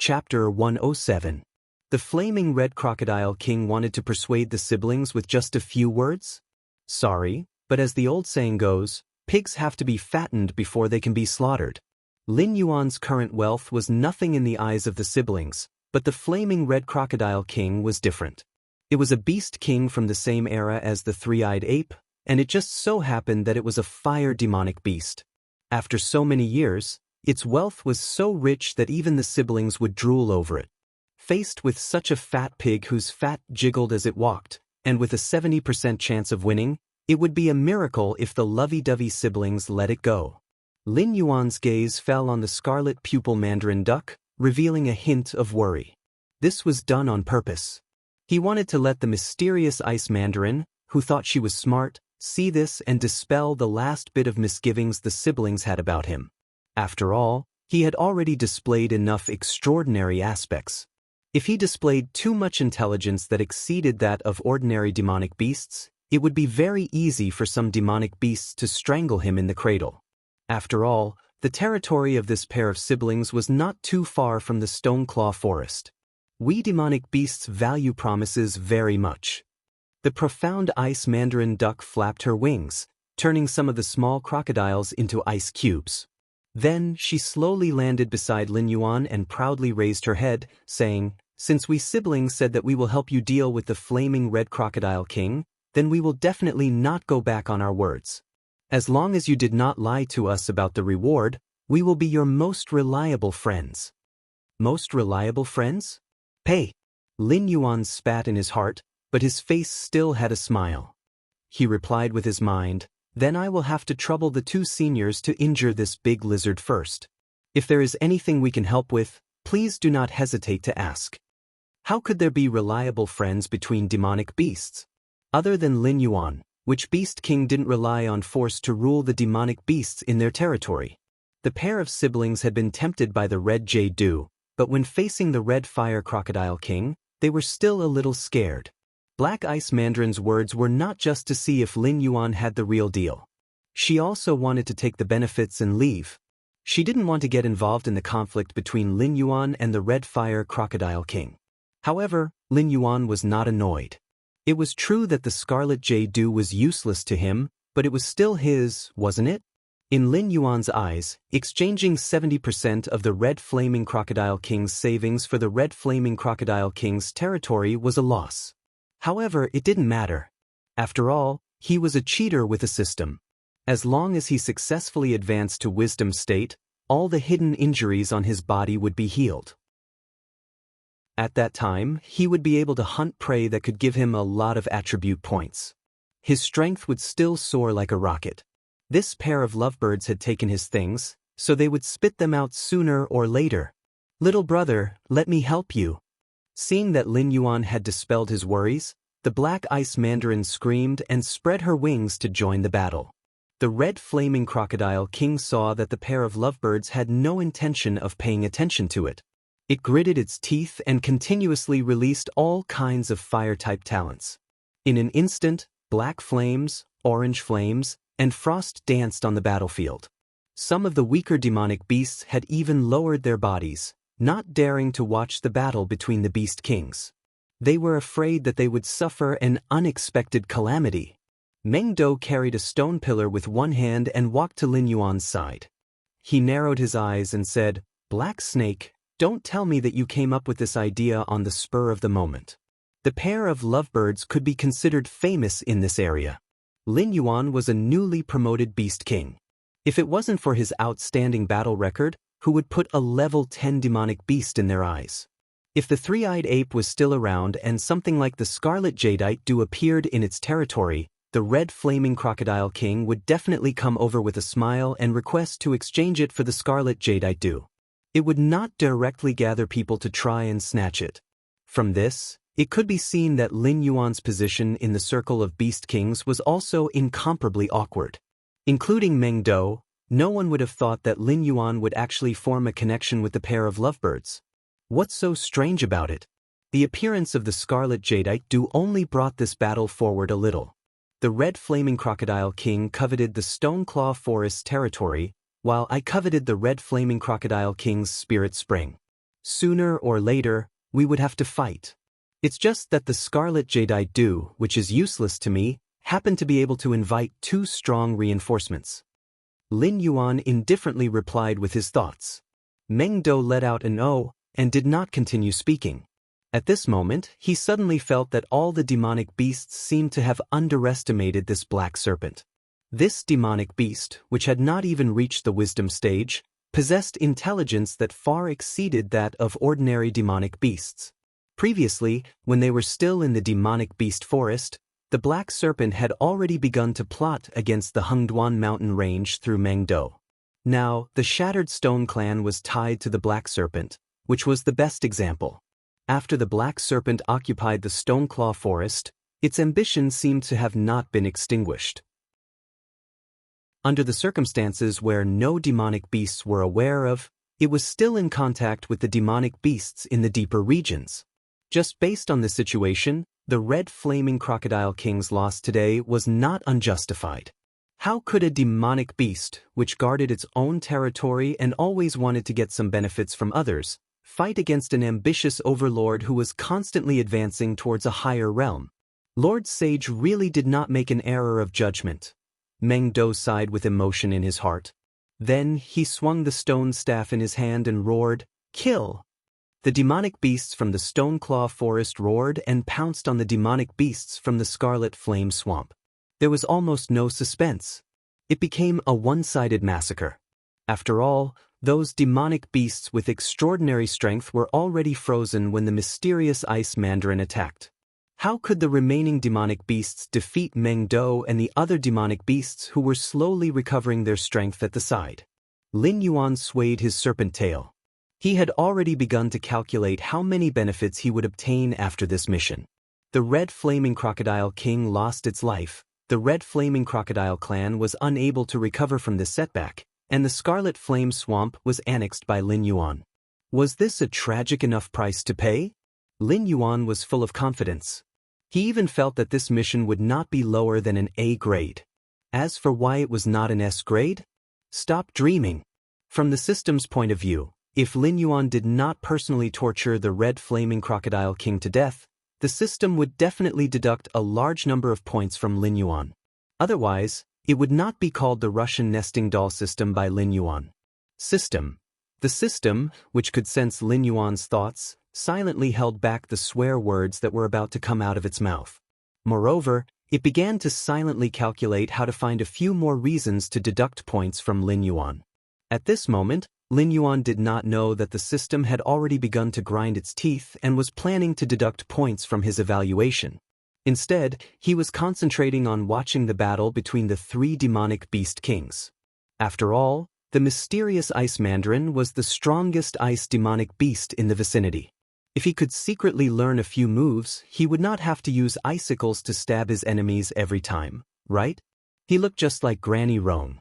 Chapter 107. The flaming red crocodile king wanted to persuade the siblings with just a few words? Sorry, but as the old saying goes, pigs have to be fattened before they can be slaughtered. Lin Yuan's current wealth was nothing in the eyes of the siblings, but the flaming red crocodile king was different. It was a beast king from the same era as the three-eyed ape, and it just so happened that it was a fire demonic beast. After so many years, its wealth was so rich that even the siblings would drool over it. Faced with such a fat pig whose fat jiggled as it walked, and with a 70% chance of winning, it would be a miracle if the lovey-dovey siblings let it go. Lin Yuan's gaze fell on the scarlet pupil mandarin duck, revealing a hint of worry. This was done on purpose. He wanted to let the mysterious ice mandarin, who thought she was smart, see this and dispel the last bit of misgivings the siblings had about him. After all, he had already displayed enough extraordinary aspects. If he displayed too much intelligence that exceeded that of ordinary demonic beasts, it would be very easy for some demonic beasts to strangle him in the cradle. After all, the territory of this pair of siblings was not too far from the Stoneclaw Forest. We demonic beasts value promises very much. The profound ice mandarin duck flapped her wings, turning some of the small crocodiles into ice cubes. Then she slowly landed beside Lin Yuan and proudly raised her head, saying, "Since we siblings said that we will help you deal with the flaming red crocodile king, then we will definitely not go back on our words. As long as you did not lie to us about the reward, we will be your most reliable friends." Most reliable friends? Pay. Lin Yuan spat in his heart, but his face still had a smile. He replied with his mind, "Then I will have to trouble the two seniors to injure this big lizard first. If there is anything we can help with, please do not hesitate to ask." How could there be reliable friends between demonic beasts? Other than Lin Yuan, which beast king didn't rely on force to rule the demonic beasts in their territory? The pair of siblings had been tempted by the red jade dew, but when facing the red fire crocodile king, they were still a little scared. Black Ice Mandarin's words were not just to see if Lin Yuan had the real deal. She also wanted to take the benefits and leave. She didn't want to get involved in the conflict between Lin Yuan and the red fire crocodile king. However, Lin Yuan was not annoyed. It was true that the scarlet jade dew was useless to him, but it was still his, wasn't it? In Lin Yuan's eyes, exchanging 70% of the red flaming crocodile king's savings for the red flaming crocodile king's territory was a loss. However, it didn't matter. After all, he was a cheater with a system. As long as he successfully advanced to wisdom state, all the hidden injuries on his body would be healed. At that time, he would be able to hunt prey that could give him a lot of attribute points. His strength would still soar like a rocket. This pair of lovebirds had taken his things, so they would spit them out sooner or later. "Little brother, let me help you." Seeing that Lin Yuan had dispelled his worries, the Black Ice Mandarin screamed and spread her wings to join the battle. The red flaming crocodile king saw that the pair of lovebirds had no intention of paying attention to it. It gritted its teeth and continuously released all kinds of fire-type talents. In an instant, black flames, orange flames, and frost danced on the battlefield. Some of the weaker demonic beasts had even lowered their bodies, not daring to watch the battle between the beast kings. They were afraid that they would suffer an unexpected calamity. Meng Do carried a stone pillar with one hand and walked to Lin Yuan's side. He narrowed his eyes and said, "Black Snake, don't tell me that you came up with this idea on the spur of the moment." The pair of lovebirds could be considered famous in this area. Lin Yuan was a newly promoted beast king. If it wasn't for his outstanding battle record, who would put a level 10 demonic beast in their eyes? If the three-eyed ape was still around and something like the scarlet jadeite dew appeared in its territory, the red flaming crocodile king would definitely come over with a smile and request to exchange it for the scarlet jadeite dew. It would not directly gather people to try and snatch it. From this, it could be seen that Lin Yuan's position in the circle of beast kings was also incomparably awkward. Including Meng Do, no one would have thought that Lin Yuan would actually form a connection with the pair of lovebirds. What's so strange about it? The appearance of the scarlet jadeite dew only brought this battle forward a little. The red flaming crocodile king coveted the Stoneclaw Forest territory, while I coveted the red flaming crocodile king's spirit spring. Sooner or later, we would have to fight. It's just that the Scarlet Jadeite do, which is useless to me, happened to be able to invite 2 strong reinforcements. Lin Yuan indifferently replied with his thoughts. Meng Do let out an "oh" and did not continue speaking. At this moment, he suddenly felt that all the demonic beasts seemed to have underestimated this black serpent. This demonic beast, which had not even reached the wisdom stage, possessed intelligence that far exceeded that of ordinary demonic beasts. Previously, when they were still in the demonic beast forest, the black serpent had already begun to plot against the Hengduan mountain range through Mengdo. Now, the Shattered Stone clan was tied to the black serpent, which was the best example. After the black serpent occupied the Stoneclaw forest, its ambition seemed to have not been extinguished. Under the circumstances where no demonic beasts were aware of, it was still in contact with the demonic beasts in the deeper regions. Just based on the situation, the Red Flaming Crocodile King's loss today was not unjustified. How could a demonic beast, which guarded its own territory and always wanted to get some benefits from others, fight against an ambitious overlord who was constantly advancing towards a higher realm? Lord Sage really did not make an error of judgment. Meng Do sighed with emotion in his heart. Then he swung the stone staff in his hand and roared, "Kill!" The demonic beasts from the Stoneclaw forest roared and pounced on the demonic beasts from the Scarlet Flame Swamp. There was almost no suspense. It became a one-sided massacre. After all, those demonic beasts with extraordinary strength were already frozen when the mysterious Ice Mandarin attacked. How could the remaining demonic beasts defeat Meng Do and the other demonic beasts who were slowly recovering their strength at the side? Lin Yuan swayed his serpent tail. He had already begun to calculate how many benefits he would obtain after this mission. The Red Flaming Crocodile King lost its life, the Red Flaming Crocodile clan was unable to recover from this setback, and the Scarlet Flame Swamp was annexed by Lin Yuan. Was this a tragic enough price to pay? Lin Yuan was full of confidence. He even felt that this mission would not be lower than an A grade. As for why it was not an S grade? Stop dreaming. From the system's point of view, if Lin Yuan did not personally torture the Red Flaming Crocodile King to death, the system would definitely deduct a large number of points from Lin Yuan. Otherwise, it would not be called the Russian nesting doll system by Lin Yuan. System. The system, which could sense Lin Yuan's thoughts, silently held back the swear words that were about to come out of its mouth. Moreover, it began to silently calculate how to find a few more reasons to deduct points from Lin Yuan. At this moment, Lin Yuan did not know that the system had already begun to grind its teeth and was planning to deduct points from his evaluation. Instead, he was concentrating on watching the battle between the 3 demonic beast kings. After all, the mysterious Ice Mandarin was the strongest ice demonic beast in the vicinity. If he could secretly learn a few moves, he would not have to use icicles to stab his enemies every time, right? He looked just like Granny Roan.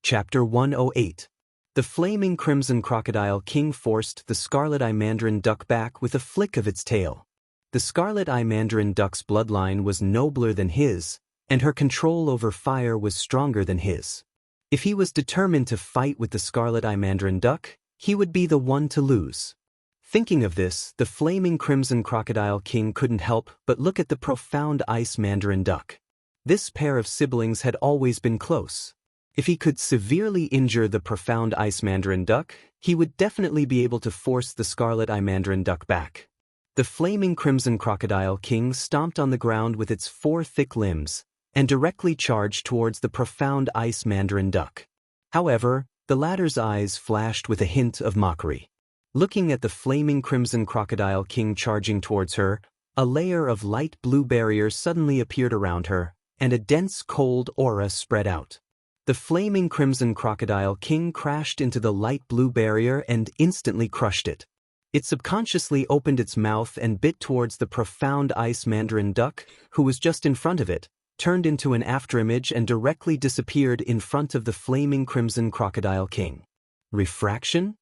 Chapter 108. The Flaming Crimson Crocodile King forced the Scarlet Eye Mandarin Duck back with a flick of its tail. The Scarlet Eye Mandarin Duck's bloodline was nobler than his, and her control over fire was stronger than his. If he was determined to fight with the Scarlet Eye Mandarin Duck, he would be the one to lose. Thinking of this, the Flaming Crimson Crocodile King couldn't help but look at the profound Ice Mandarin Duck. This pair of siblings had always been close. If he could severely injure the profound Ice Mandarin Duck, he would definitely be able to force the Scarlet Eye Mandarin Duck back. The Flaming Crimson Crocodile King stomped on the ground with its 4 thick limbs, and directly charged towards the profound Ice Mandarin Duck. However, the latter's eyes flashed with a hint of mockery. Looking at the Flaming Crimson Crocodile King charging towards her, a layer of light blue barrier suddenly appeared around her, and a dense cold aura spread out. The Flaming Crimson Crocodile King crashed into the light blue barrier and instantly crushed it. It subconsciously opened its mouth and bit towards the profound Ice Mandarin Duck, who was just in front of it, turned into an afterimage and directly disappeared in front of the Flaming Crimson Crocodile King. Refraction?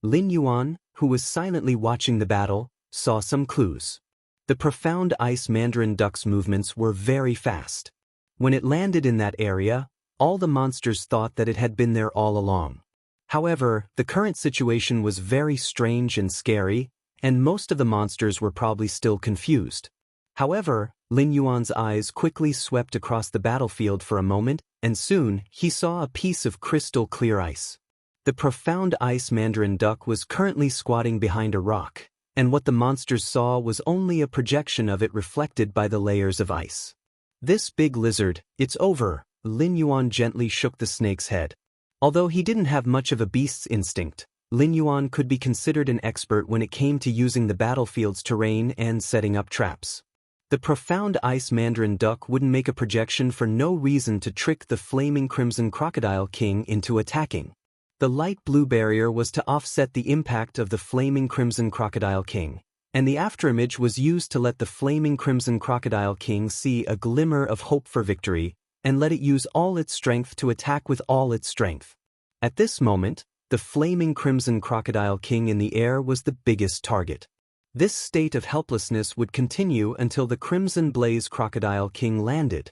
Lin Yuan, who was silently watching the battle, saw some clues. The profound Ice Mandarin Duck's movements were very fast. When it landed in that area, all the monsters thought that it had been there all along. However, the current situation was very strange and scary, and most of the monsters were probably still confused. However, Lin Yuan's eyes quickly swept across the battlefield for a moment, and soon he saw a piece of crystal-clear ice. The profound ice mandarin duck was currently squatting behind a rock, and what the monsters saw was only a projection of it reflected by the layers of ice. "This big lizard, it's over," Lin Yuan gently shook the snake's head. Although he didn't have much of a beast's instinct, Lin Yuan could be considered an expert when it came to using the battlefield's terrain and setting up traps. The profound ice mandarin duck wouldn't make a projection for no reason to trick the flaming crimson crocodile king into attacking. The light blue barrier was to offset the impact of the flaming crimson crocodile king, and the afterimage was used to let the flaming crimson crocodile king see a glimmer of hope for victory, and let it use all its strength to attack with all its strength. At this moment, the flaming crimson crocodile king in the air was the biggest target. This state of helplessness would continue until the crimson blaze crocodile king landed.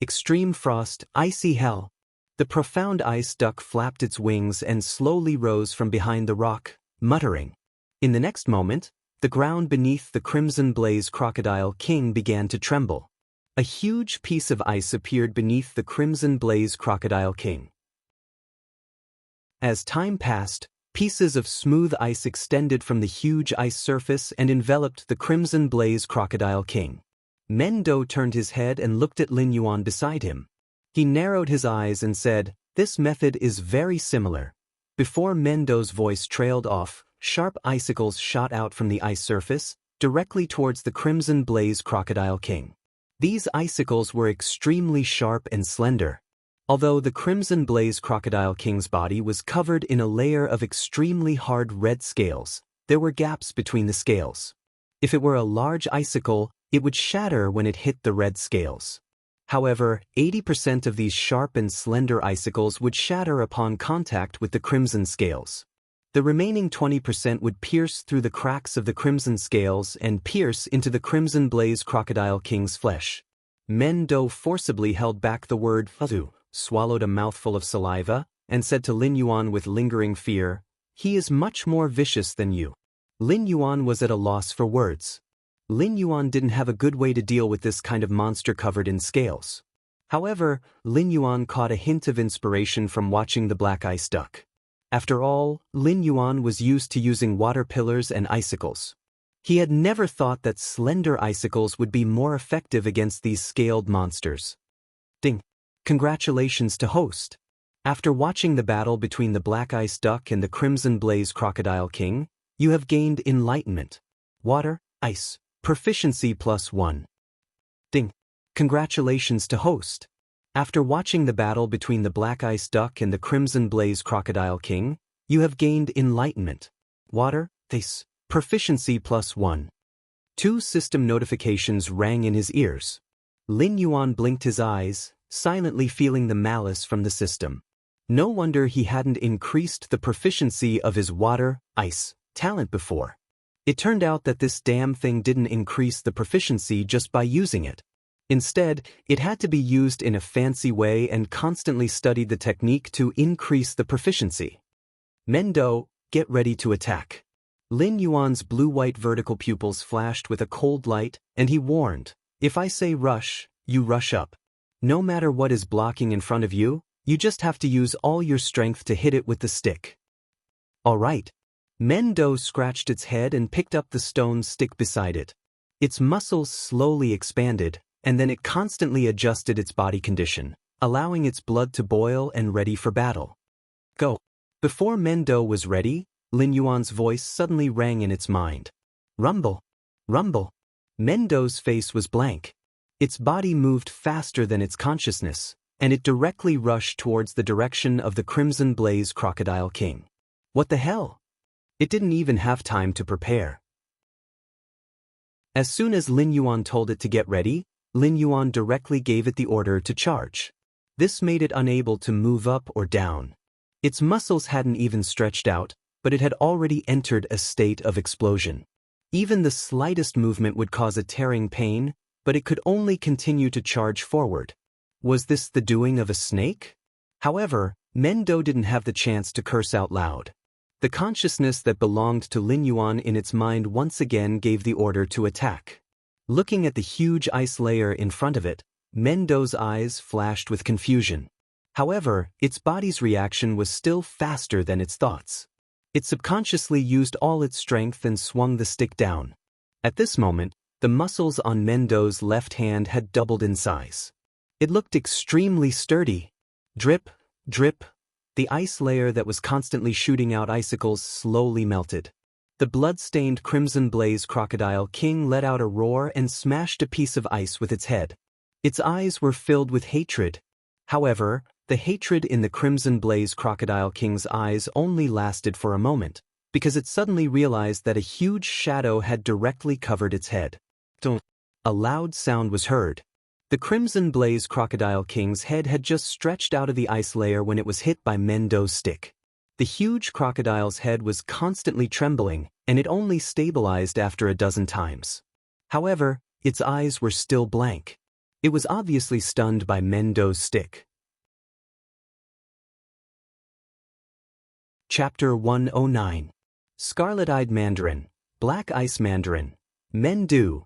Extreme frost, icy hell. The profound ice duck flapped its wings and slowly rose from behind the rock, muttering. In the next moment, the ground beneath the crimson blaze crocodile king began to tremble. A huge piece of ice appeared beneath the crimson blaze crocodile king. As time passed, pieces of smooth ice extended from the huge ice surface and enveloped the crimson blaze crocodile king. Mendo turned his head and looked at Lin Yuan beside him. He narrowed his eyes and said, "This method is very similar." Before Mendo's voice trailed off, sharp icicles shot out from the ice surface, directly towards the crimson blaze crocodile king. These icicles were extremely sharp and slender. Although the crimson blaze crocodile king's body was covered in a layer of extremely hard red scales, there were gaps between the scales. If it were a large icicle, it would shatter when it hit the red scales. However, 80% of these sharp and slender icicles would shatter upon contact with the crimson scales. The remaining 20% would pierce through the cracks of the crimson scales and pierce into the crimson blaze crocodile king's flesh. Mendo forcibly held back the word "fuzu," swallowed a mouthful of saliva, and said to Lin Yuan with lingering fear, "He is much more vicious than you." Lin Yuan was at a loss for words. Lin Yuan didn't have a good way to deal with this kind of monster covered in scales. However, Lin Yuan caught a hint of inspiration from watching the black ice duck. After all, Lin Yuan was used to using water pillars and icicles. He had never thought that slender icicles would be more effective against these scaled monsters. Ding! Congratulations to host. After watching the battle between the black ice duck and the crimson blaze crocodile king, you have gained enlightenment. Water, ice. Proficiency +1. Ding! Congratulations to host. After watching the battle between the black ice duck and the crimson blaze crocodile king, you have gained enlightenment. Water, ice. Proficiency +1. 2 system notifications rang in his ears. Lin Yuan blinked his eyes, silently feeling the malice from the system. No wonder he hadn't increased the proficiency of his water, ice, talent before. It turned out that this damn thing didn't increase the proficiency just by using it. Instead, it had to be used in a fancy way and constantly studied the technique to increase the proficiency. Mendo, get ready to attack. Lin Yuan's blue-white vertical pupils flashed with a cold light, and he warned, "If I say rush, you rush up. No matter what is blocking in front of you, you just have to use all your strength to hit it with the stick." All right. Mendo scratched its head and picked up the stone stick beside it. Its muscles slowly expanded, and then it constantly adjusted its body condition, allowing its blood to boil and ready for battle. Go. Before Mendo was ready, Lin Yuan's voice suddenly rang in its mind. Rumble. Rumble. Mendo's face was blank. Its body moved faster than its consciousness, and it directly rushed towards the direction of the crimson blaze crocodile king. What the hell? It didn't even have time to prepare. As soon as Lin Yuan told it to get ready, Lin Yuan directly gave it the order to charge. This made it unable to move up or down. Its muscles hadn't even stretched out, but it had already entered a state of explosion. Even the slightest movement would cause a tearing pain, but it could only continue to charge forward. Was this the doing of a snake? However, Mendo didn't have the chance to curse out loud. The consciousness that belonged to Lin Yuan in its mind once again gave the order to attack. Looking at the huge ice layer in front of it, Mendo's eyes flashed with confusion. However, its body's reaction was still faster than its thoughts. It subconsciously used all its strength and swung the stick down. At this moment, the muscles on Mendo's left hand had doubled in size. It looked extremely sturdy. Drip, drip. The ice layer that was constantly shooting out icicles slowly melted. The blood-stained crimson blaze crocodile king let out a roar and smashed a piece of ice with its head. Its eyes were filled with hatred. However, the hatred in the crimson blaze crocodile king's eyes only lasted for a moment, because it suddenly realized that a huge shadow had directly covered its head. A loud sound was heard. The crimson blaze crocodile king's head had just stretched out of the ice layer when it was hit by Mendo's stick. The huge crocodile's head was constantly trembling, and it only stabilized after a dozen times. However, its eyes were still blank. It was obviously stunned by Mendo's stick. Chapter 109. Scarlet-Eyed Mandarin, Black Ice Mandarin, Mendu.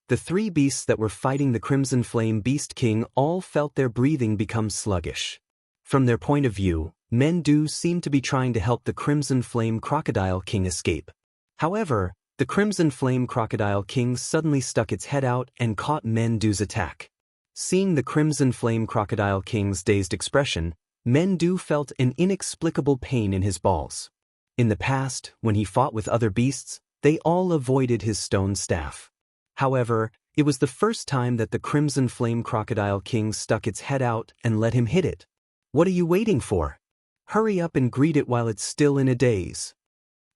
The three beasts that were fighting the Crimson Flame Beast King all felt their breathing become sluggish. From their point of view, Mendu seemed to be trying to help the Crimson Flame Crocodile King escape. However, the Crimson Flame Crocodile King suddenly stuck its head out and caught Mendu's attack. Seeing the Crimson Flame Crocodile King's dazed expression, Mendu felt an inexplicable pain in his balls. In the past, when he fought with other beasts, they all avoided his stone staff. However, it was the first time that the Crimson Flame Crocodile King stuck its head out and let him hit it. What are you waiting for? Hurry up and greet it while it's still in a daze.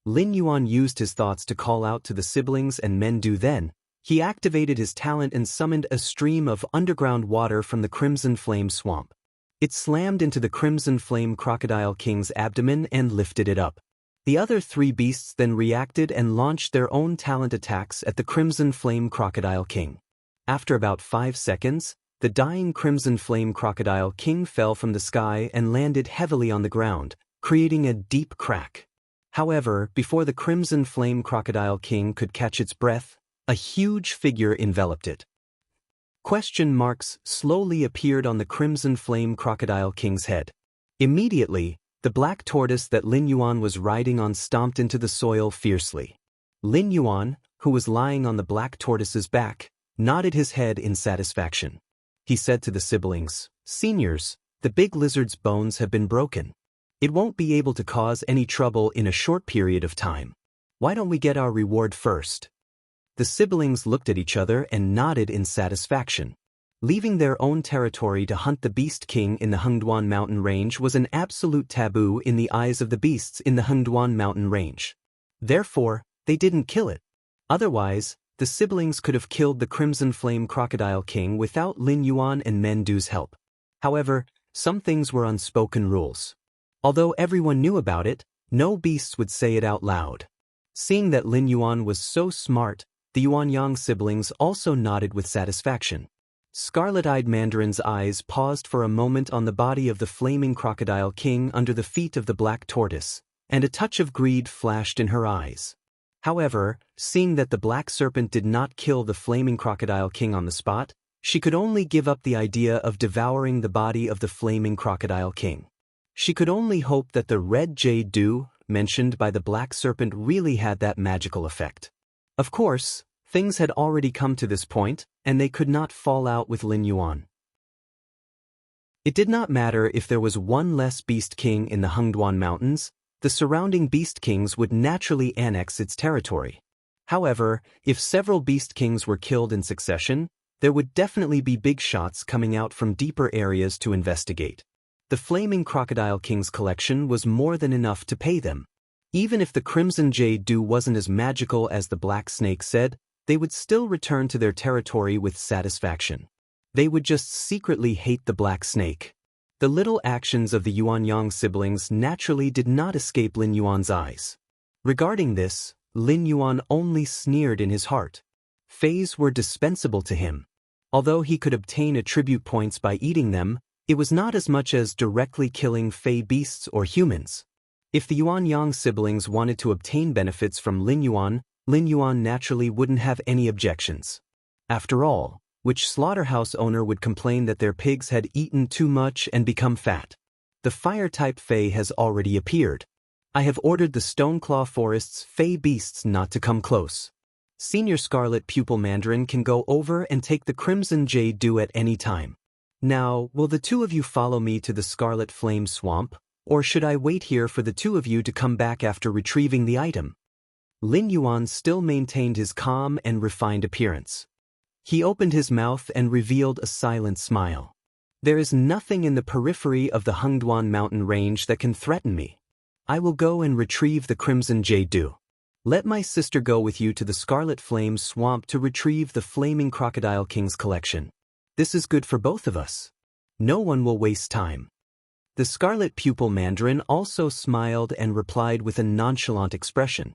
Lin Yuan used his thoughts to call out to the siblings and Mendu. Then, he activated his talent and summoned a stream of underground water from the Crimson Flame Swamp. It slammed into the Crimson Flame Crocodile King's abdomen and lifted it up. The other three beasts then reacted and launched their own talent attacks at the Crimson Flame Crocodile King. After about 5 seconds, the dying Crimson Flame Crocodile King fell from the sky and landed heavily on the ground, creating a deep crack. However, before the Crimson Flame Crocodile King could catch its breath, a huge figure enveloped it. Question marks slowly appeared on the Crimson Flame Crocodile King's head. Immediately, the black tortoise that Lin Yuan was riding on stomped into the soil fiercely. Lin Yuan, who was lying on the black tortoise's back, nodded his head in satisfaction. He said to the siblings, "Seniors, the big lizard's bones have been broken. It won't be able to cause any trouble in a short period of time. Why don't we get our reward first?" The siblings looked at each other and nodded in satisfaction. Leaving their own territory to hunt the Beast King in the Hengduan mountain range was an absolute taboo in the eyes of the beasts in the Hengduan mountain range. Therefore, they didn't kill it. Otherwise, the siblings could have killed the Crimson Flame Crocodile King without Lin Yuan and Mendu's help. However, some things were unspoken rules. Although everyone knew about it, no beasts would say it out loud. Seeing that Lin Yuan was so smart, the Yuanyang siblings also nodded with satisfaction. Scarlet-Eyed Mandarin's eyes paused for a moment on the body of the Flaming Crocodile King under the feet of the Black Tortoise, and a touch of greed flashed in her eyes. However, seeing that the Black Serpent did not kill the Flaming Crocodile King on the spot, she could only give up the idea of devouring the body of the Flaming Crocodile King. She could only hope that the red jade dew, mentioned by the Black Serpent, really had that magical effect. Of course, things had already come to this point, and they could not fall out with Lin Yuan. It did not matter if there was one less Beast King in the Hengduan Mountains, the surrounding Beast Kings would naturally annex its territory. However, if several Beast Kings were killed in succession, there would definitely be big shots coming out from deeper areas to investigate. The Flaming Crocodile King's collection was more than enough to pay them. Even if the Crimson Jade Dew wasn't as magical as the Black Snake said, they would still return to their territory with satisfaction. They would just secretly hate the Black Snake. The little actions of the Yuanyang siblings naturally did not escape Lin Yuan's eyes. Regarding this, Lin Yuan only sneered in his heart. Fays were dispensable to him. Although he could obtain attribute points by eating them, It was not as much as directly killing fey beasts or humans. If the Yuan-Yang siblings wanted to obtain benefits from Lin Yuan naturally wouldn't have any objections. After all, which slaughterhouse owner would complain that their pigs had eaten too much and become fat? The fire-type fey has already appeared. I have ordered the Stoneclaw Forest's fey beasts not to come close. Senior Scarlet Pupil Mandarin can go over and take the Crimson Jade Dew at any time. Now, will the two of you follow me to the Scarlet Flame Swamp, or should I wait here for the two of you to come back after retrieving the item? Lin Yuan still maintained his calm and refined appearance. He opened his mouth and revealed a silent smile. There is nothing in the periphery of the Hengduan mountain range that can threaten me. I will go and retrieve the Crimson Jade Dew. Let my sister go with you to the Scarlet Flame Swamp to retrieve the Flaming Crocodile King's collection. This is good for both of us. No one will waste time. The Scarlet Pupil Mandarin also smiled and replied with a nonchalant expression.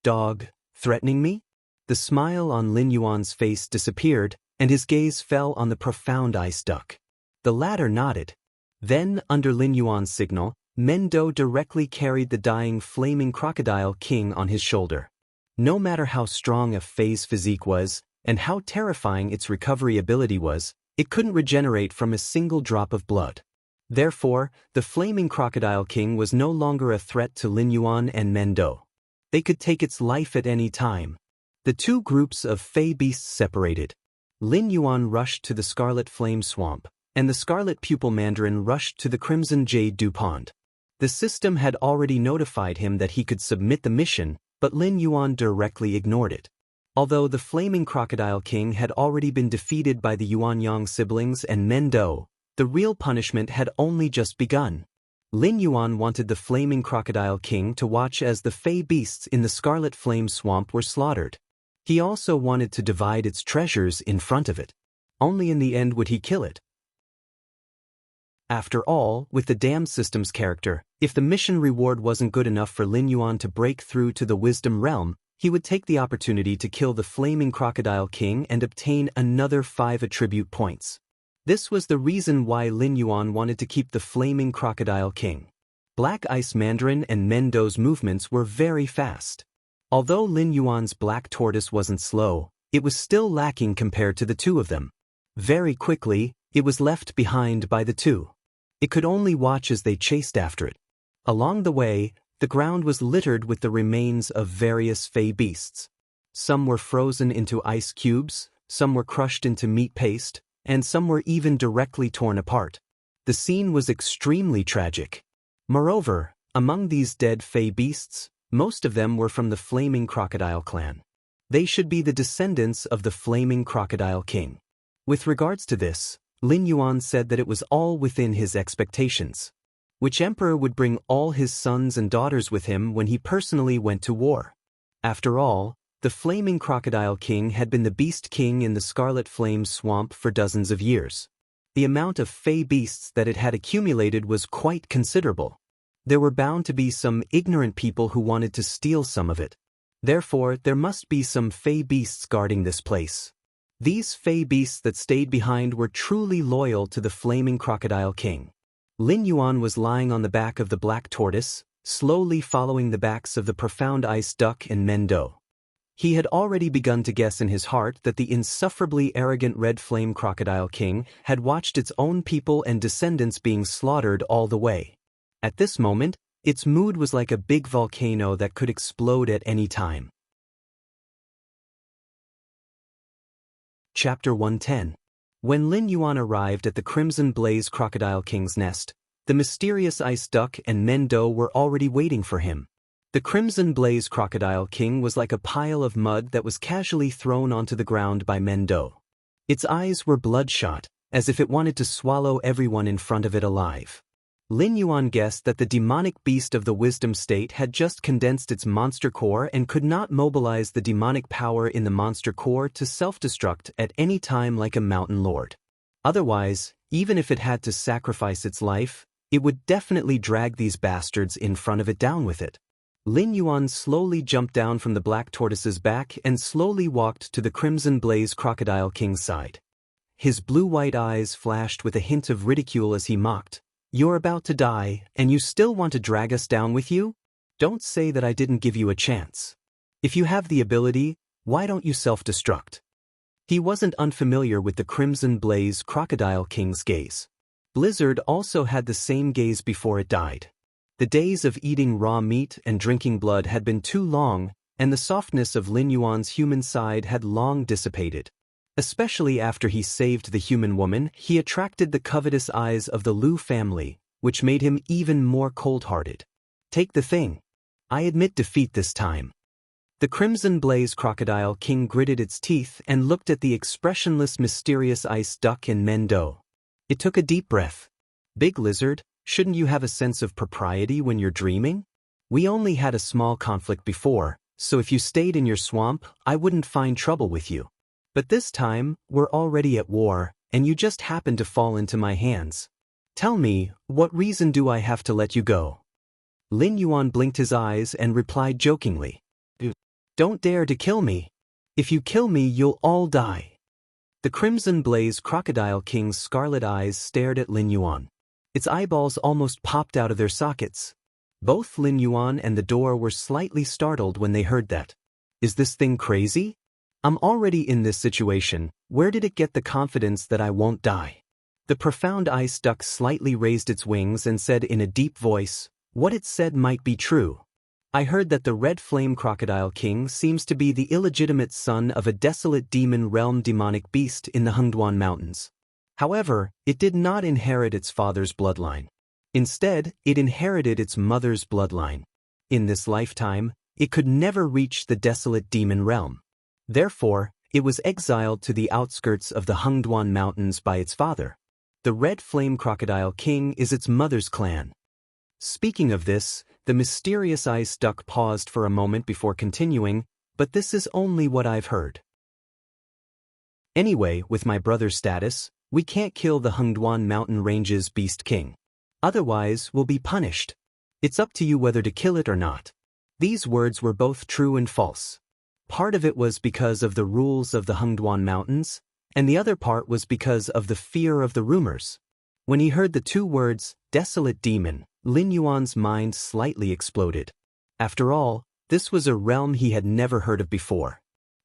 Dog, threatening me? The smile on Lin Yuan's face disappeared, and his gaze fell on the profound ice duck. The latter nodded. Then, under Lin Yuan's signal, Mendo directly carried the dying Flaming Crocodile King on his shoulder. No matter how strong a fey's physique was, and how terrifying its recovery ability was, it couldn't regenerate from a single drop of blood. Therefore, the Flaming Crocodile King was no longer a threat to Lin Yuan and Mendo. They could take its life at any time. The two groups of fey beasts separated. Lin Yuan rushed to the Scarlet Flame Swamp, and the Scarlet Pupil Mandarin rushed to the Crimson Jade Dew Pond. The system had already notified him that he could submit the mission, but Lin Yuan directly ignored it. Although the Flaming Crocodile King had already been defeated by the Yuan-Yang siblings and Mendo, the real punishment had only just begun. Lin Yuan wanted the Flaming Crocodile King to watch as the fey beasts in the Scarlet Flame Swamp were slaughtered. He also wanted to divide its treasures in front of it. Only in the end would he kill it. After all, with the Dam System's character, if the mission reward wasn't good enough for Lin Yuan to break through to the Wisdom Realm, he would take the opportunity to kill the Flaming Crocodile King and obtain another 5 attribute points. This was the reason why Lin Yuan wanted to keep the Flaming Crocodile King. Black Ice Mandarin and Mendo's movements were very fast. Although Lin Yuan's Black Tortoise wasn't slow, it was still lacking compared to the two of them. Very quickly, it was left behind by the two. It could only watch as they chased after it. Along the way, the ground was littered with the remains of various fey beasts. Some were frozen into ice cubes, some were crushed into meat paste, and some were even directly torn apart. The scene was extremely tragic. Moreover, among these dead fey beasts, most of them were from the Flaming Crocodile clan. They should be the descendants of the Flaming Crocodile King. With regards to this, Lin Yuan said that it was all within his expectations. Which emperor would bring all his sons and daughters with him when he personally went to war? After all, the Flaming Crocodile King had been the Beast King in the Scarlet Flame Swamp for dozens of years. The amount of fey beasts that it had accumulated was quite considerable. There were bound to be some ignorant people who wanted to steal some of it. Therefore, there must be some fey beasts guarding this place. These fey beasts that stayed behind were truly loyal to the Flaming Crocodile King. Lin Yuan was lying on the back of the Black Tortoise, slowly following the backs of the Profound Ice Duck and Mendo. He had already begun to guess in his heart that the insufferably arrogant Red Flame Crocodile King had watched its own people and descendants being slaughtered all the way. At this moment, its mood was like a big volcano that could explode at any time. Chapter 110. When Lin Yuan arrived at the Crimson Blaze Crocodile King's nest, the mysterious Ice Duck and Mendo were already waiting for him. The Crimson Blaze Crocodile King was like a pile of mud that was casually thrown onto the ground by Mendo. Its eyes were bloodshot, as if it wanted to swallow everyone in front of it alive. Lin Yuan guessed that the demonic beast of the Wisdom State had just condensed its monster core and could not mobilize the demonic power in the monster core to self-destruct at any time like a mountain lord. Otherwise, even if it had to sacrifice its life, it would definitely drag these bastards in front of it down with it. Lin Yuan slowly jumped down from the Black Tortoise's back and slowly walked to the Crimson Blaze Crocodile King's side. his blue-white eyes flashed with a hint of ridicule as he mocked. "You're about to die, and you still want to drag us down with you? Don't say that I didn't give you a chance. If you have the ability, why don't you self-destruct?" He wasn't unfamiliar with the Crimson Blaze Crocodile King's gaze. Blizzard also had the same gaze before it died. The days of eating raw meat and drinking blood had been too long, and the softness of Lin Yuan's human side had long dissipated. Especially after he saved the human woman, he attracted the covetous eyes of the Liu family, which made him even more cold-hearted. "Take the thing. I admit defeat this time." The Crimson Blaze Crocodile King gritted its teeth and looked at the expressionless mysterious ice duck in Mendo. It took a deep breath. "Big Lizard, shouldn't you have a sense of propriety when you're dreaming? We only had a small conflict before, so if you stayed in your swamp, I wouldn't find trouble with you. But this time, we're already at war, and you just happened to fall into my hands. Tell me, what reason do I have to let you go?" Lin Yuan blinked his eyes and replied jokingly. "Don't dare to kill me. If you kill me, you'll all die." The Crimson Blaze Crocodile King's scarlet eyes stared at Lin Yuan. Its eyeballs almost popped out of their sockets. Both Lin Yuan and the door were slightly startled when they heard that. "Is this thing crazy? I'm already in this situation. Where did it get the confidence that I won't die?" The profound ice duck slightly raised its wings and said in a deep voice, "What it said might be true. I heard that the Red Flame Crocodile King seems to be the illegitimate son of a desolate demon realm demonic beast in the Hengduan Mountains. However, it did not inherit its father's bloodline. Instead, it inherited its mother's bloodline. In this lifetime, it could never reach the desolate demon realm. Therefore, it was exiled to the outskirts of the Hengduan Mountains by its father. The Red Flame Crocodile King is its mother's clan." Speaking of this, the mysterious ice duck paused for a moment before continuing, "But this is only what I've heard. Anyway, with my brother's status, we can't kill the Hengduan Mountain Range's Beast King. Otherwise, we'll be punished. It's up to you whether to kill it or not." These words were both true and false. Part of it was because of the rules of the Hengduan Mountains, and the other part was because of the fear of the rumors. When he heard the two words, "desolate demon," Lin Yuan's mind slightly exploded. After all, this was a realm he had never heard of before.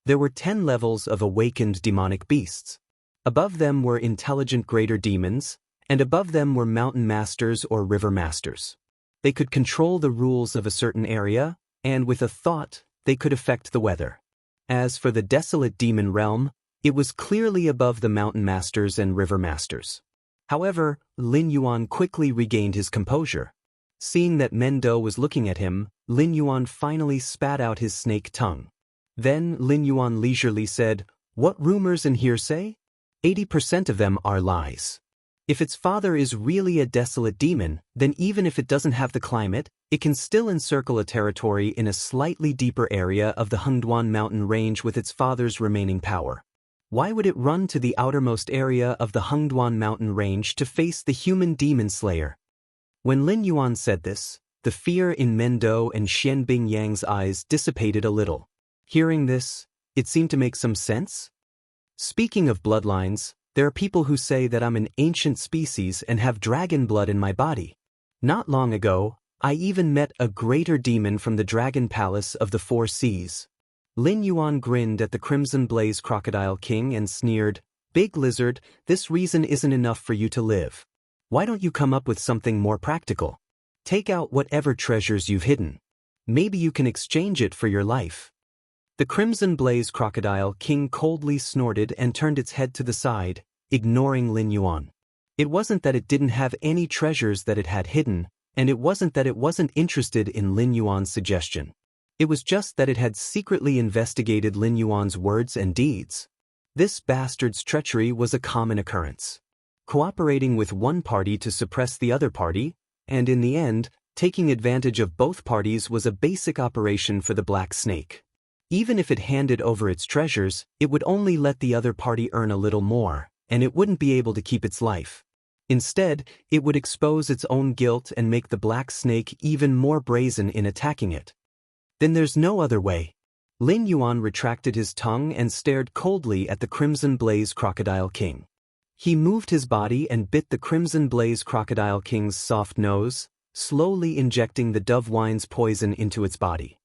There were 10 levels of awakened demonic beasts. Above them were intelligent greater demons, and above them were mountain masters or river masters. They could control the rules of a certain area, and with a thought, they could affect the weather. As for the desolate demon realm, it was clearly above the mountain masters and river masters. However, Lin Yuan quickly regained his composure. Seeing that Mendo was looking at him, Lin Yuan finally spat out his snake tongue. Then Lin Yuan leisurely said, "What rumors and hearsay? 80% of them are lies. If its father is really a desolate demon, then even if it doesn't have the climate, it can still encircle a territory in a slightly deeper area of the Hengduan mountain range with its father's remaining power. Why would it run to the outermost area of the Hengduan mountain range to face the human demon slayer?" When Lin Yuan said this, the fear in Mendo and Xianbing Yang's eyes dissipated a little. Hearing this, it seemed to make some sense. Speaking of bloodlines, there are people who say that I'm an ancient species and have dragon blood in my body. Not long ago, I even met a greater demon from the Dragon Palace of the Four Seas. Lin Yuan grinned at the Crimson Blaze Crocodile King and sneered, "Big Lizard, this reason isn't enough for you to live. Why don't you come up with something more practical? Take out whatever treasures you've hidden. Maybe you can exchange it for your life." The Crimson Blaze Crocodile King coldly snorted and turned its head to the side, ignoring Lin Yuan. It wasn't that it didn't have any treasures that it had hidden, and it wasn't that it wasn't interested in Lin Yuan's suggestion. It was just that it had secretly investigated Lin Yuan's words and deeds. This bastard's treachery was a common occurrence. Cooperating with one party to suppress the other party, and in the end, taking advantage of both parties was a basic operation for the Black Snake. Even if it handed over its treasures, it would only let the other party earn a little more, and it wouldn't be able to keep its life. Instead, it would expose its own guilt and make the Black Snake even more brazen in attacking it. Then there's no other way. Lin Yuan retracted his tongue and stared coldly at the Crimson Blaze Crocodile King. He moved his body and bit the Crimson Blaze Crocodile King's soft nose, slowly injecting the dove wine's poison into its body.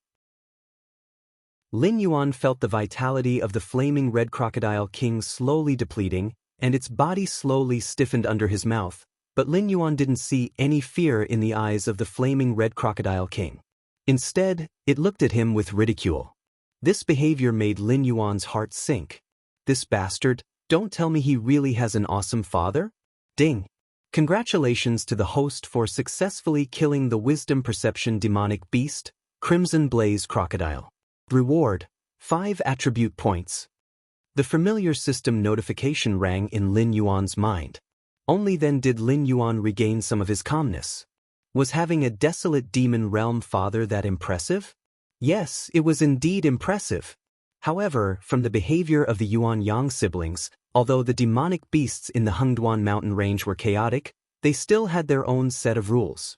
Lin Yuan felt the vitality of the flaming red Crocodile King slowly depleting, and its body slowly stiffened under his mouth, but Lin Yuan didn't see any fear in the eyes of the flaming red Crocodile King. Instead, it looked at him with ridicule. This behavior made Lin Yuan's heart sink. This bastard, don't tell me he really has an awesome father? Ding! Congratulations to the host for successfully killing the wisdom perception demonic beast, Crimson Blaze Crocodile. Reward: 5 attribute points. The familiar system notification rang in Lin Yuan's mind. Only then did Lin Yuan regain some of his calmness. Was having a desolate demon realm father that impressive? Yes, it was indeed impressive. However, from the behavior of the Yuan Yang siblings, although the demonic beasts in the Hengduan mountain range were chaotic, they still had their own set of rules.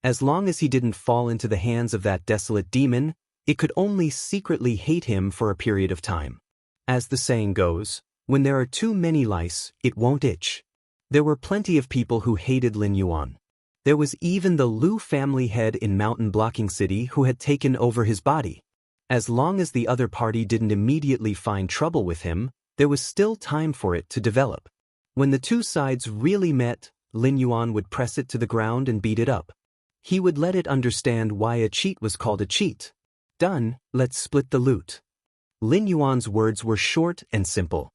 As long as he didn't fall into the hands of that desolate demon, it could only secretly hate him for a period of time. As the saying goes, when there are too many lice, it won't itch. There were plenty of people who hated Lin Yuan. There was even the Liu family head in Mountain Blocking City who had taken over his body. As long as the other party didn't immediately find trouble with him, there was still time for it to develop. When the two sides really met, Lin Yuan would press it to the ground and beat it up. He would let it understand why a cheat was called a cheat. Done, let's split the loot. Lin Yuan's words were short and simple.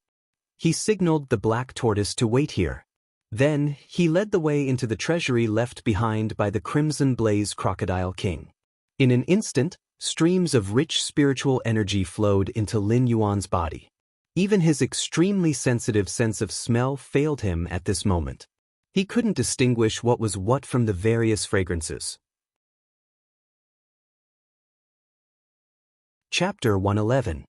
He signaled the black tortoise to wait here. Then, he led the way into the treasury left behind by the Crimson Blaze Crocodile King. In an instant, streams of rich spiritual energy flowed into Lin Yuan's body. Even his extremely sensitive sense of smell failed him at this moment. He couldn't distinguish what was what from the various fragrances. Chapter 111.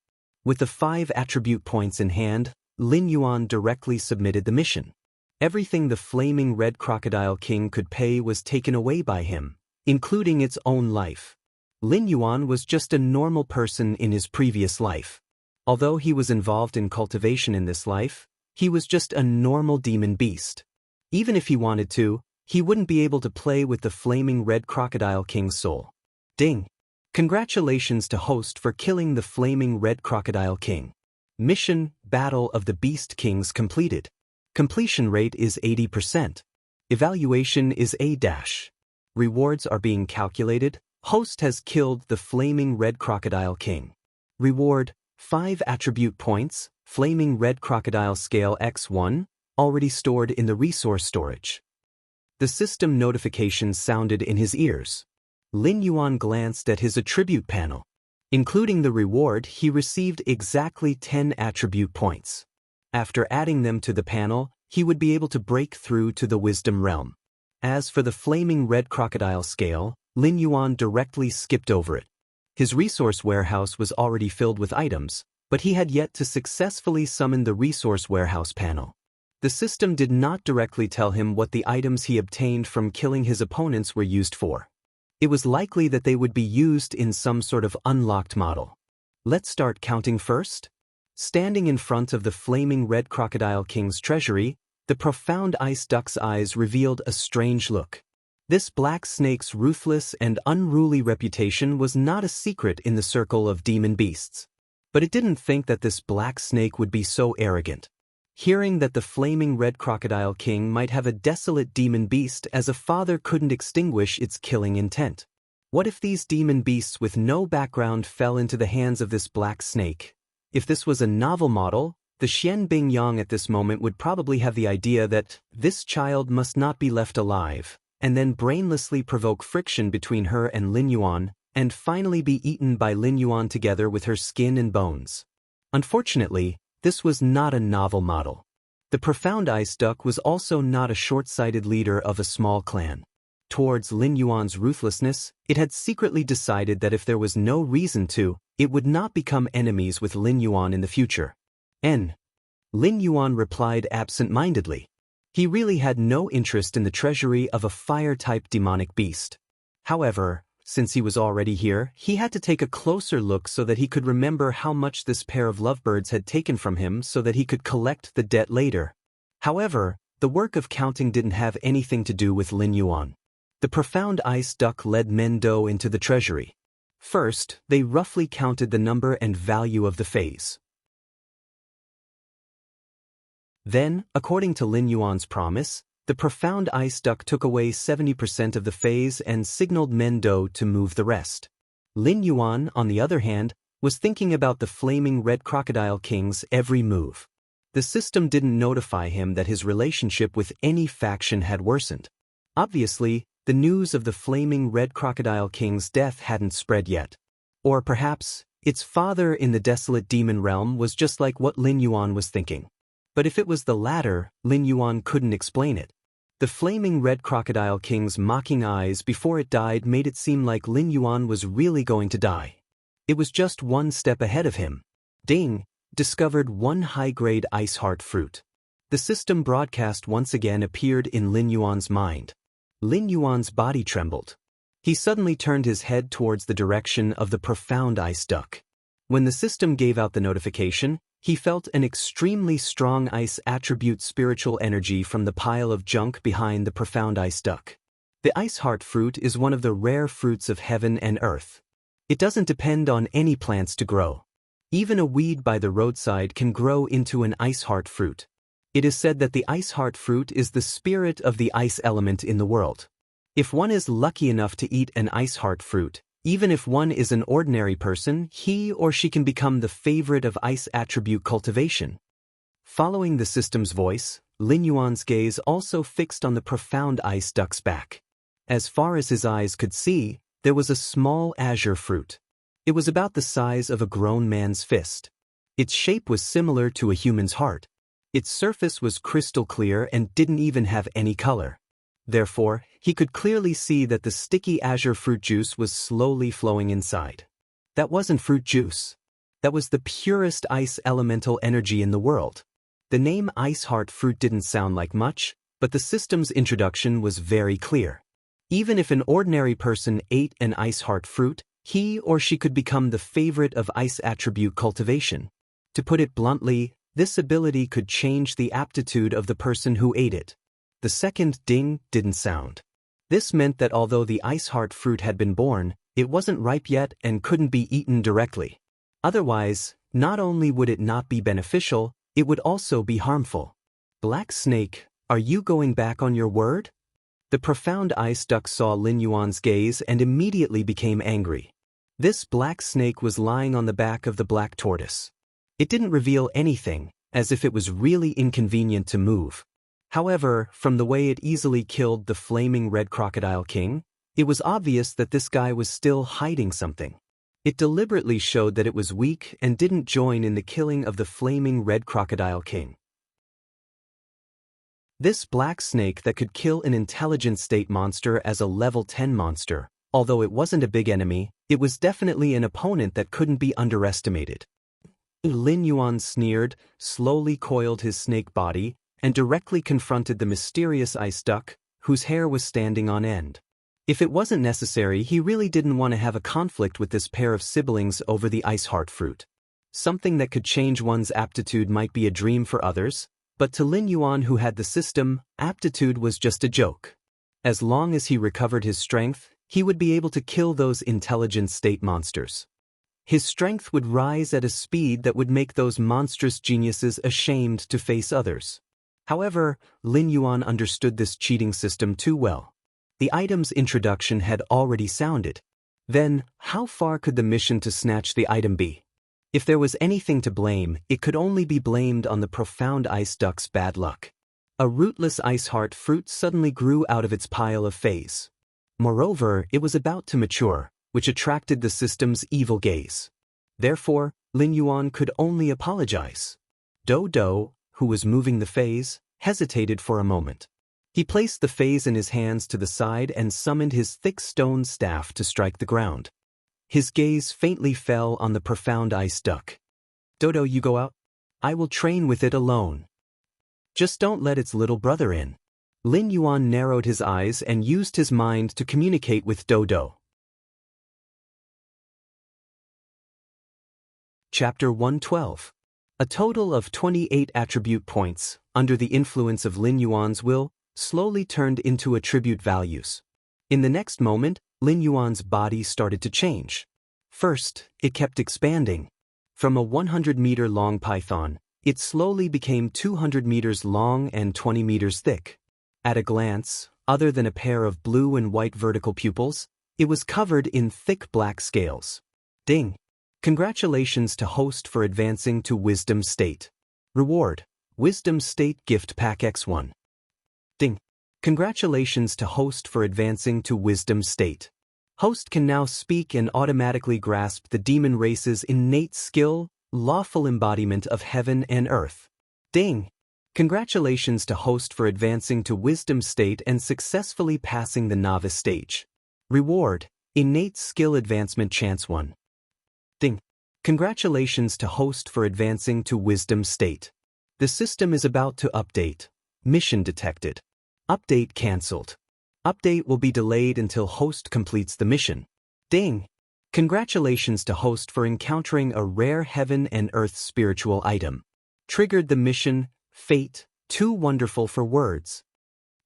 With the 5 attribute points in hand, Lin Yuan directly submitted the mission. Everything the flaming red Crocodile King could pay was taken away by him, including its own life. Lin Yuan was just a normal person in his previous life. Although he was involved in cultivation in this life, he was just a normal demon beast. Even if he wanted to, he wouldn't be able to play with the flaming red Crocodile King's soul. Ding! Congratulations to host for killing the flaming red Crocodile King. Mission, Battle of the Beast Kings completed. Completion rate is 80%. Evaluation is A-. Rewards are being calculated. Host has killed the flaming red Crocodile King. Reward: 5 attribute points, Flaming Red Crocodile Scale X1, already stored in the resource storage. The system notification sounded in his ears. Lin Yuan glanced at his attribute panel. Including the reward, he received exactly 10 attribute points. After adding them to the panel, he would be able to break through to the Wisdom Realm. As for the Flaming Red Crocodile Scale, Lin Yuan directly skipped over it. His resource warehouse was already filled with items, but he had yet to successfully summon the resource warehouse panel. The system did not directly tell him what the items he obtained from killing his opponents were used for. It was likely that they would be used in some sort of unlocked model. Let's start counting first. Standing in front of the flaming red Crocodile King's treasury, the profound ice duck's eyes revealed a strange look. This black snake's ruthless and unruly reputation was not a secret in the circle of demon beasts. But it didn't think that this black snake would be so arrogant. Hearing that the flaming red Crocodile King might have a desolate demon beast as a father couldn't extinguish its killing intent. What if these demon beasts with no background fell into the hands of this black snake? If this was a novel model, the Xian Bingyang at this moment would probably have the idea that this child must not be left alive, and then brainlessly provoke friction between her and Lin Yuan, and finally be eaten by Lin Yuan together with her skin and bones. Unfortunately, this was not a novel model. The profound ice duck was also not a short-sighted leader of a small clan. Towards Lin Yuan's ruthlessness, it had secretly decided that if there was no reason to, it would not become enemies with Lin Yuan in the future. Lin Yuan replied absent-mindedly. He really had no interest in the treasury of a fire-type demonic beast. However, since he was already here, he had to take a closer look so that he could remember how much this pair of lovebirds had taken from him so that he could collect the debt later. However, the work of counting didn't have anything to do with Lin Yuan. The profound ice duck led Mendo into the treasury. First, they roughly counted the number and value of the phase. Then, according to Lin Yuan's promise, the profound ice duck took away 70% of the phase and signaled Mendo to move the rest. Lin Yuan, on the other hand, was thinking about the flaming red crocodile king's every move. The system didn't notify him that his relationship with any faction had worsened. Obviously, the news of the flaming red crocodile king's death hadn't spread yet. Or perhaps, its father in the desolate demon realm was just like what Lin Yuan was thinking. But if it was the latter, Lin Yuan couldn't explain it. The flaming red crocodile king's mocking eyes before it died made it seem like Lin Yuan was really going to die. It was just one step ahead of him. Ding! Discovered one high-grade ice heart fruit. The system broadcast once again appeared in Lin Yuan's mind. Lin Yuan's body trembled. He suddenly turned his head towards the direction of the profound ice duck. When the system gave out the notification, he felt an extremely strong ice attribute spiritual energy from the pile of junk behind the profound ice duck. The ice heart fruit is one of the rare fruits of heaven and earth. It doesn't depend on any plants to grow. Even a weed by the roadside can grow into an ice heart fruit. It is said that the ice heart fruit is the spirit of the ice element in the world. If one is lucky enough to eat an ice heart fruit, even if one is an ordinary person, he or she can become the favorite of ice attribute cultivation. Following the system's voice, Lin Yuan's gaze also fixed on the profound ice duck's back. As far as his eyes could see, there was a small azure fruit. It was about the size of a grown man's fist. Its shape was similar to a human's heart. Its surface was crystal clear and didn't even have any color. Therefore, he could clearly see that the sticky azure fruit juice was slowly flowing inside. That wasn't fruit juice. That was the purest ice elemental energy in the world. The name Ice Heart Fruit didn't sound like much, but the system's introduction was very clear. Even if an ordinary person ate an Ice Heart Fruit, he or she could become the favorite of ice attribute cultivation. To put it bluntly, this ability could change the aptitude of the person who ate it. The second ding didn't sound. This meant that although the ice heart fruit had been born, it wasn't ripe yet and couldn't be eaten directly. Otherwise, not only would it not be beneficial, it would also be harmful. Black Snake, are you going back on your word? The profound ice duck saw Lin Yuan's gaze and immediately became angry. This black snake was lying on the back of the black tortoise. It didn't reveal anything, as if it was really inconvenient to move. However, from the way it easily killed the flaming red crocodile king, it was obvious that this guy was still hiding something. It deliberately showed that it was weak and didn't join in the killing of the flaming red crocodile king. This black snake that could kill an intelligent state monster as a level 10 monster, although it wasn't a big enemy, it was definitely an opponent that couldn't be underestimated. Lin Yuan sneered, slowly coiled his snake body, and directly confronted the mysterious ice duck, whose hair was standing on end. If it wasn't necessary, he really didn't want to have a conflict with this pair of siblings over the ice heart fruit. Something that could change one's aptitude might be a dream for others, but to Lin Yuan, who had the system, aptitude was just a joke. As long as he recovered his strength, he would be able to kill those intelligent state monsters. His strength would rise at a speed that would make those monstrous geniuses ashamed to face others. However, Lin Yuan understood this cheating system too well. The item's introduction had already sounded. Then, how far could the mission to snatch the item be? If there was anything to blame, it could only be blamed on the profound ice duck's bad luck. A rootless ice heart fruit suddenly grew out of its pile of phase. Moreover, it was about to mature, which attracted the system's evil gaze. Therefore, Lin Yuan could only apologize. Dodo, who was moving the phase, hesitated for a moment. He placed the phase in his hands to the side and summoned his thick stone staff to strike the ground. His gaze faintly fell on the profound ice duck. Dodo, you go out. I will train with it alone. Just don't let its little brother in. Lin Yuan narrowed his eyes and used his mind to communicate with Dodo. Chapter 112. A total of 28 attribute points, under the influence of Lin Yuan's will, slowly turned into attribute values. In the next moment, Lin Yuan's body started to change. First, it kept expanding. From a 100-meter-long python, it slowly became 200 meters long and 20 meters thick. At a glance, other than a pair of blue and white vertical pupils, it was covered in thick black scales. Ding! Congratulations to host for advancing to Wisdom State. Reward: Wisdom State Gift Pack X1. Ding! Congratulations to host for advancing to Wisdom State. Host can now speak and automatically grasp the demon race's innate skill, lawful embodiment of heaven and earth. Ding! Congratulations to host for advancing to Wisdom State and successfully passing the novice stage. Reward: Innate Skill Advancement Chance 1. Ding! Congratulations to host for advancing to Wisdom State. The system is about to update. Mission detected. Update cancelled. Update will be delayed until host completes the mission. Ding! Congratulations to host for encountering a rare heaven and earth spiritual item. Triggered the mission, Fate, too wonderful for words.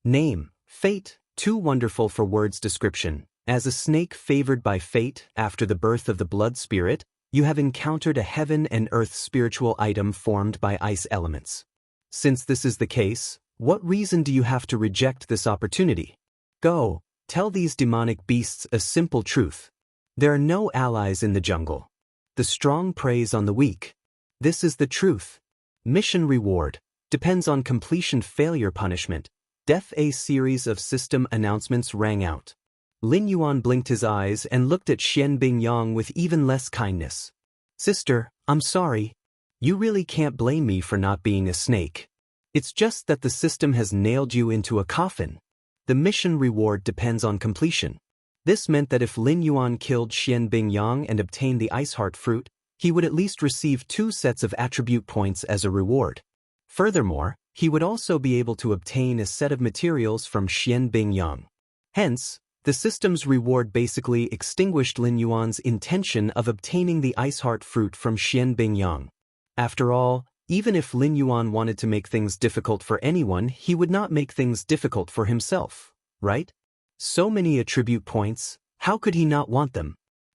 Name: Fate, too wonderful for words. Description: as a snake favored by fate after the birth of the blood spirit, you have encountered a heaven and earth spiritual item formed by ice elements. Since this is the case, what reason do you have to reject this opportunity? Go, tell these demonic beasts a simple truth. There are no allies in the jungle. The strong preys on the weak. This is the truth. Mission reward: depends on completion. Failure punishment: death. A series of system announcements rang out. Lin Yuan blinked his eyes and looked at Xian Bingyang with even less kindness. Sister, I'm sorry. You really can't blame me for not being a snake. It's just that the system has nailed you into a coffin. The mission reward depends on completion. This meant that if Lin Yuan killed Xian Bingyang and obtained the Ice Heart fruit, he would at least receive 2 sets of attribute points as a reward. Furthermore, he would also be able to obtain a set of materials from Xian Bingyang. Hence, the system's reward basically extinguished Lin Yuan's intention of obtaining the Ice Heart fruit from Xian Bingyang. After all, even if Lin Yuan wanted to make things difficult for anyone, he would not make things difficult for himself, right? So many attribute points, how could he not want them?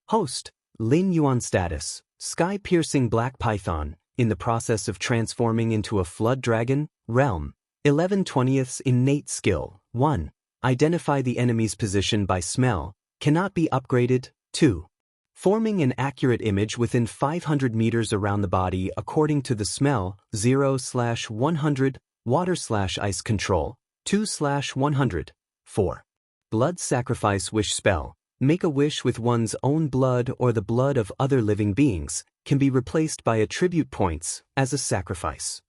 Host: Lin Yuan status: sky-piercing black python, in the process of transforming into a flood dragon. Realm: 11/20 innate skill. 1. Identify the enemy's position by smell, cannot be upgraded. 2. Forming an accurate image within 500 meters around the body according to the smell. 0/100, water/ice control. 2/100. 4. Blood sacrifice wish spell. Make a wish with one's own blood or the blood of other living beings, can be replaced by attribute points as a sacrifice.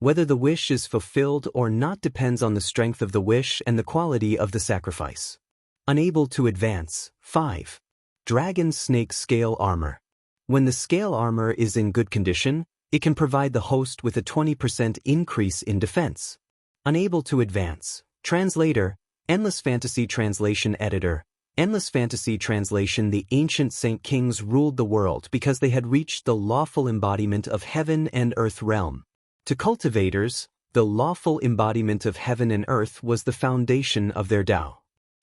Whether the wish is fulfilled or not depends on the strength of the wish and the quality of the sacrifice. Unable to advance. 5. Dragon Snake Scale Armor. When the scale armor is in good condition, it can provide the host with a 20% increase in defense. Unable to advance. Translator: Endless Fantasy Translation Editor. Endless Fantasy Translation: the ancient Saint Kings ruled the world because they had reached the lawful embodiment of heaven and earth realm. To cultivators, the lawful embodiment of heaven and earth was the foundation of their Tao.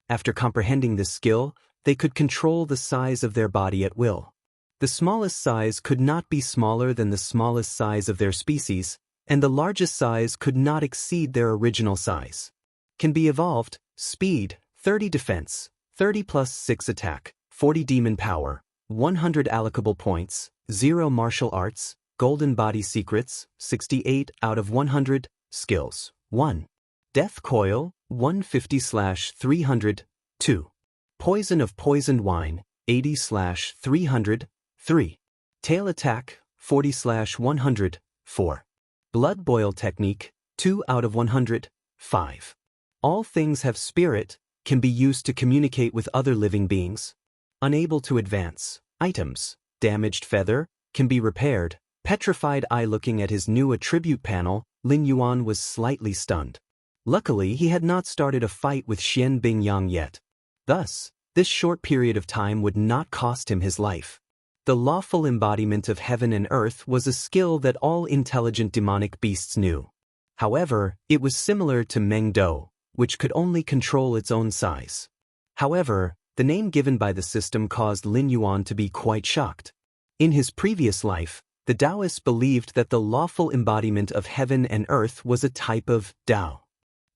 After comprehending this skill, they could control the size of their body at will. The smallest size could not be smaller than the smallest size of their species, and the largest size could not exceed their original size. Can be evolved: speed, 30 defense, 30 plus 6 attack, 40 demon power, 100 allocable points, 0 martial arts, golden body secrets, 68 out of 100, skills, 1. Death coil, 150/300, 2. Poison of poisoned wine, 80/300, 3. Tail attack, 40/100, 4. Blood boil technique, 2 out of 100, 5. All things have spirit, can be used to communicate with other living beings. Unable to advance. Items: damaged feather, can be repaired. Petrified eye. Looking at his new attribute panel, Lin Yuan was slightly stunned. Luckily, he had not started a fight with Xian Bingyang yet. Thus, this short period of time would not cost him his life. The lawful embodiment of heaven and earth was a skill that all intelligent demonic beasts knew. However, it was similar to Meng Do, which could only control its own size. However, the name given by the system caused Lin Yuan to be quite shocked. In his previous life, the Taoists believed that the lawful embodiment of heaven and earth was a type of Tao.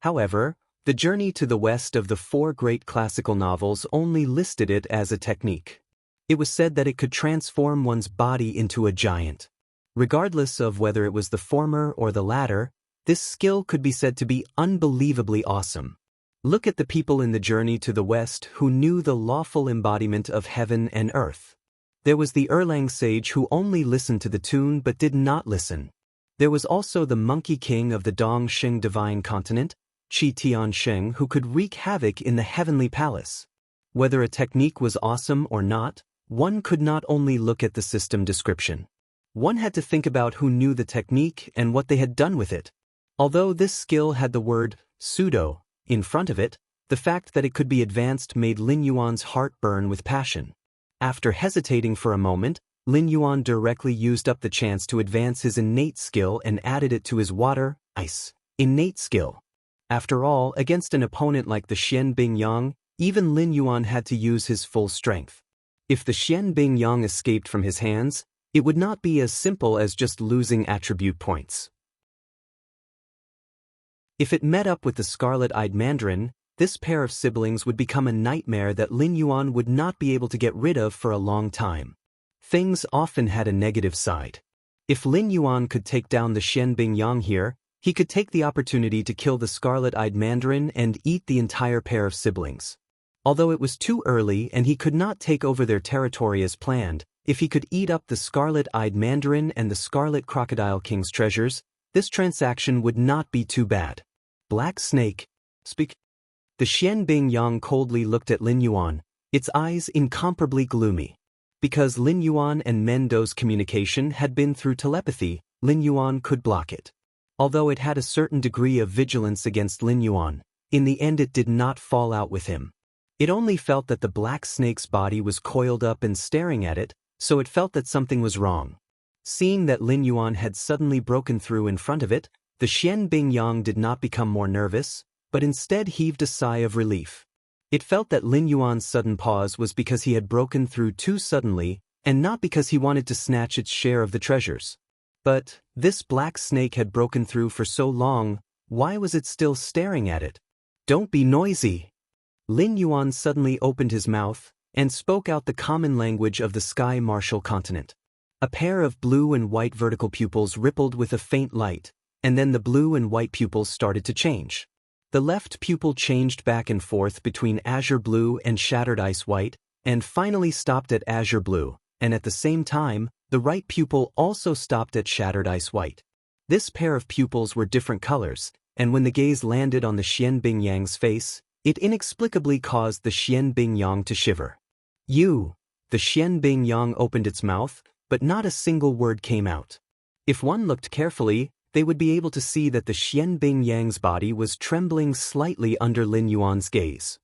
However, the journey to the west of the 4 great classical novels only listed it as a technique. It was said that it could transform one's body into a giant. Regardless of whether it was the former or the latter, this skill could be said to be unbelievably awesome. Look at the people in the journey to the west who knew the lawful embodiment of heaven and earth. There was the Erlang sage who only listened to the tune but did not listen. There was also the monkey king of the Dong Sheng divine continent, Qi Tian Sheng, who could wreak havoc in the heavenly palace. Whether a technique was awesome or not, one could not only look at the system description. One had to think about who knew the technique and what they had done with it. Although this skill had the word pseudo in front of it, the fact that it could be advanced made Lin Yuan's heart burn with passion. After hesitating for a moment, Lin Yuan directly used up the chance to advance his innate skill and added it to his ice innate skill. After all, against an opponent like the Xian Bing Yang, even Lin Yuan had to use his full strength. If the Xian Bing Yang escaped from his hands, it would not be as simple as just losing attribute points. If it met up with the scarlet-eyed mandarin, this pair of siblings would become a nightmare that Lin Yuan would not be able to get rid of for a long time. Things often had a negative side. If Lin Yuan could take down the Xian Bing Yang here, he could take the opportunity to kill the scarlet-eyed mandarin and eat the entire pair of siblings. Although it was too early and he could not take over their territory as planned, if he could eat up the scarlet-eyed mandarin and the scarlet crocodile king's treasures, this transaction would not be too bad. Black Snake, speak. The Xian Bing Yang coldly looked at Lin Yuan, its eyes incomparably gloomy. Because Lin Yuan and Meng Do's communication had been through telepathy, Lin Yuan could block it. Although it had a certain degree of vigilance against Lin Yuan, in the end it did not fall out with him. It only felt that the black snake's body was coiled up and staring at it, so it felt that something was wrong. Seeing that Lin Yuan had suddenly broken through in front of it, the Xian Bing Yang did not become more nervous, but instead heaved a sigh of relief. It felt that Lin Yuan's sudden pause was because he had broken through too suddenly, and not because he wanted to snatch its share of the treasures. But this black snake had broken through for so long, why was it still staring at it? Don't be noisy. Lin Yuan suddenly opened his mouth and spoke out the common language of the Sky Martial continent. A pair of blue and white vertical pupils rippled with a faint light, and then the blue and white pupils started to change. The left pupil changed back and forth between azure blue and shattered ice white, and finally stopped at azure blue, and at the same time, the right pupil also stopped at shattered ice white. This pair of pupils were different colors, and when the gaze landed on the Xian Bing Yang's face, it inexplicably caused the Xian Bing Yang to shiver. The Xian Bing Yang opened its mouth, but not a single word came out. If one looked carefully, they would be able to see that the Xian Bing Yang's body was trembling slightly under Lin Yuan's gaze.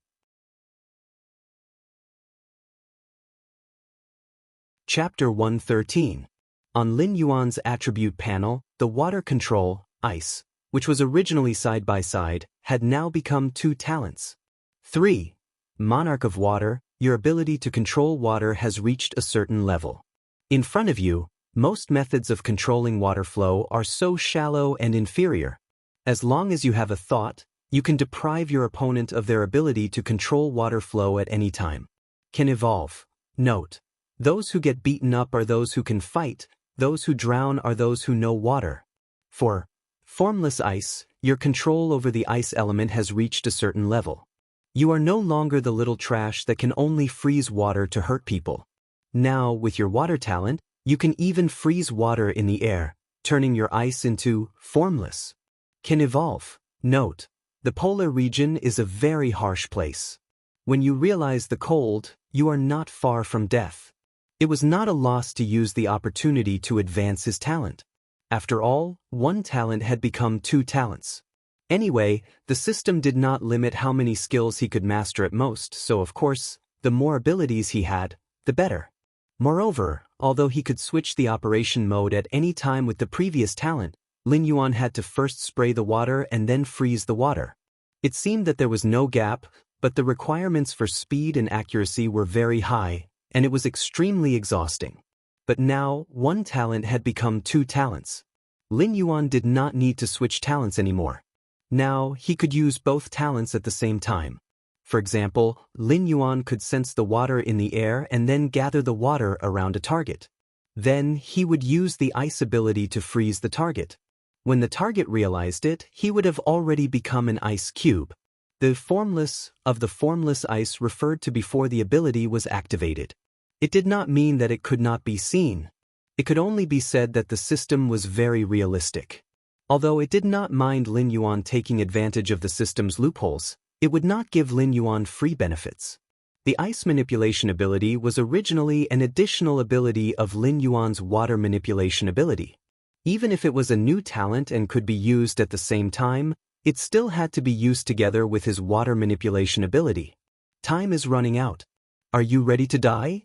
Chapter 113. On Lin Yuan's attribute panel, the water control, ice, which was originally side by side, had now become 2 talents. 3. Monarch of water, your ability to control water has reached a certain level. In front of you, most methods of controlling water flow are so shallow and inferior. As long as you have a thought, you can deprive your opponent of their ability to control water flow at any time. Can evolve. Note: those who get beaten up are those who can fight, those who drown are those who know water. For formless ice, your control over the ice element has reached a certain level. You are no longer the little trash that can only freeze water to hurt people. Now, with your water talent, you can even freeze water in the air, turning your ice into formless. Can evolve. Note: the polar region is a very harsh place. When you realize the cold, you are not far from death. It was not a loss to use the opportunity to advance his talent. After all, 1 talent had become 2 talents. Anyway, the system did not limit how many skills he could master at most, so of course, the more abilities he had, the better. Moreover, although he could switch the operation mode at any time with the previous talent, Lin Yuan had to first spray the water and then freeze the water. It seemed that there was no gap, but the requirements for speed and accuracy were very high, and it was extremely exhausting. But now, one talent had become two talents. Lin Yuan did not need to switch talents anymore. Now, he could use both talents at the same time. For example, Lin Yuan could sense the water in the air and then gather the water around a target. Then, he would use the ice ability to freeze the target. When the target realized it, he would have already become an ice cube. The formless of the formless ice referred to before the ability was activated. It did not mean that it could not be seen. It could only be said that the system was very realistic. Although it did not mind Lin Yuan taking advantage of the system's loopholes, it would not give Lin Yuan free benefits. The ice manipulation ability was originally an additional ability of Lin Yuan's water manipulation ability. Even if it was a new talent and could be used at the same time, it still had to be used together with his water manipulation ability. Time is running out. Are you ready to die?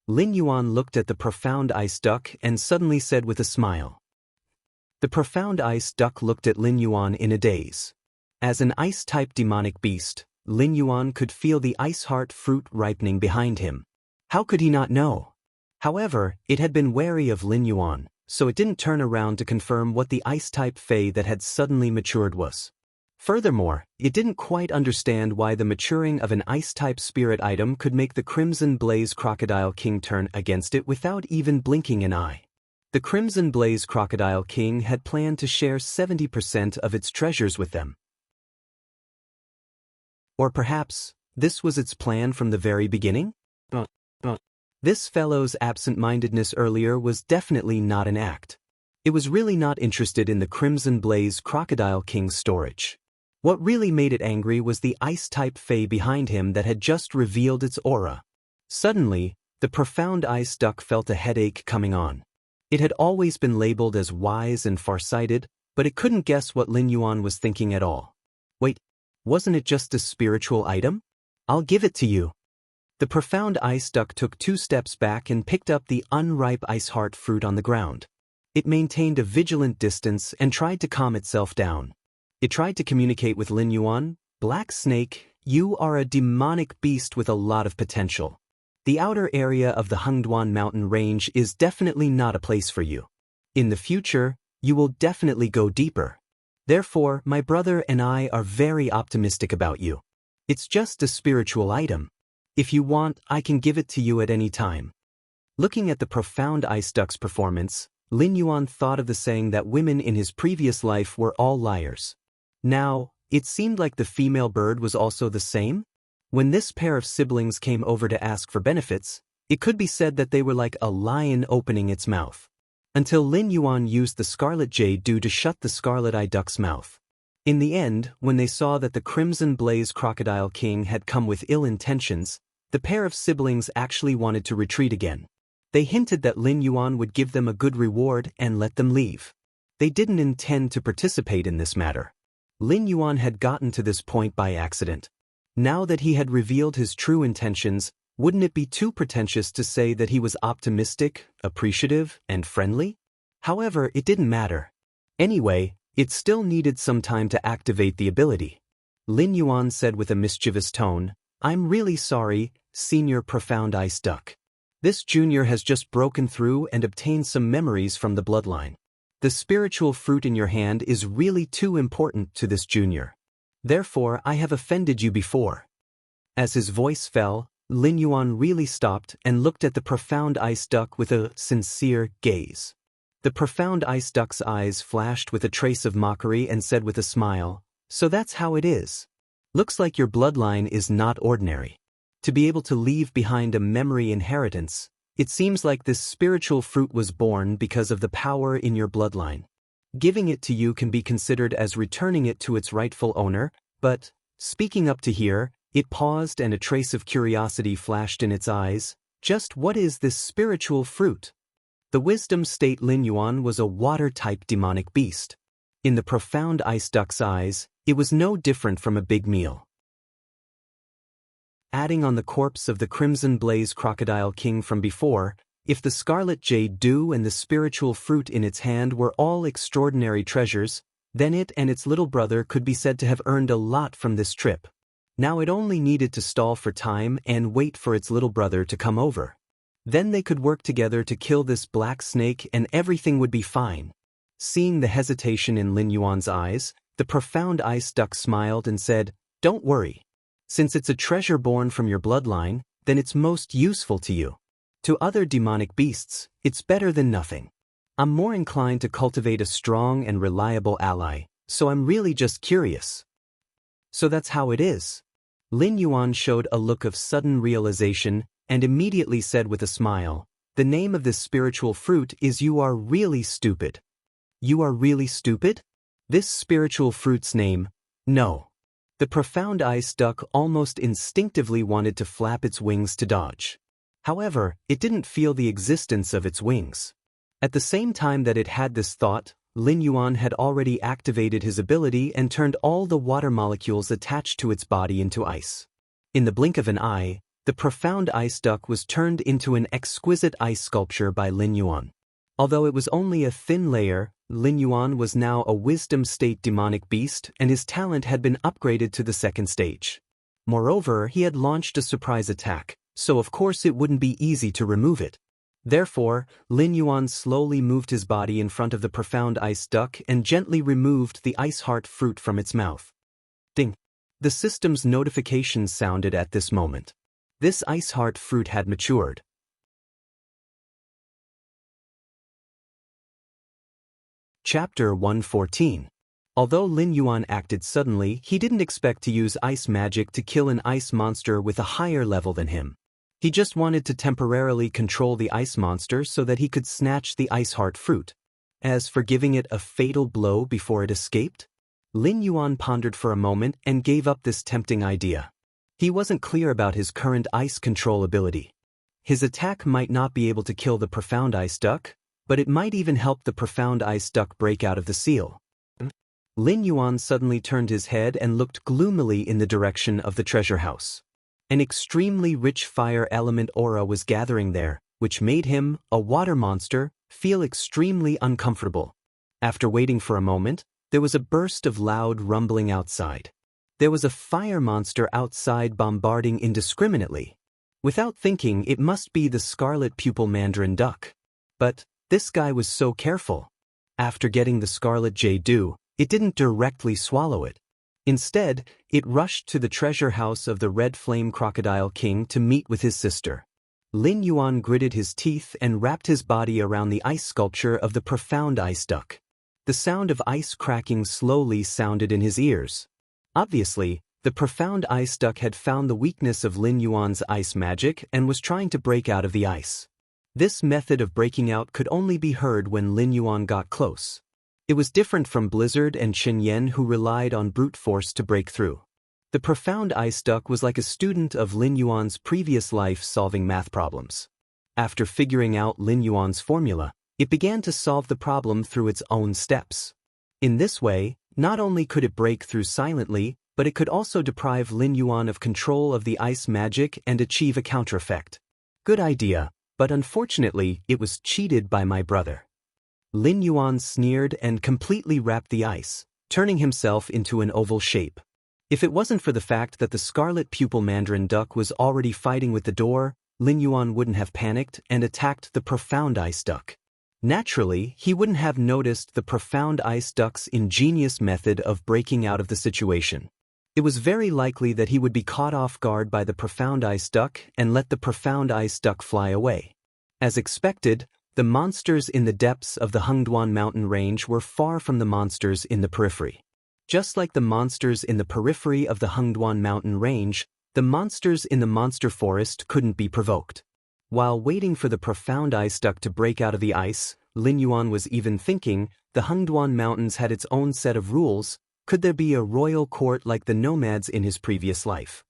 Lin Yuan looked at the profound ice duck and suddenly said with a smile. The profound ice duck looked at Lin Yuan in a daze. As an ice-type demonic beast, Lin Yuan could feel the ice heart fruit ripening behind him. How could he not know? However, it had been wary of Lin Yuan, so it didn't turn around to confirm what the ice-type Fey that had suddenly matured was. Furthermore, it didn't quite understand why the maturing of an ice-type spirit item could make the Crimson Blaze Crocodile King turn against it without even blinking an eye. The Crimson Blaze Crocodile King had planned to share 70% of its treasures with them. Or perhaps, this was its plan from the very beginning? This fellow's absent-mindedness earlier was definitely not an act. It was really not interested in the Crimson Blaze Crocodile King's storage. What really made it angry was the ice-type Fey behind him that had just revealed its aura. Suddenly, the profound ice duck felt a headache coming on. It had always been labeled as wise and farsighted, but it couldn't guess what Lin Yuan was thinking at all. Wait, wasn't it just a spiritual item? I'll give it to you. The profound ice duck took 2 steps back and picked up the unripe ice heart fruit on the ground. It maintained a vigilant distance and tried to calm itself down. It tried to communicate with Lin Yuan. Black Snake, you are a demonic beast with a lot of potential. The outer area of the Hengduan mountain range is definitely not a place for you. In the future, you will definitely go deeper. Therefore, my brother and I are very optimistic about you. It's just a spiritual item. If you want, I can give it to you at any time. Looking at the profound ice duck's performance, Lin Yuan thought of the saying that women in his previous life were all liars. Now, it seemed like the female bird was also the same. When this pair of siblings came over to ask for benefits, it could be said that they were like a lion opening its mouth. Until Lin Yuan used the scarlet jade dew to shut the scarlet eye duck's mouth. In the end, when they saw that the Crimson Blaze Crocodile King had come with ill intentions, the pair of siblings actually wanted to retreat again. They hinted that Lin Yuan would give them a good reward and let them leave. They didn't intend to participate in this matter. Lin Yuan had gotten to this point by accident. Now that he had revealed his true intentions, wouldn't it be too pretentious to say that he was optimistic, appreciative, and friendly? However, it didn't matter. Anyway, it still needed some time to activate the ability. Lin Yuan said with a mischievous tone, I'm really sorry, Senior Profound Ice Duck. This junior has just broken through and obtained some memories from the bloodline. The spiritual fruit in your hand is really too important to this junior. Therefore, I have offended you before. As his voice fell, Lin Yuan really stopped and looked at the profound ice duck with a sincere gaze. The profound ice duck's eyes flashed with a trace of mockery and said with a smile, So that's how it is. Looks like your bloodline is not ordinary. To be able to leave behind a memory inheritance, it seems like this spiritual fruit was born because of the power in your bloodline. Giving it to you can be considered as returning it to its rightful owner, but, speaking up to here, it paused and a trace of curiosity flashed in its eyes. Just what is this spiritual fruit? The wisdom state Lin Yuan was a water-type demonic beast. In the profound ice duck's eyes, it was no different from a big meal. Adding on the corpse of the Crimson Blaze Crocodile King from before, If the scarlet jade dew and the spiritual fruit in its hand were all extraordinary treasures, then it and its little brother could be said to have earned a lot from this trip. Now it only needed to stall for time and wait for its little brother to come over. Then they could work together to kill this black snake and everything would be fine. Seeing the hesitation in Lin Yuan's eyes, the profound ice duck smiled and said, "Don't worry. Since it's a treasure born from your bloodline, then it's most useful to you. To other demonic beasts, it's better than nothing. I'm more inclined to cultivate a strong and reliable ally, so I'm really just curious." "So that's how it is." Lin Yuan showed a look of sudden realization and immediately said with a smile, "The name of this spiritual fruit is You Are Really Stupid." "You are really stupid?" This spiritual fruit's name? No. The profound ice duck almost instinctively wanted to flap its wings to dodge. However, it didn't feel the existence of its wings. At the same time that it had this thought, Lin Yuan had already activated his ability and turned all the water molecules attached to its body into ice. In the blink of an eye, the profound ice duck was turned into an exquisite ice sculpture by Lin Yuan. Although it was only a thin layer, Lin Yuan was now a wisdom state demonic beast and his talent had been upgraded to the second stage. Moreover, he had launched a surprise attack, so of course it wouldn't be easy to remove it. Therefore, Lin Yuan slowly moved his body in front of the profound ice duck and gently removed the ice heart fruit from its mouth. Ding! The system's notification sounded at this moment. This ice heart fruit had matured. Chapter 114. Although Lin Yuan acted suddenly, he didn't expect to use ice magic to kill an ice monster with a higher level than him. He just wanted to temporarily control the ice monster so that he could snatch the ice heart fruit. As for giving it a fatal blow before it escaped, Lin Yuan pondered for a moment and gave up this tempting idea. He wasn't clear about his current ice control ability. His attack might not be able to kill the profound ice duck, but it might even help the profound ice duck break out of the seal. Lin Yuan suddenly turned his head and looked gloomily in the direction of the treasure house. An extremely rich fire element aura was gathering there, which made him, a water monster, feel extremely uncomfortable. After waiting for a moment, there was a burst of loud rumbling outside. There was a fire monster outside bombarding indiscriminately. Without thinking, it must be the scarlet pupil mandarin duck. But this guy was so careful. After getting the scarlet jade dew, it didn't directly swallow it. Instead, it rushed to the treasure house of the Red Flame Crocodile King to meet with his sister. Lin Yuan gritted his teeth and wrapped his body around the ice sculpture of the profound ice duck. The sound of ice cracking slowly sounded in his ears. Obviously, the profound ice duck had found the weakness of Lin Yuan's ice magic and was trying to break out of the ice. This method of breaking out could only be heard when Lin Yuan got close. It was different from Blizzard and Chen Yen, who relied on brute force to break through. The profound ice duck was like a student of Lin Yuan's previous life solving math problems. After figuring out Lin Yuan's formula, it began to solve the problem through its own steps. In this way, not only could it break through silently, but it could also deprive Lin Yuan of control of the ice magic and achieve a counter effect. Good idea. But unfortunately, it was cheated by my brother. Lin Yuan sneered and completely wrapped the ice, turning himself into an oval shape. If it wasn't for the fact that the scarlet pupil mandarin duck was already fighting with the door, Lin Yuan wouldn't have panicked and attacked the profound ice duck. Naturally, he wouldn't have noticed the profound ice duck's ingenious method of breaking out of the situation. It was very likely that he would be caught off guard by the profound ice duck and let the profound ice duck fly away. As expected, the monsters in the depths of the Hengduan mountain range were far from the monsters in the periphery. Just like the monsters in the periphery of the Hengduan mountain range, the monsters in the monster forest couldn't be provoked. While waiting for the profound ice duck to break out of the ice, Lin Yuan was even thinking, the Hengduan mountains had its own set of rules. Could there be a royal court like the nomads in his previous life?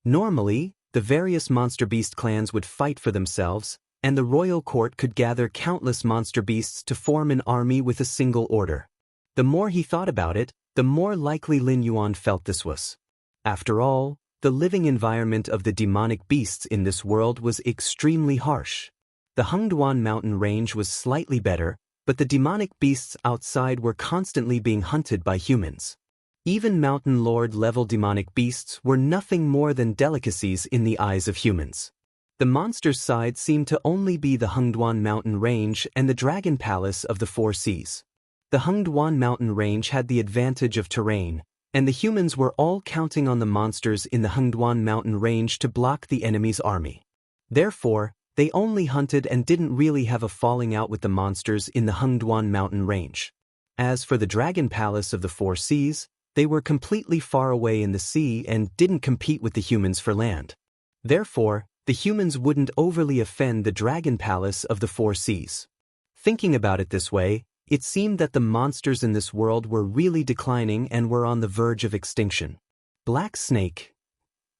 Normally, the various monster beast clans would fight for themselves, and the royal court could gather countless monster beasts to form an army with a single order. The more he thought about it, the more likely Lin Yuan felt this was. After all, the living environment of the demonic beasts in this world was extremely harsh. The Hengduan mountain range was slightly better, but the demonic beasts outside were constantly being hunted by humans. Even mountain lord-level demonic beasts were nothing more than delicacies in the eyes of humans. The monster's side seemed to only be the Hengduan mountain range and the dragon palace of the four seas. The Hengduan mountain range had the advantage of terrain, and the humans were all counting on the monsters in the Hengduan mountain range to block the enemy's army. Therefore, they only hunted and didn't really have a falling out with the monsters in the Hengduan mountain range. As for the dragon palace of the four seas, they were completely far away in the sea and didn't compete with the humans for land. Therefore, the humans wouldn't overly offend the dragon palace of the four seas. Thinking about it this way, it seemed that the monsters in this world were really declining and were on the verge of extinction. Black snake.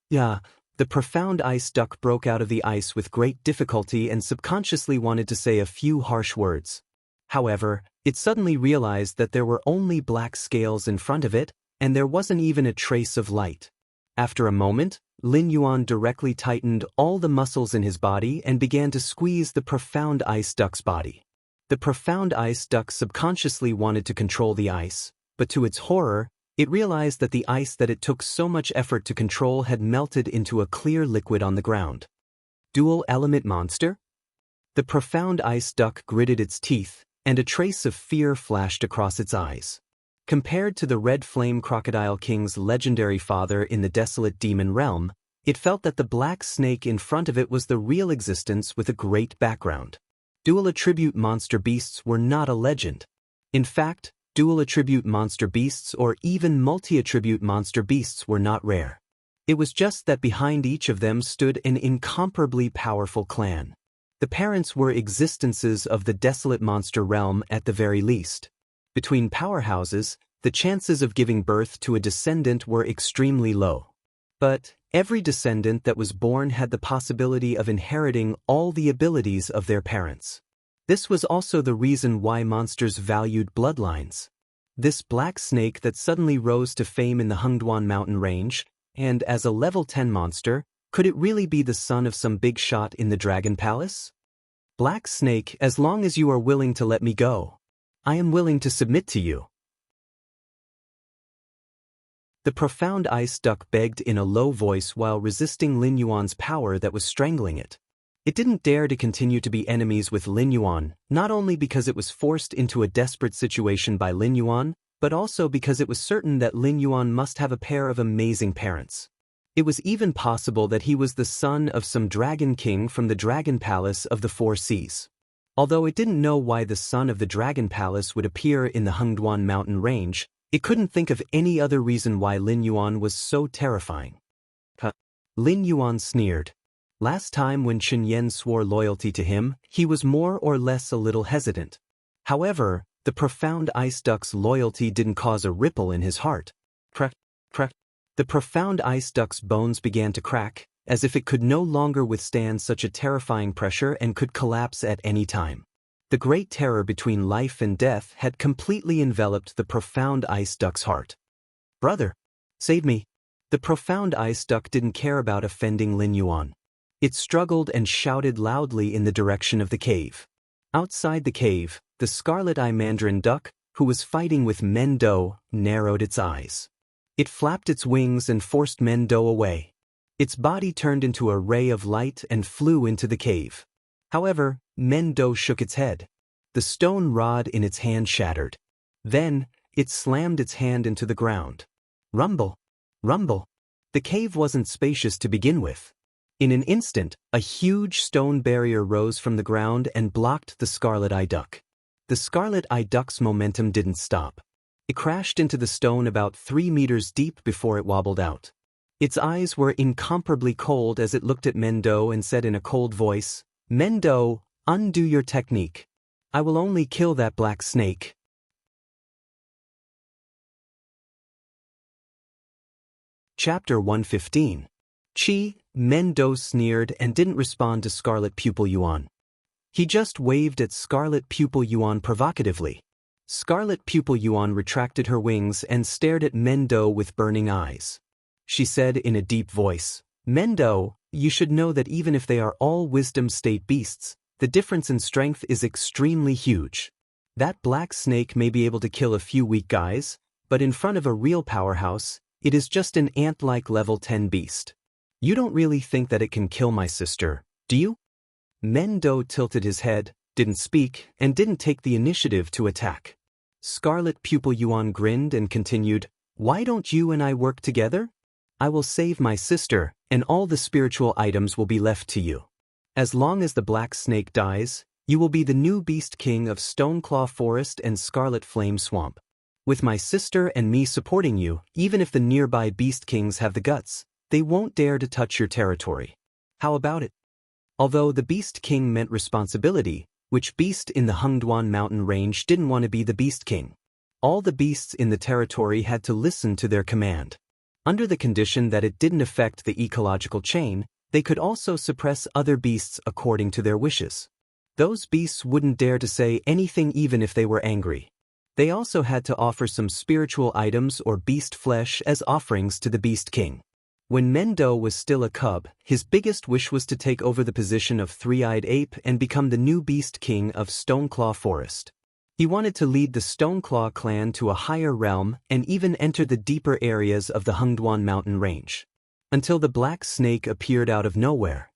Yeah, the profound ice duck broke out of the ice with great difficulty and subconsciously wanted to say a few harsh words. However, it suddenly realized that there were only black scales in front of it, and there wasn't even a trace of light. After a moment, Lin Yuan directly tightened all the muscles in his body and began to squeeze the profound ice duck's body. The profound ice duck subconsciously wanted to control the ice, but to its horror, it realized that the ice that it took so much effort to control had melted into a clear liquid on the ground. Dual element monster? The profound ice duck gritted its teeth, and a trace of fear flashed across its eyes. Compared to the Red Flame Crocodile King's legendary father in the desolate demon realm, it felt that the black snake in front of it was the real existence with a great background. Dual attribute monster beasts were not a legend. In fact, dual attribute monster beasts or even multi-attribute monster beasts were not rare. It was just that behind each of them stood an incomparably powerful clan. The parents were existences of the desolate monster realm at the very least. Between powerhouses, the chances of giving birth to a descendant were extremely low. But every descendant that was born had the possibility of inheriting all the abilities of their parents. This was also the reason why monsters valued bloodlines. This black snake that suddenly rose to fame in the Hengduan mountain range, and as a level 10 monster, could it really be the son of some big shot in the Dragon Palace? Black snake, as long as you are willing to let me go, I am willing to submit to you. The profound ice duck begged in a low voice while resisting Lin Yuan's power that was strangling it. It didn't dare to continue to be enemies with Lin Yuan, not only because it was forced into a desperate situation by Lin Yuan, but also because it was certain that Lin Yuan must have a pair of amazing parents. It was even possible that he was the son of some dragon king from the Dragon Palace of the Four Seas. Although it didn't know why the son of the Dragon Palace would appear in the Hengduan mountain range, it couldn't think of any other reason why Lin Yuan was so terrifying. Lin Yuan sneered. Last time when Chen Yan swore loyalty to him, he was more or less a little hesitant. However, the profound ice duck's loyalty didn't cause a ripple in his heart. Crack, crack. The profound ice duck's bones began to crack, as if it could no longer withstand such a terrifying pressure and could collapse at any time. The great terror between life and death had completely enveloped the profound ice duck's heart. Brother, save me. The profound ice duck didn't care about offending Lin Yuan. It struggled and shouted loudly in the direction of the cave. Outside the cave, the scarlet-eye mandarin duck, who was fighting with Mendo, narrowed its eyes. It flapped its wings and forced Mendo away. Its body turned into a ray of light and flew into the cave. However, Mendo shook its head. The stone rod in its hand shattered. Then, it slammed its hand into the ground. Rumble! Rumble! The cave wasn't spacious to begin with. In an instant, a huge stone barrier rose from the ground and blocked the scarlet-eye duck. The scarlet-eye duck's momentum didn't stop. It crashed into the stone about 3 meters deep before it wobbled out. Its eyes were incomparably cold as it looked at Mendo and said in a cold voice, "Mendo, undo your technique. I will only kill that black snake." Chapter 115. Mendo sneered and didn't respond to Scarlet Pupil Yuan. He just waved at Scarlet Pupil Yuan provocatively. Scarlet Pupil Yuan retracted her wings and stared at Mendo with burning eyes. she said in a deep voice. Mendo, you should know that even if they are all wisdom state beasts, the difference in strength is extremely huge. That black snake may be able to kill a few weak guys, but in front of a real powerhouse, it is just an ant-like level 10 beast. You don't really think that it can kill my sister, do you? Mendo tilted his head, didn't speak, and didn't take the initiative to attack. Scarlet Pupil Yuan grinned and continued, why don't you and I work together? I will save my sister, and all the spiritual items will be left to you. As long as the black snake dies, you will be the new beast king of Stoneclaw Forest and Scarlet Flame Swamp. With my sister and me supporting you, even if the nearby beast kings have the guts, they won't dare to touch your territory. How about it? Although the beast king meant responsibility, which beast in the Hungduan mountain range didn't want to be the beast king? All the beasts in the territory had to listen to their command. Under the condition that it didn't affect the ecological chain, they could also suppress other beasts according to their wishes. Those beasts wouldn't dare to say anything even if they were angry. They also had to offer some spiritual items or beast flesh as offerings to the beast king. When Mendo was still a cub, his biggest wish was to take over the position of Three-Eyed Ape and become the new beast king of Stoneclaw Forest. He wanted to lead the Stoneclaw clan to a higher realm and even enter the deeper areas of the Hungduan mountain range. Until the black snake appeared out of nowhere.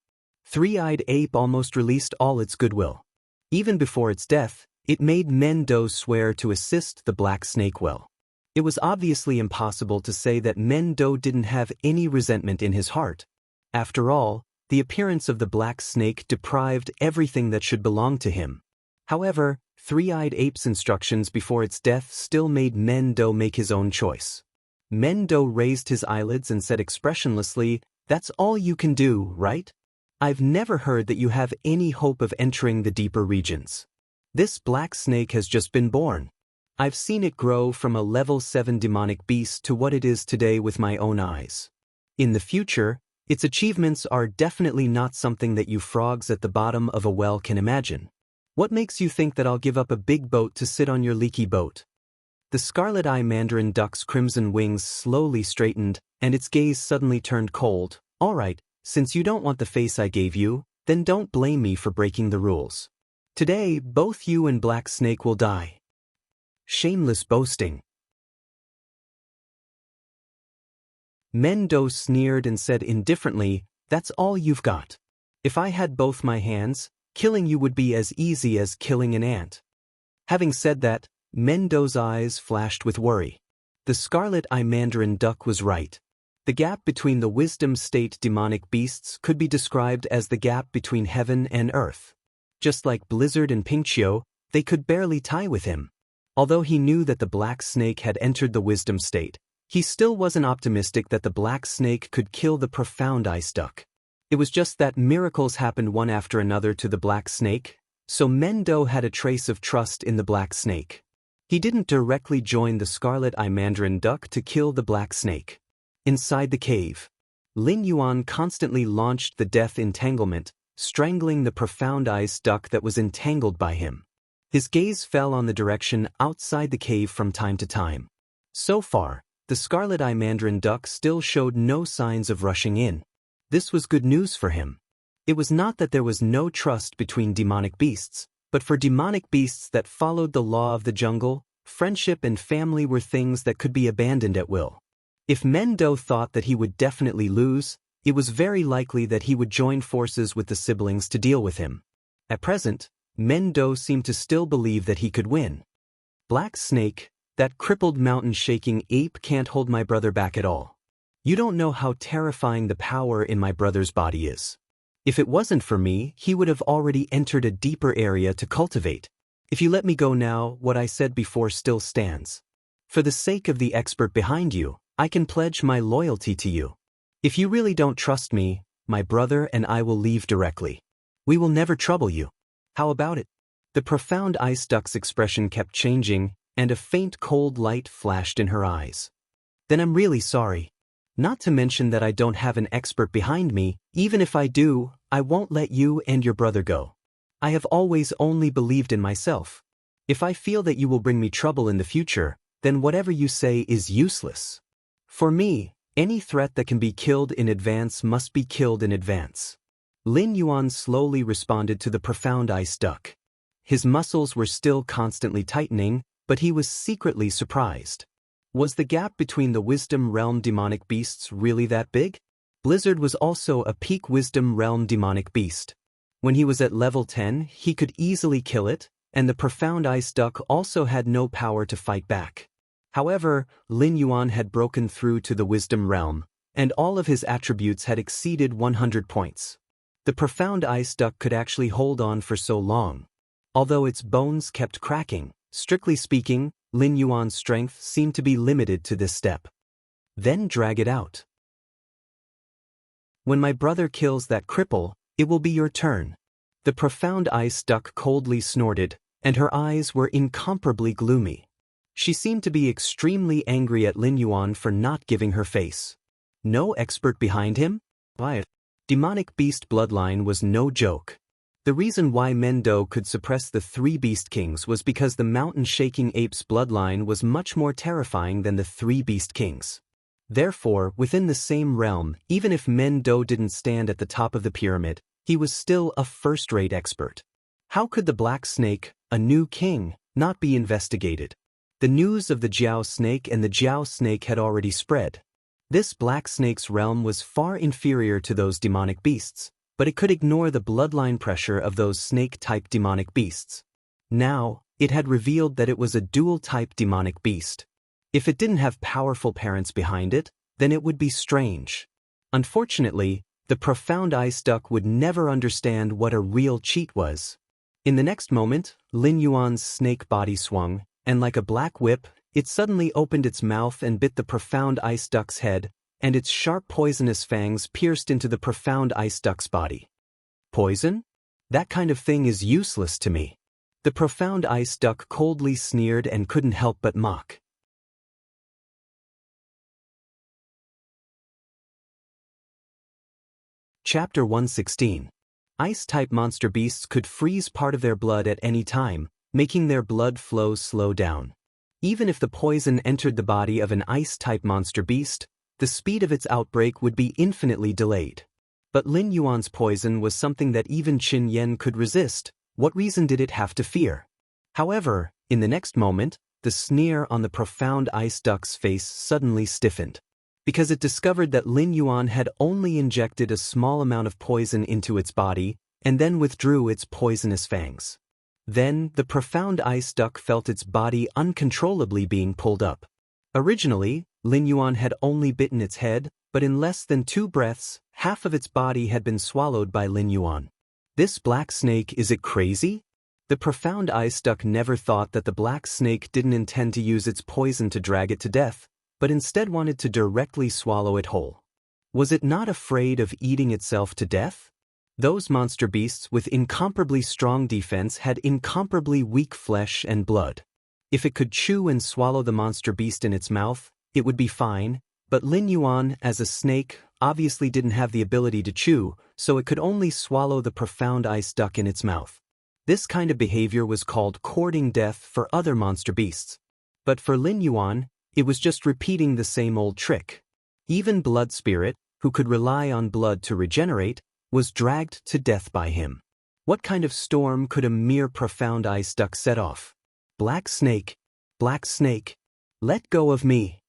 Three-Eyed Ape almost released all its goodwill. Even before its death, it made Mendo swear to assist the black snake well. It was obviously impossible to say that Mendo didn't have any resentment in his heart. After all, the appearance of the black snake deprived everything that should belong to him. However, Three-Eyed Ape's instructions before its death still made Mendo make his own choice. Mendo raised his eyelids and said expressionlessly, "That's all you can do, right? I've never heard that you have any hope of entering the deeper regions. This black snake has just been born. I've seen it grow from a level 7 demonic beast to what it is today with my own eyes. In the future, its achievements are definitely not something that you frogs at the bottom of a well can imagine. What makes you think that I'll give up a big boat to sit on your leaky boat?" The scarlet eye mandarin duck's crimson wings slowly straightened, and its gaze suddenly turned cold. "All right, since you don't want the face I gave you, then don't blame me for breaking the rules. Today, both you and Black Snake will die." Shameless boasting. Mendo sneered and said indifferently, "That's all you've got. If I had both my hands, killing you would be as easy as killing an ant." Having said that, Mendo's eyes flashed with worry. The scarlet eye mandarin duck was right. The gap between the wisdom state demonic beasts could be described as the gap between heaven and earth. Just like Blizzard and Pinkchio, they could barely tie with him. Although he knew that the black snake had entered the wisdom state, he still wasn't optimistic that the black snake could kill the profound ice duck. It was just that miracles happened one after another to the black snake, so Mendo had a trace of trust in the black snake. He didn't directly join the scarlet eye mandarin duck to kill the black snake. Inside the cave, Lin Yuan constantly launched the death entanglement, strangling the profound ice duck that was entangled by him. His gaze fell on the direction outside the cave from time to time. So far, the scarlet eye mandarin duck still showed no signs of rushing in. This was good news for him. It was not that there was no trust between demonic beasts, but for demonic beasts that followed the law of the jungle, friendship and family were things that could be abandoned at will. If Mendo thought that he would definitely lose, it was very likely that he would join forces with the siblings to deal with him. At present, Mendo seemed to still believe that he could win. "Black Snake, that crippled mountain-shaking ape can't hold my brother back at all. You don't know how terrifying the power in my brother's body is. If it wasn't for me, he would have already entered a deeper area to cultivate. If you let me go now, what I said before still stands. For the sake of the expert behind you, I can pledge my loyalty to you. If you really don't trust me, my brother and I will leave directly. We will never trouble you. How about it?" The profound ice duck's expression kept changing, and a faint cold light flashed in her eyes. "Then I'm really sorry. Not to mention that I don't have an expert behind me. Even if I do, I won't let you and your brother go. I have always only believed in myself. If I feel that you will bring me trouble in the future, then whatever you say is useless. For me, Any threat that can be killed in advance must be killed in advance. Lin Yuan slowly responded to the profound ice duck. His muscles were still constantly tightening, but he was secretly surprised. Was the gap between the Wisdom Realm demonic beasts really that big? Blizzard was also a peak Wisdom Realm demonic beast. When he was at level 10, he could easily kill it, and the profound ice duck also had no power to fight back. However, Lin Yuan had broken through to the Wisdom Realm, and all of his attributes had exceeded 100 points. The profound ice duck could actually hold on for so long. Although its bones kept cracking, strictly speaking, Lin Yuan's strength seemed to be limited to this step. Then drag it out. When my brother kills that cripple, it will be your turn. The profound ice duck coldly snorted, and her eyes were incomparably gloomy. She seemed to be extremely angry at Lin Yuan for not giving her face. No expert behind him? Why? Demonic beast bloodline was no joke. The reason why Mendo could suppress the 3 Beast Kings was because the mountain-shaking ape's bloodline was much more terrifying than the 3 Beast Kings. Therefore, within the same realm, even if Mendo didn't stand at the top of the pyramid, he was still a first-rate expert. How could the Black Snake, a new king, not be investigated? The news of the Jiao Snake and the Jiao Snake had already spread. This Black Snake's realm was far inferior to those demonic beasts, but it could ignore the bloodline pressure of those snake-type demonic beasts. Now, it had revealed that it was a dual-type demonic beast. If it didn't have powerful parents behind it, then it would be strange. Unfortunately, the profound ice duck would never understand what a real cheat was. In the next moment, Lin Yuan's snake body swung, and like a black whip, it suddenly opened its mouth and bit the profound ice duck's head, and its sharp poisonous fangs pierced into the profound ice duck's body. Poison? That kind of thing is useless to me. The profound ice duck coldly sneered and couldn't help but mock. Chapter 116. Ice-type monster beasts could freeze part of their blood at any time, making their blood flow slow down. Even if the poison entered the body of an ice-type monster beast, the speed of its outbreak would be infinitely delayed. But Lin Yuan's poison was something that even Qin Yan could resist. What reason did it have to fear? However, in the next moment, the sneer on the profound ice duck's face suddenly stiffened, because it discovered that Lin Yuan had only injected a small amount of poison into its body and then withdrew its poisonous fangs. Then, the profound ice duck felt its body uncontrollably being pulled up. Originally, Lin Yuan had only bitten its head, but in less than 2 breaths, half of its body had been swallowed by Lin Yuan. This black snake, is it crazy? The profound ice duck never thought that the black snake didn't intend to use its poison to drag it to death, but instead wanted to directly swallow it whole. Was it not afraid of eating itself to death? Those monster beasts with incomparably strong defense had incomparably weak flesh and blood. If it could chew and swallow the monster beast in its mouth, it would be fine, but Lin Yuan, as a snake, obviously didn't have the ability to chew, so it could only swallow the profound ice duck in its mouth. This kind of behavior was called courting death for other monster beasts. But for Lin Yuan, it was just repeating the same old trick. Even Blood Spirit, who could rely on blood to regenerate, was dragged to death by him. What kind of storm could a mere profound ice duck set off? Black snake, let go of me.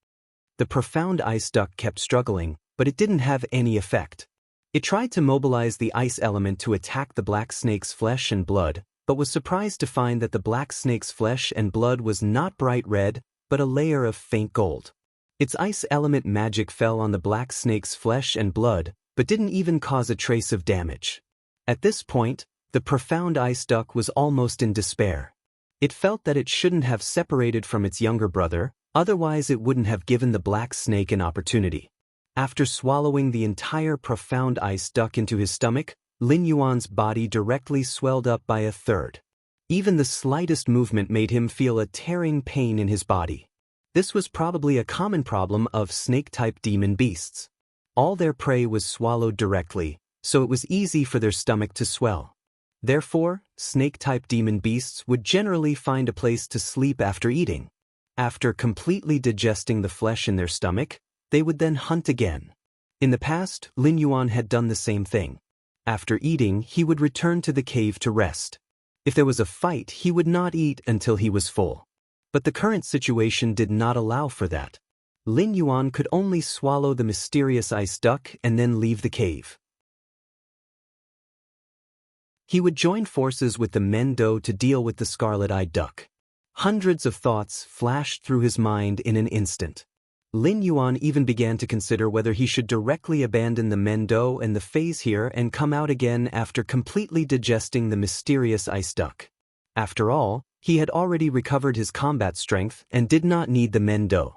The profound ice duck kept struggling, but it didn't have any effect. It tried to mobilize the ice element to attack the black snake's flesh and blood, but was surprised to find that the black snake's flesh and blood was not bright red, but a layer of faint gold. Its ice element magic fell on the black snake's flesh and blood, but didn't even cause a trace of damage. At this point, the profound ice duck was almost in despair. It felt that it shouldn't have separated from its younger brother, otherwise it wouldn't have given the black snake an opportunity. After swallowing the entire profound ice duck into his stomach, Lin Yuan's body directly swelled up by 1/3. Even the slightest movement made him feel a tearing pain in his body. This was probably a common problem of snake-type demon beasts. All their prey was swallowed directly, so it was easy for their stomach to swell. Therefore, snake-type demon beasts would generally find a place to sleep after eating. After completely digesting the flesh in their stomach, They would then hunt again. In the past, Lin Yuan had done the same thing. After eating, he would return to the cave to rest. If there was a fight, he would not eat until he was full. But the current situation did not allow for that. Lin Yuan could only swallow the mysterious ice duck and then leave the cave. He would join forces with the Mendo to deal with the scarlet-eyed duck. Hundreds of thoughts flashed through his mind in an instant. Lin Yuan even began to consider whether he should directly abandon the Mendo and the phase here and come out again after completely digesting the mysterious ice duck. After all, he had already recovered his combat strength and did not need the Mendo.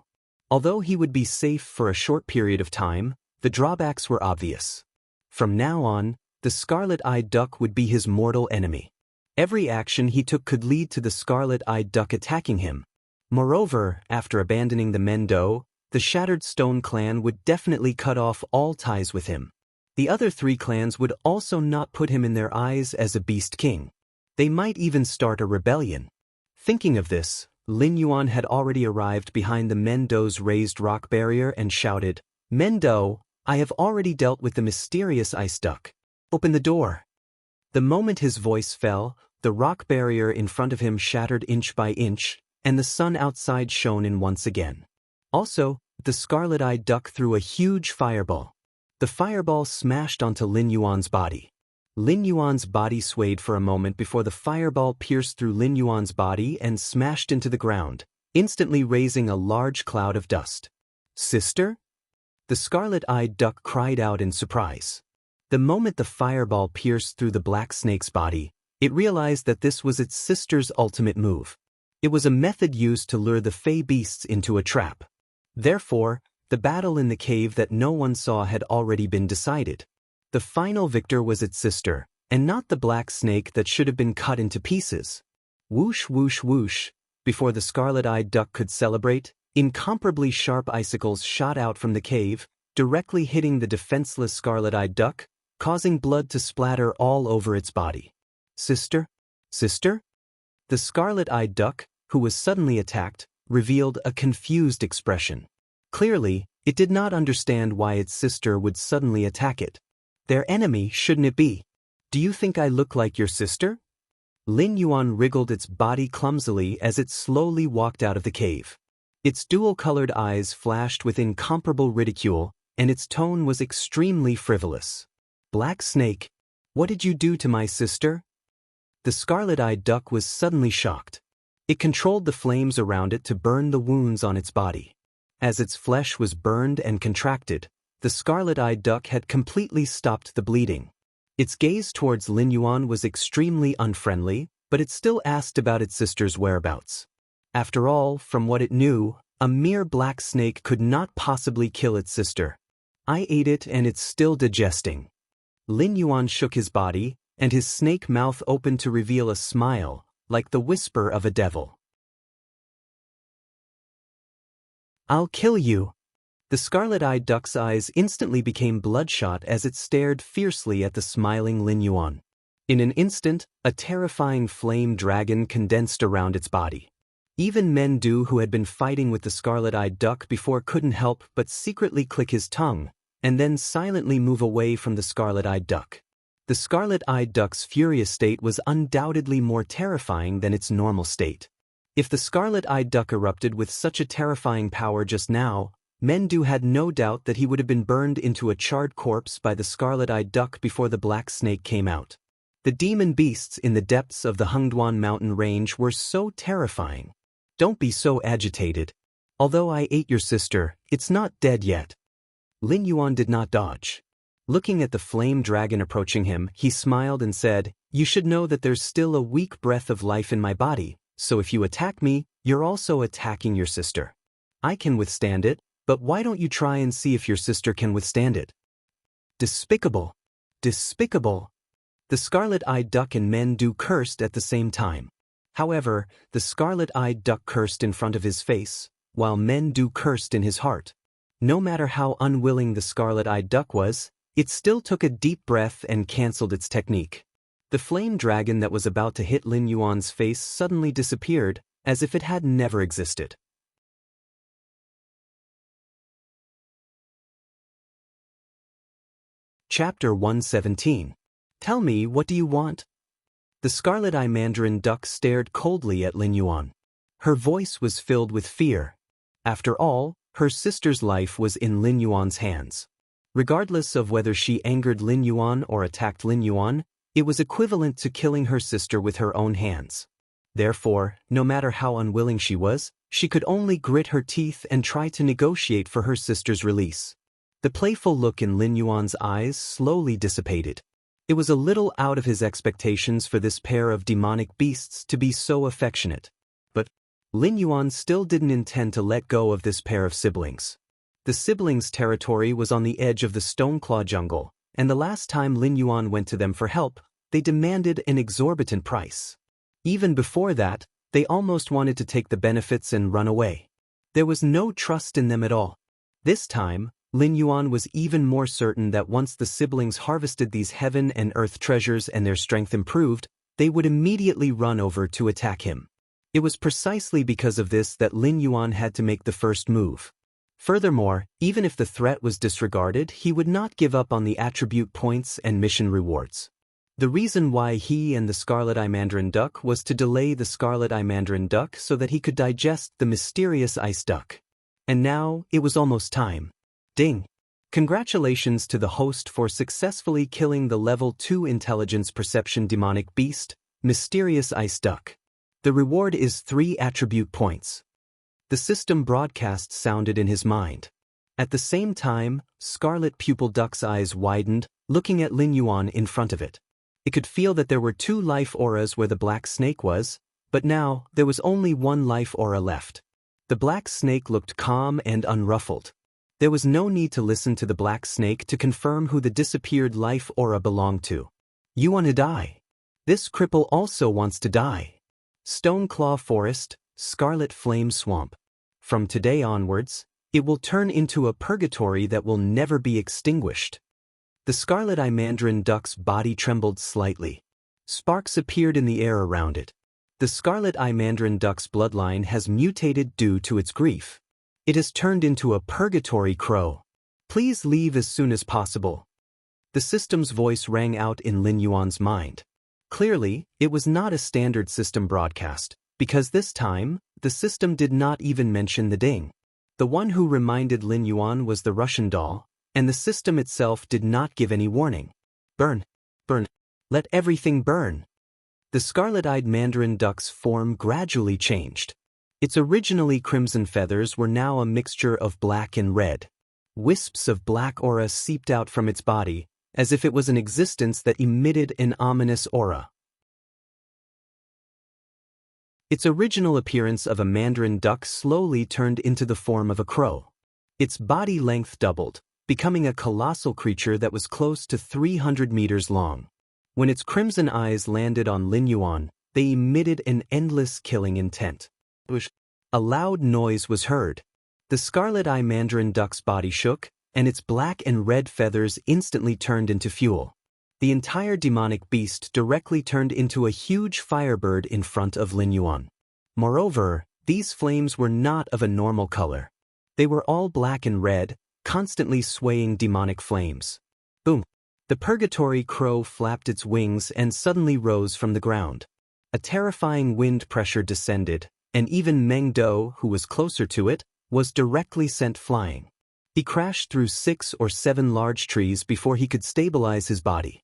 Although he would be safe for a short period of time, the drawbacks were obvious. From now on, the scarlet-eyed duck would be his mortal enemy. Every action he took could lead to the scarlet-eyed duck attacking him. Moreover, after abandoning the Mendo, the Shattered Stone clan would definitely cut off all ties with him. The other 3 clans would also not put him in their eyes as a beast king. They might even start a rebellion. Thinking of this, Lin Yuan had already arrived behind the Mendo's raised rock barrier and shouted, "Mendo, I have already dealt with the mysterious ice duck. Open the door." The moment his voice fell, the rock barrier in front of him shattered inch by inch, and the sun outside shone in once again. Also, the scarlet-eyed duck threw a huge fireball. The fireball smashed onto Lin Yuan's body. Lin Yuan's body swayed for a moment before the fireball pierced through Lin Yuan's body and smashed into the ground, instantly raising a large cloud of dust. "Sister?" The scarlet-eyed duck cried out in surprise. The moment the fireball pierced through the black snake's body, it realized that this was its sister's ultimate move. It was a method used to lure the fey beasts into a trap. Therefore, the battle in the cave that no one saw had already been decided. The final victor was its sister, and not the black snake that should have been cut into pieces. Whoosh whoosh whoosh, before the scarlet-eyed duck could celebrate, incomparably sharp icicles shot out from the cave, directly hitting the defenseless scarlet-eyed duck, causing blood to splatter all over its body. "Sister? Sister?" The scarlet-eyed duck, who was suddenly attacked, revealed a confused expression. Clearly, it did not understand why its sister would suddenly attack it. Their enemy, shouldn't it be? "Do you think I look like your sister?" Lin Yuan wriggled its body clumsily as it slowly walked out of the cave. Its dual-colored eyes flashed with incomparable ridicule, and its tone was extremely frivolous. "Black Snake, what did you do to my sister?" The scarlet-eyed duck was suddenly shocked. It controlled the flames around it to burn the wounds on its body. As its flesh was burned and contracted, the scarlet-eyed duck had completely stopped the bleeding. Its gaze towards Lin Yuan was extremely unfriendly, but it still asked about its sister's whereabouts. After all, from what it knew, a mere black snake could not possibly kill its sister. "I ate it and it's still digesting." Lin Yuan shook his body, and his snake mouth opened to reveal a smile, like the whisper of a devil. "I'll kill you." The scarlet-eyed duck's eyes instantly became bloodshot as it stared fiercely at the smiling Lin Yuan. In an instant, a terrifying flame dragon condensed around its body. Even Mendu, who had been fighting with the scarlet-eyed duck before, couldn't help but secretly click his tongue, and then silently move away from the scarlet-eyed duck. The scarlet-eyed duck's furious state was undoubtedly more terrifying than its normal state. If the scarlet-eyed duck erupted with such a terrifying power just now, Mendu had no doubt that he would have been burned into a charred corpse by the scarlet-eyed duck before the black snake came out. The demon beasts in the depths of the Hengduan mountain range were so terrifying. "Don't be so agitated. Although I ate your sister, it's not dead yet." Lin Yuan did not dodge. Looking at the flame dragon approaching him, he smiled and said, "You should know that there's still a weak breath of life in my body, so if you attack me, you're also attacking your sister. I can withstand it, but why don't you try and see if your sister can withstand it?" Despicable! Despicable! The scarlet-eyed duck and Mendu cursed at the same time. However, the scarlet-eyed duck cursed in front of his face, while Mendu cursed in his heart. No matter how unwilling the scarlet-eyed duck was, it still took a deep breath and cancelled its technique. The flame dragon that was about to hit Lin Yuan's face suddenly disappeared, as if it had never existed. Chapter 117. Tell me, what do you want? The scarlet-eye mandarin duck stared coldly at Lin Yuan. Her voice was filled with fear. After all, her sister's life was in Lin Yuan's hands. Regardless of whether she angered Lin Yuan or attacked Lin Yuan, it was equivalent to killing her sister with her own hands. Therefore, no matter how unwilling she was, she could only grit her teeth and try to negotiate for her sister's release. The playful look in Lin Yuan's eyes slowly dissipated. It was a little out of his expectations for this pair of demonic beasts to be so affectionate. But Lin Yuan still didn't intend to let go of this pair of siblings. The siblings' territory was on the edge of the Stoneclaw jungle, and the last time Lin Yuan went to them for help, they demanded an exorbitant price. Even before that, they almost wanted to take the benefits and run away. There was no trust in them at all. This time, Lin Yuan was even more certain that once the siblings harvested these heaven and earth treasures and their strength improved, they would immediately run over to attack him. It was precisely because of this that Lin Yuan had to make the first move. Furthermore, even if the threat was disregarded, he would not give up on the attribute points and mission rewards. The reason why he and the scarlet-eye mandarin duck was to delay the scarlet-eye mandarin duck so that he could digest the mysterious ice duck. And now, it was almost time. Ding! Congratulations to the host for successfully killing the level 2 intelligence perception demonic beast, Mysterious Ice Duck. The reward is 3 attribute points. The system broadcast sounded in his mind. At the same time, Scarlet Pupil Duck's eyes widened, looking at Lin Yuan in front of it. It could feel that there were 2 life auras where the black snake was, but now, there was only 1 life aura left. The black snake looked calm and unruffled. There was no need to listen to the black snake to confirm who the disappeared life aura belonged to. You want to die. This cripple also wants to die. Stoneclaw Forest, Scarlet Flame Swamp. From today onwards, it will turn into a purgatory that will never be extinguished. The scarlet-eye mandarin duck's body trembled slightly. Sparks appeared in the air around it. The scarlet-eye mandarin duck's bloodline has mutated due to its grief. It has turned into a purgatory crow. Please leave as soon as possible. The system's voice rang out in Lin Yuan's mind. Clearly, it was not a standard system broadcast, because this time, the system did not even mention the ding. The one who reminded Lin Yuan was the Russian doll, and the system itself did not give any warning. Burn. Burn. Let everything burn. The scarlet-eyed mandarin duck's form gradually changed. Its originally crimson feathers were now a mixture of black and red. Wisps of black aura seeped out from its body, as if it was an existence that emitted an ominous aura. Its original appearance of a mandarin duck slowly turned into the form of a crow. Its body length doubled, becoming a colossal creature that was close to 300 meters long. When its crimson eyes landed on Lin Yuan, they emitted an endless killing intent. A loud noise was heard. The scarlet-eye mandarin duck's body shook, and its black and red feathers instantly turned into fuel. The entire demonic beast directly turned into a huge firebird in front of Lin Yuan. Moreover, these flames were not of a normal color. They were all black and red, constantly swaying demonic flames. Boom! The purgatory crow flapped its wings and suddenly rose from the ground. A terrifying wind pressure descended, and even Meng Do, who was closer to it, was directly sent flying. He crashed through 6 or 7 large trees before he could stabilize his body.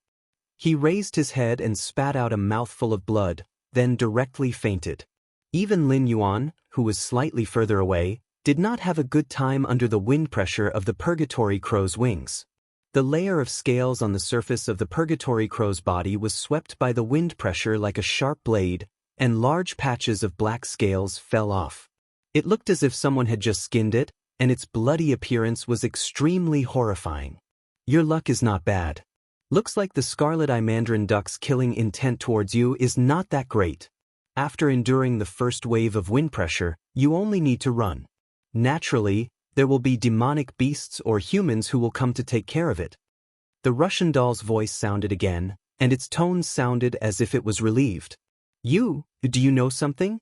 He raised his head and spat out a mouthful of blood, then directly fainted. Even Lin Yuan, who was slightly further away, did not have a good time under the wind pressure of the purgatory crow's wings. The layer of scales on the surface of the purgatory crow's body was swept by the wind pressure like a sharp blade, and large patches of black scales fell off. It looked as if someone had just skinned it, and its bloody appearance was extremely horrifying. Your luck is not bad. Looks like the scarlet-eye mandarin duck's killing intent towards you is not that great. After enduring the first wave of wind pressure, you only need to run. Naturally, there will be demonic beasts or humans who will come to take care of it. The Russian doll's voice sounded again, and its tone sounded as if it was relieved. Do you know something?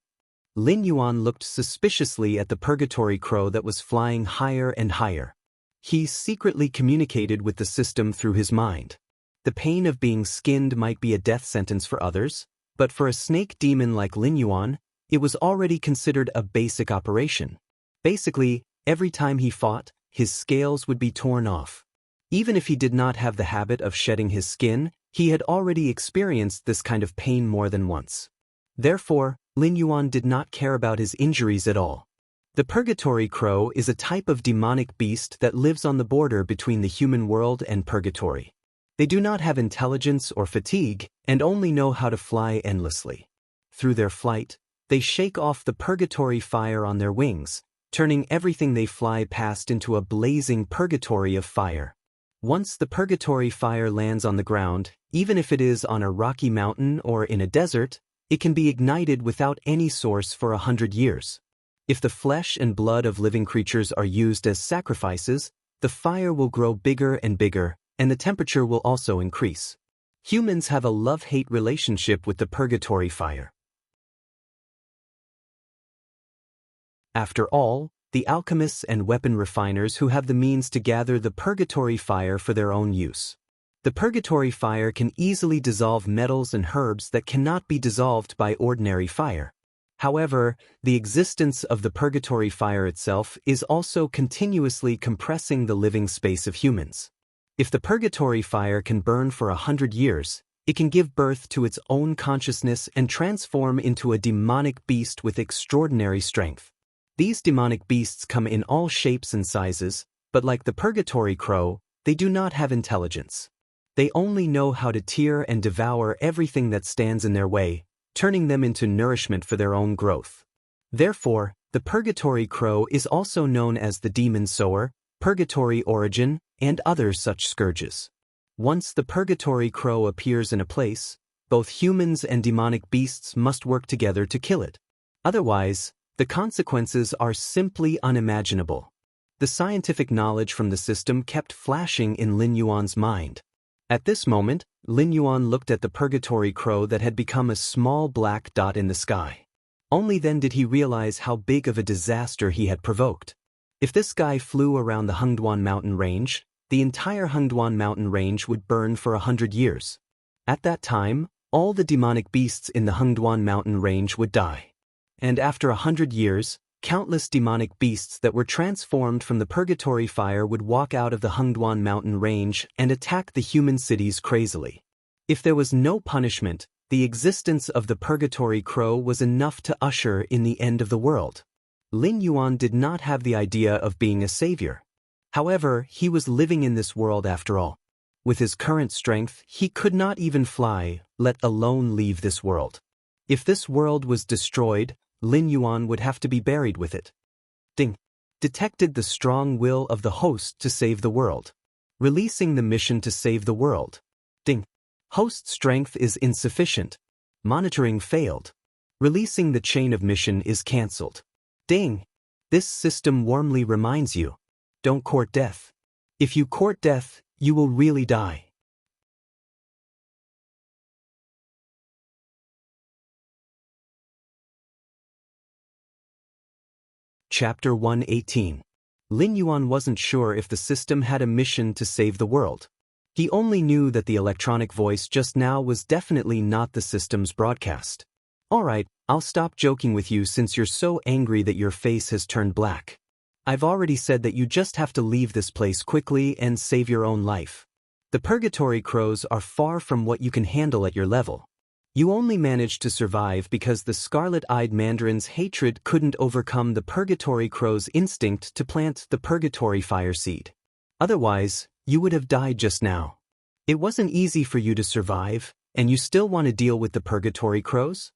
Lin Yuan looked suspiciously at the purgatory crow that was flying higher and higher. He secretly communicated with the system through his mind. The pain of being skinned might be a death sentence for others, but for a snake demon like Lin Yuan, it was already considered a basic operation. Basically, every time he fought, his scales would be torn off. Even if he did not have the habit of shedding his skin, he had already experienced this kind of pain more than once. Therefore, Lin Yuan did not care about his injuries at all. The purgatory crow is a type of demonic beast that lives on the border between the human world and purgatory. They do not have intelligence or fatigue, and only know how to fly endlessly. Through their flight, they shake off the purgatory fire on their wings, turning everything they fly past into a blazing purgatory of fire. Once the purgatory fire lands on the ground, even if it is on a rocky mountain or in a desert, it can be ignited without any source for 100 years. If the flesh and blood of living creatures are used as sacrifices, the fire will grow bigger and bigger, and the temperature will also increase. Humans have a love-hate relationship with the purgatory fire. After all, the alchemists and weapon refiners who have the means to gather the purgatory fire for their own use. The purgatory fire can easily dissolve metals and herbs that cannot be dissolved by ordinary fire. However, the existence of the purgatory fire itself is also continuously compressing the living space of humans. If the purgatory fire can burn for 100 years, it can give birth to its own consciousness and transform into a demonic beast with extraordinary strength. These demonic beasts come in all shapes and sizes, but like the purgatory crow, they do not have intelligence. They only know how to tear and devour everything that stands in their way, turning them into nourishment for their own growth. Therefore, the purgatory crow is also known as the demon sower, purgatory origin, and other such scourges. Once the purgatory crow appears in a place, both humans and demonic beasts must work together to kill it. Otherwise, the consequences are simply unimaginable. The scientific knowledge from the system kept flashing in Lin Yuan's mind. At this moment, Lin Yuan looked at the purgatory crow that had become a small black dot in the sky. Only then did he realize how big of a disaster he had provoked. If this guy flew around the Hengduan mountain range, the entire Hengduan mountain range would burn for 100 years. At that time, all the demonic beasts in the Hengduan mountain range would die. And after 100 years, countless demonic beasts that were transformed from the purgatory fire would walk out of the Hengduan mountain range and attack the human cities crazily. If there was no punishment, the existence of the purgatory crow was enough to usher in the end of the world. Lin Yuan did not have the idea of being a savior. However, he was living in this world after all. With his current strength, he could not even fly, let alone leave this world. If this world was destroyed, Lin Yuan would have to be buried with it. Ding. Detected the strong will of the host to save the world. Releasing the mission to save the world. Ding. Host strength is insufficient. Monitoring failed. Releasing the chain of mission is cancelled. Ding. This system warmly reminds you. Don't court death. If you court death, you will really die. Chapter 118. Lin Yuan wasn't sure if the system had a mission to save the world. He only knew that the electronic voice just now was definitely not the system's broadcast. Alright, I'll stop joking with you since you're so angry that your face has turned black. I've already said that you just have to leave this place quickly and save your own life. The purgatory crows are far from what you can handle at your level. You only managed to survive because the scarlet-eyed mandarin's hatred couldn't overcome the purgatory crow's instinct to plant the purgatory fire seed. Otherwise, you would have died just now. It wasn't easy for you to survive, and you still want to deal with the purgatory crows?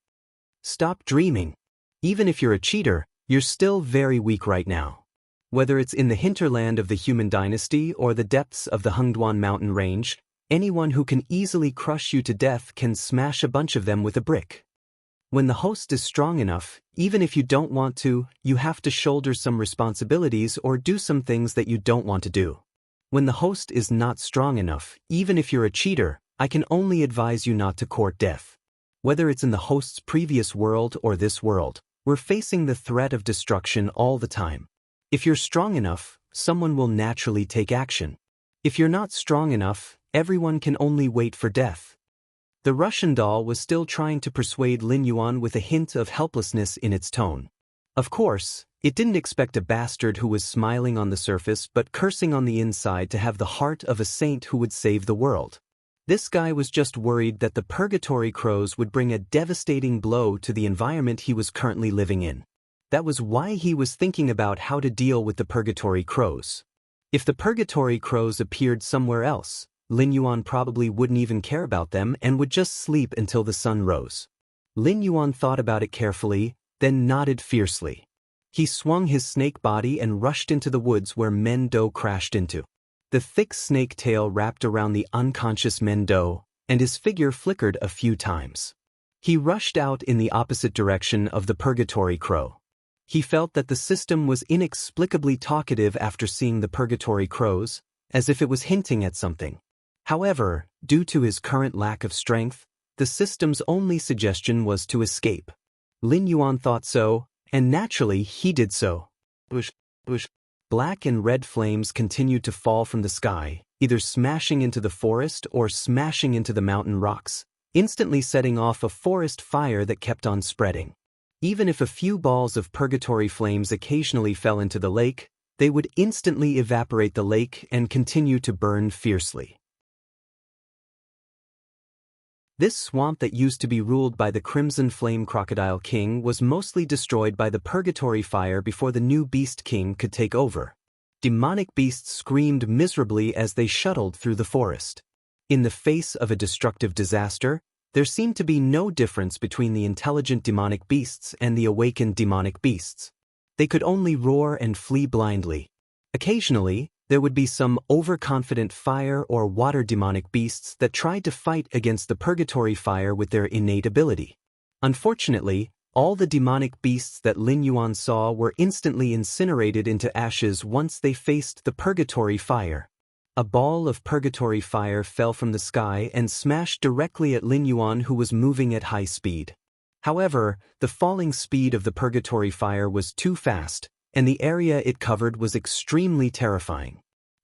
Stop dreaming. Even if you're a cheater, you're still very weak right now. Whether it's in the hinterland of the human dynasty or the depths of the Hengduan mountain range, anyone who can easily crush you to death can smash a bunch of them with a brick. When the host is strong enough, even if you don't want to, you have to shoulder some responsibilities or do some things that you don't want to do. When the host is not strong enough, even if you're a cheater, I can only advise you not to court death. Whether it's in the host's previous world or this world, we're facing the threat of destruction all the time. If you're strong enough, someone will naturally take action. If you're not strong enough, everyone can only wait for death. The Russian doll was still trying to persuade Lin Yuan with a hint of helplessness in its tone. Of course, it didn't expect a bastard who was smiling on the surface but cursing on the inside to have the heart of a saint who would save the world. This guy was just worried that the purgatory crows would bring a devastating blow to the environment he was currently living in. That was why he was thinking about how to deal with the purgatory crows. If the purgatory crows appeared somewhere else, Lin Yuan probably wouldn't even care about them and would just sleep until the sun rose. Lin Yuan thought about it carefully, then nodded fiercely. He swung his snake body and rushed into the woods where Mendo crashed into. The thick snake tail wrapped around the unconscious Mendo, and his figure flickered a few times. He rushed out in the opposite direction of the purgatory crow. He felt that the system was inexplicably talkative after seeing the purgatory crows, as if it was hinting at something. However, due to his current lack of strength, the system's only suggestion was to escape. Lin Yuan thought so, and naturally he did so. Bush. Black and red flames continued to fall from the sky, either smashing into the forest or smashing into the mountain rocks, instantly setting off a forest fire that kept on spreading. Even if a few balls of purgatory flames occasionally fell into the lake, they would instantly evaporate the lake and continue to burn fiercely. This swamp that used to be ruled by the Crimson Flame Crocodile King was mostly destroyed by the purgatory fire before the new Beast King could take over. Demonic beasts screamed miserably as they shuttled through the forest. In the face of a destructive disaster, there seemed to be no difference between the intelligent demonic beasts and the awakened demonic beasts. They could only roar and flee blindly. Occasionally, there would be some overconfident fire or water demonic beasts that tried to fight against the purgatory fire with their innate ability. Unfortunately, all the demonic beasts that Lin Yuan saw were instantly incinerated into ashes once they faced the purgatory fire. A ball of purgatory fire fell from the sky and smashed directly at Lin Yuan, who was moving at high speed. However, the falling speed of the purgatory fire was too fast, and the area it covered was extremely terrifying.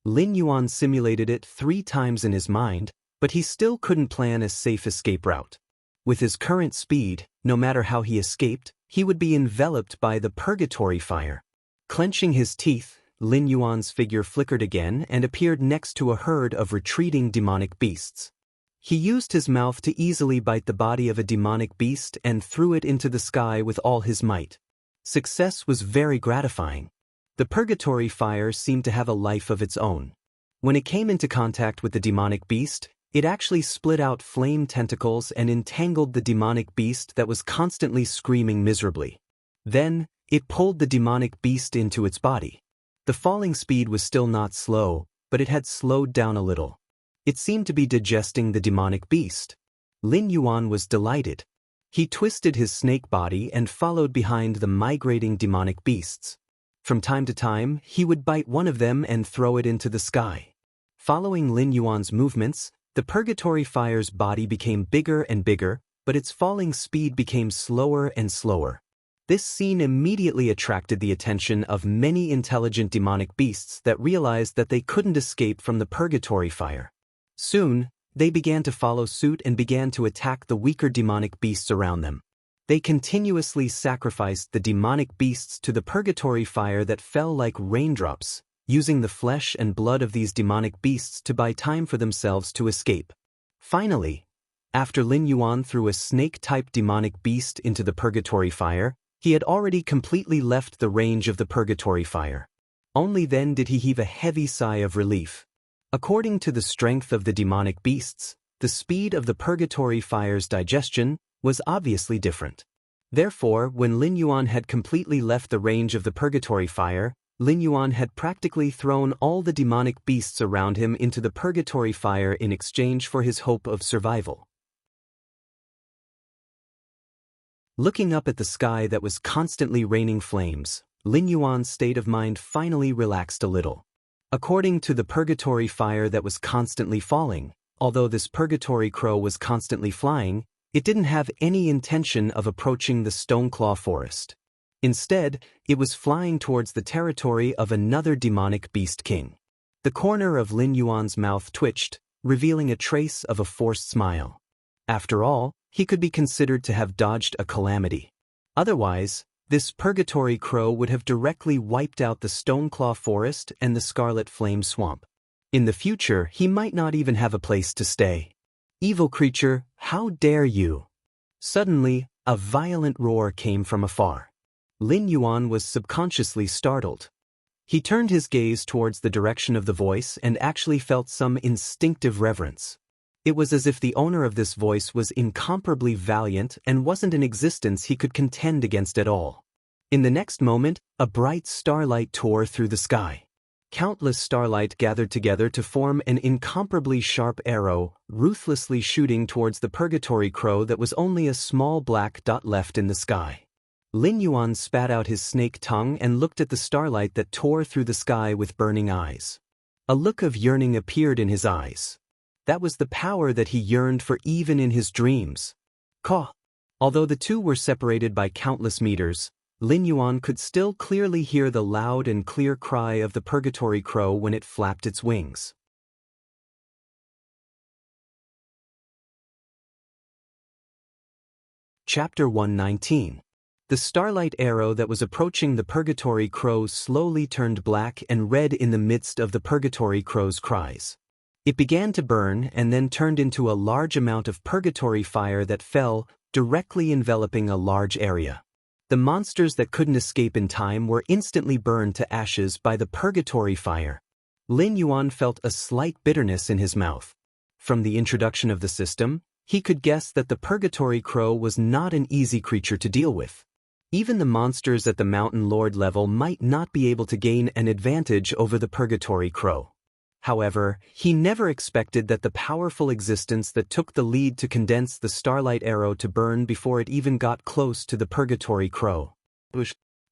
Lin Yuan simulated it 3 times in his mind, but he still couldn't plan a safe escape route. With his current speed, no matter how he escaped, he would be enveloped by the purgatory fire. Clenching his teeth, Lin Yuan's figure flickered again and appeared next to a herd of retreating demonic beasts. He used his mouth to easily bite the body of a demonic beast and threw it into the sky with all his might. Success was very gratifying. The purgatory fire seemed to have a life of its own. When it came into contact with the demonic beast, it actually split out flame tentacles and entangled the demonic beast that was constantly screaming miserably. Then, it pulled the demonic beast into its body. The falling speed was still not slow, but it had slowed down a little. It seemed to be digesting the demonic beast. Lin Yuan was delighted. He twisted his snake body and followed behind the migrating demonic beasts. From time to time, he would bite one of them and throw it into the sky. Following Lin Yuan's movements, the purgatory fire's body became bigger and bigger, but its falling speed became slower and slower. This scene immediately attracted the attention of many intelligent demonic beasts that realized that they couldn't escape from the purgatory fire. Soon, they began to follow suit and began to attack the weaker demonic beasts around them. They continuously sacrificed the demonic beasts to the purgatory fire that fell like raindrops, using the flesh and blood of these demonic beasts to buy time for themselves to escape. Finally, after Lin Yuan threw a snake-type demonic beast into the purgatory fire, he had already completely left the range of the purgatory fire. Only then did he heave a heavy sigh of relief. According to the strength of the demonic beasts, the speed of the purgatory fire's digestion was obviously different. Therefore, when Lin Yuan had completely left the range of the purgatory fire, Lin Yuan had practically thrown all the demonic beasts around him into the purgatory fire in exchange for his hope of survival. Looking up at the sky that was constantly raining flames, Lin Yuan's state of mind finally relaxed a little. According to the purgatory fire that was constantly falling, although this purgatory crow was constantly flying, it didn't have any intention of approaching the Stoneclaw forest. Instead, it was flying towards the territory of another demonic beast king. The corner of Lin Yuan's mouth twitched, revealing a trace of a forced smile. After all, he could be considered to have dodged a calamity. Otherwise, this purgatory crow would have directly wiped out the Stoneclaw Forest and the Scarlet Flame Swamp. In the future, he might not even have a place to stay. Evil creature, how dare you! Suddenly, a violent roar came from afar. Lin Yuan was subconsciously startled. He turned his gaze towards the direction of the voice and actually felt some instinctive reverence. It was as if the owner of this voice was incomparably valiant and wasn't an existence he could contend against at all. In the next moment, a bright starlight tore through the sky. Countless starlight gathered together to form an incomparably sharp arrow, ruthlessly shooting towards the purgatory crow that was only a small black dot left in the sky. Lin Yuan spat out his snake tongue and looked at the starlight that tore through the sky with burning eyes. A look of yearning appeared in his eyes. That was the power that he yearned for even in his dreams. Caw! Although the two were separated by countless meters, Lin Yuan could still clearly hear the loud and clear cry of the purgatory crow when it flapped its wings. Chapter 119. The starlight arrow that was approaching the purgatory crow slowly turned black and red in the midst of the purgatory crow's cries. It began to burn and then turned into a large amount of purgatory fire that fell, directly enveloping a large area. The monsters that couldn't escape in time were instantly burned to ashes by the purgatory fire. Lin Yuan felt a slight bitterness in his mouth. From the introduction of the system, he could guess that the purgatory crow was not an easy creature to deal with. Even the monsters at the Mountain Lord level might not be able to gain an advantage over the purgatory crow. However, he never expected that the powerful existence that took the lead to condense the starlight arrow to burn before it even got close to the purgatory crow.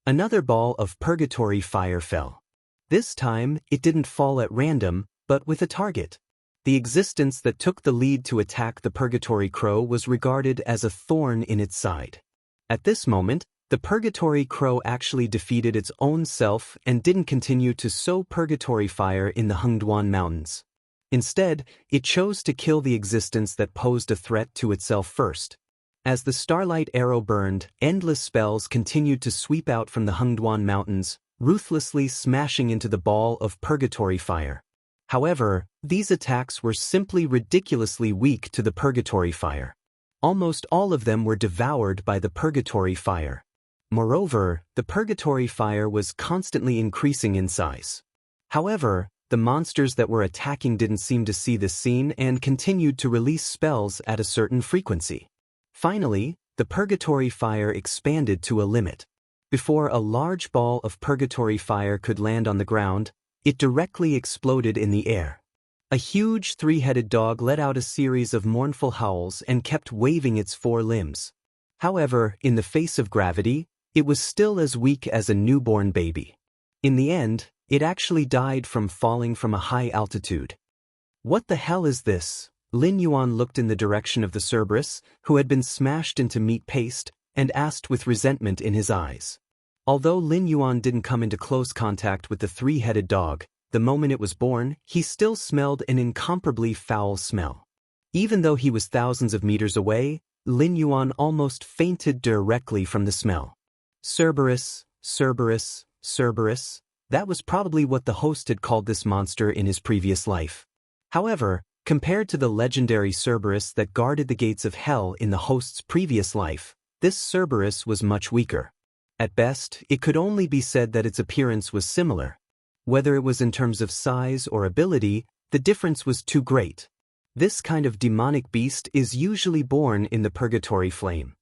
Another ball of purgatory fire fell. This time, it didn't fall at random, but with a target. The existence that took the lead to attack the purgatory crow was regarded as a thorn in its side. At this moment, the purgatory crow actually defeated its own self and didn't continue to sow purgatory fire in the Hengduan Mountains. Instead, it chose to kill the existence that posed a threat to itself first. As the starlight arrow burned, endless spells continued to sweep out from the Hengduan Mountains, ruthlessly smashing into the ball of purgatory fire. However, these attacks were simply ridiculously weak to the purgatory fire. Almost all of them were devoured by the purgatory fire. Moreover, the purgatory fire was constantly increasing in size. However, the monsters that were attacking didn't seem to see this scene and continued to release spells at a certain frequency. Finally, the purgatory fire expanded to a limit. Before a large ball of purgatory fire could land on the ground, it directly exploded in the air. A huge three-headed dog let out a series of mournful howls and kept waving its four limbs. However, in the face of gravity, it was still as weak as a newborn baby. In the end, it actually died from falling from a high altitude. What the hell is this? Lin Yuan looked in the direction of the Cerberus, who had been smashed into meat paste, and asked with resentment in his eyes. Although Lin Yuan didn't come into close contact with the three-headed dog, the moment it was born, he still smelled an incomparably foul smell. Even though he was thousands of meters away, Lin Yuan almost fainted directly from the smell. Cerberus, Cerberus, Cerberus. That was probably what the host had called this monster in his previous life. However, compared to the legendary Cerberus that guarded the gates of hell in the host's previous life, this Cerberus was much weaker. At best, it could only be said that its appearance was similar. Whether it was in terms of size or ability, the difference was too great. This kind of demonic beast is usually born in the purgatory flame.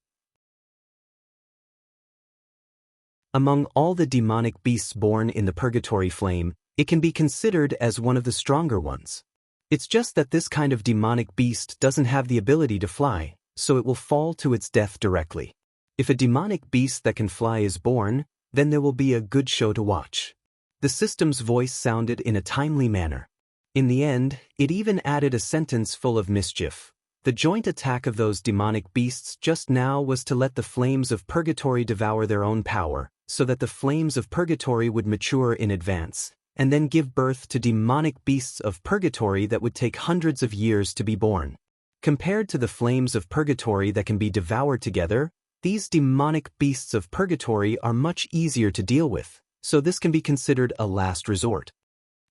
Among all the demonic beasts born in the purgatory flame, it can be considered as one of the stronger ones. It's just that this kind of demonic beast doesn't have the ability to fly, so it will fall to its death directly. If a demonic beast that can fly is born, then there will be a good show to watch. The system's voice sounded in a timely manner. In the end, it even added a sentence full of mischief. The joint attack of those demonic beasts just now was to let the flames of purgatory devour their own power, so that the flames of purgatory would mature in advance, and then give birth to demonic beasts of purgatory that would take hundreds of years to be born. Compared to the flames of purgatory that can be devoured together, these demonic beasts of purgatory are much easier to deal with, so this can be considered a last resort.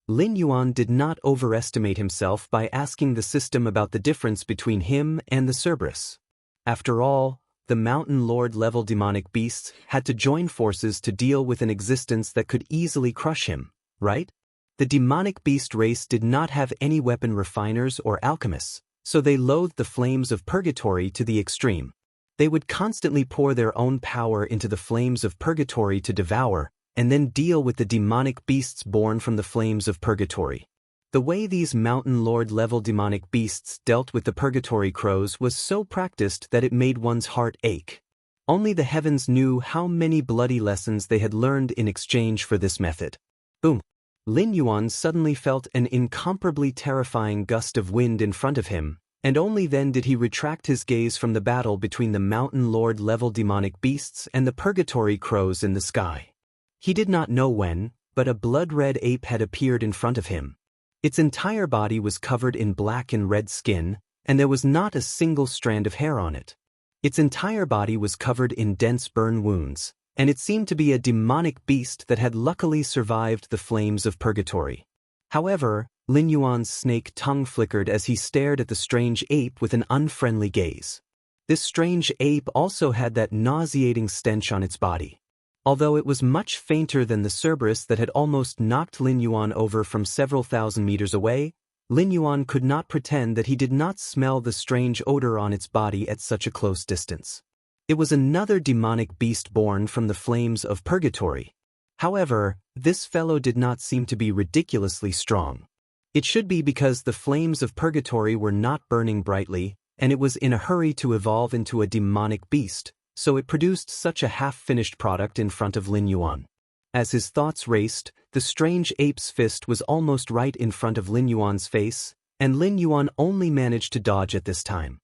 Lin Yuan did not overestimate himself by asking the system about the difference between him and the Cerberus. After all, the Mountain Lord-level demonic beasts had to join forces to deal with an existence that could easily crush him, right? The demonic beast race did not have any weapon refiners or alchemists, so they loathed the flames of purgatory to the extreme. They would constantly pour their own power into the flames of purgatory to devour, and then deal with the demonic beasts born from the flames of purgatory. The way these Mountain Lord-level demonic beasts dealt with the purgatory crows was so practiced that it made one's heart ache. Only the heavens knew how many bloody lessons they had learned in exchange for this method. Boom! Lin Yuan suddenly felt an incomparably terrifying gust of wind in front of him, and only then did he retract his gaze from the battle between the Mountain Lord-level demonic beasts and the purgatory crows in the sky. He did not know when, but a blood-red ape had appeared in front of him. Its entire body was covered in black and red skin, and there was not a single strand of hair on it. Its entire body was covered in dense burn wounds, and it seemed to be a demonic beast that had luckily survived the flames of purgatory. However, Lin Yuan's snake tongue flickered as he stared at the strange ape with an unfriendly gaze. This strange ape also had that nauseating stench on its body. Although it was much fainter than the Cerberus that had almost knocked Lin Yuan over from several thousand meters away, Lin Yuan could not pretend that he did not smell the strange odor on its body at such a close distance. It was another demonic beast born from the flames of purgatory. However, this fellow did not seem to be ridiculously strong. It should be because the flames of purgatory were not burning brightly, and it was in a hurry to evolve into a demonic beast, so it produced such a half-finished product in front of Lin Yuan. As his thoughts raced, the strange ape's fist was almost right in front of Lin Yuan's face, and Lin Yuan only managed to dodge at this time.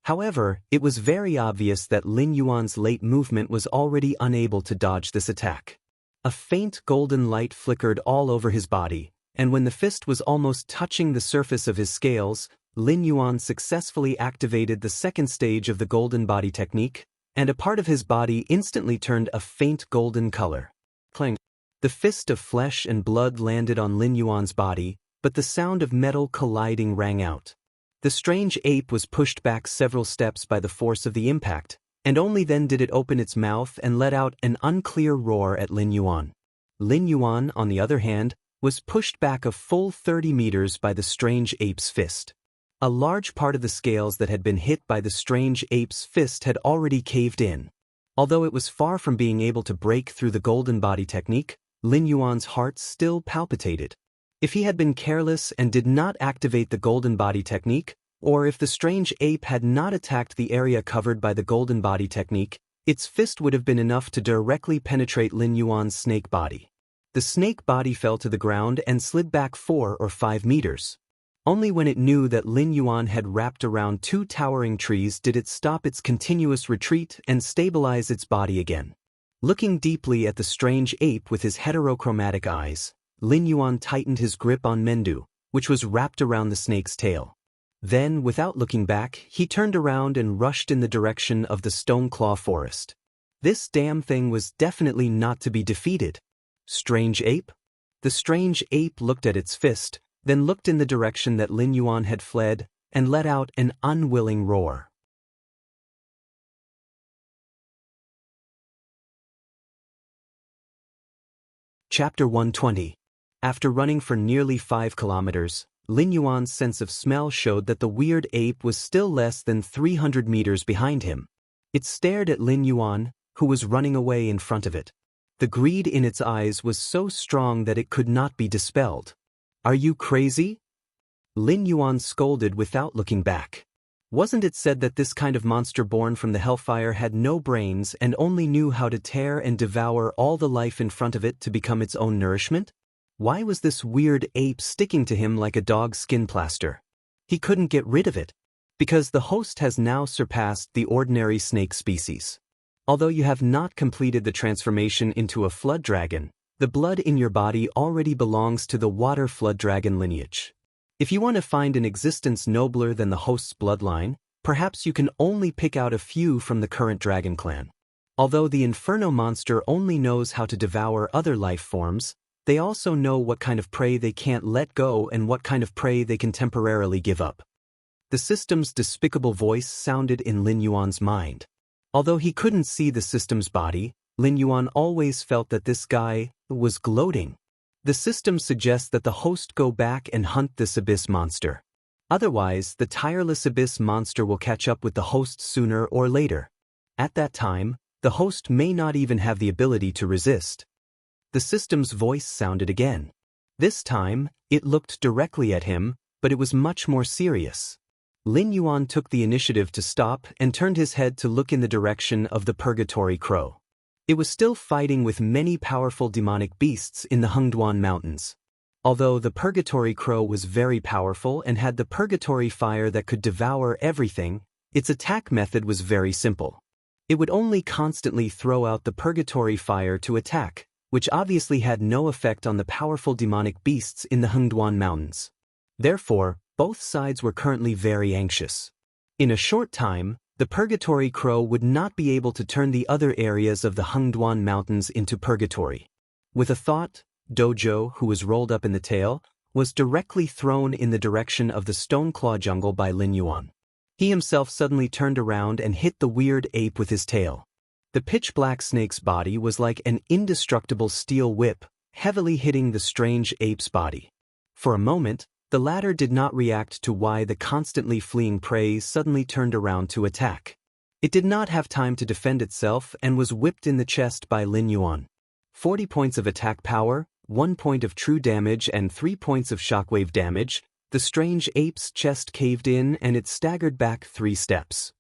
However, it was very obvious that Lin Yuan's late movement was already unable to dodge this attack. A faint golden light flickered all over his body, and when the fist was almost touching the surface of his scales, Lin Yuan successfully activated the second stage of the golden body technique, and a part of his body instantly turned a faint golden color. Clang! The fist of flesh and blood landed on Lin Yuan's body, but the sound of metal colliding rang out. The strange ape was pushed back several steps by the force of the impact, and only then did it open its mouth and let out an unclear roar at Lin Yuan. Lin Yuan, on the other hand, was pushed back a full 30 meters by the strange ape's fist. A large part of the scales that had been hit by the strange ape's fist had already caved in. Although it was far from being able to break through the golden body technique, Lin Yuan's heart still palpitated. If he had been careless and did not activate the golden body technique, or if the strange ape had not attacked the area covered by the golden body technique, its fist would have been enough to directly penetrate Lin Yuan's snake body. The snake body fell to the ground and slid back 4 or 5 meters. Only when it knew that Lin Yuan had wrapped around 2 towering trees did it stop its continuous retreat and stabilize its body again. Looking deeply at the strange ape with his heterochromatic eyes, Lin Yuan tightened his grip on Mendu, which was wrapped around the snake's tail. Then, without looking back, he turned around and rushed in the direction of the Stoneclaw forest. This damn thing was definitely not to be defeated. Strange ape? The strange ape looked at its fist, then looked in the direction that Lin Yuan had fled, and let out an unwilling roar. Chapter 120. After running for nearly 5 kilometers, Lin Yuan's sense of smell showed that the weird ape was still less than 300 meters behind him. It stared at Lin Yuan, who was running away in front of it. The greed in its eyes was so strong that it could not be dispelled. "Are you crazy?" Lin Yuan scolded without looking back. Wasn't it said that this kind of monster born from the hellfire had no brains and only knew how to tear and devour all the life in front of it to become its own nourishment? Why was this weird ape sticking to him like a dog's skin plaster? He couldn't get rid of it, because the host has now surpassed the ordinary snake species. Although you have not completed the transformation into a flood dragon, the blood in your body already belongs to the water flood dragon lineage. If you want to find an existence nobler than the host's bloodline, perhaps you can only pick out a few from the current dragon clan. Although the Inferno monster only knows how to devour other life forms, they also know what kind of prey they can't let go and what kind of prey they can temporarily give up. The system's despicable voice sounded in Lin Yuan's mind. Although he couldn't see the system's body, Lin Yuan always felt that this guy was gloating. The system suggests that the host go back and hunt this abyss monster. Otherwise, the tireless abyss monster will catch up with the host sooner or later. At that time, the host may not even have the ability to resist. The system's voice sounded again. This time, it looked directly at him, but it was much more serious. Lin Yuan took the initiative to stop and turned his head to look in the direction of the Purgatory Crow. It was still fighting with many powerful demonic beasts in the Hengduan Mountains. Although the Purgatory Crow was very powerful and had the Purgatory Fire that could devour everything, its attack method was very simple. It would only constantly throw out the Purgatory Fire to attack, which obviously had no effect on the powerful demonic beasts in the Hengduan Mountains. Therefore, both sides were currently very anxious. In a short time, the Purgatory Crow would not be able to turn the other areas of the Hengduan Mountains into purgatory. With a thought, Dojo, who was rolled up in the tail, was directly thrown in the direction of the Stoneclaw jungle by Lin Yuan. He himself suddenly turned around and hit the weird ape with his tail. The pitch-black snake's body was like an indestructible steel whip, heavily hitting the strange ape's body. For a moment, the latter did not react to why the constantly fleeing prey suddenly turned around to attack. It did not have time to defend itself and was whipped in the chest by Lin Yuan. 40 points of attack power, 1 point of true damage and 3 points of shockwave damage. The strange ape's chest caved in and it staggered back 3 steps.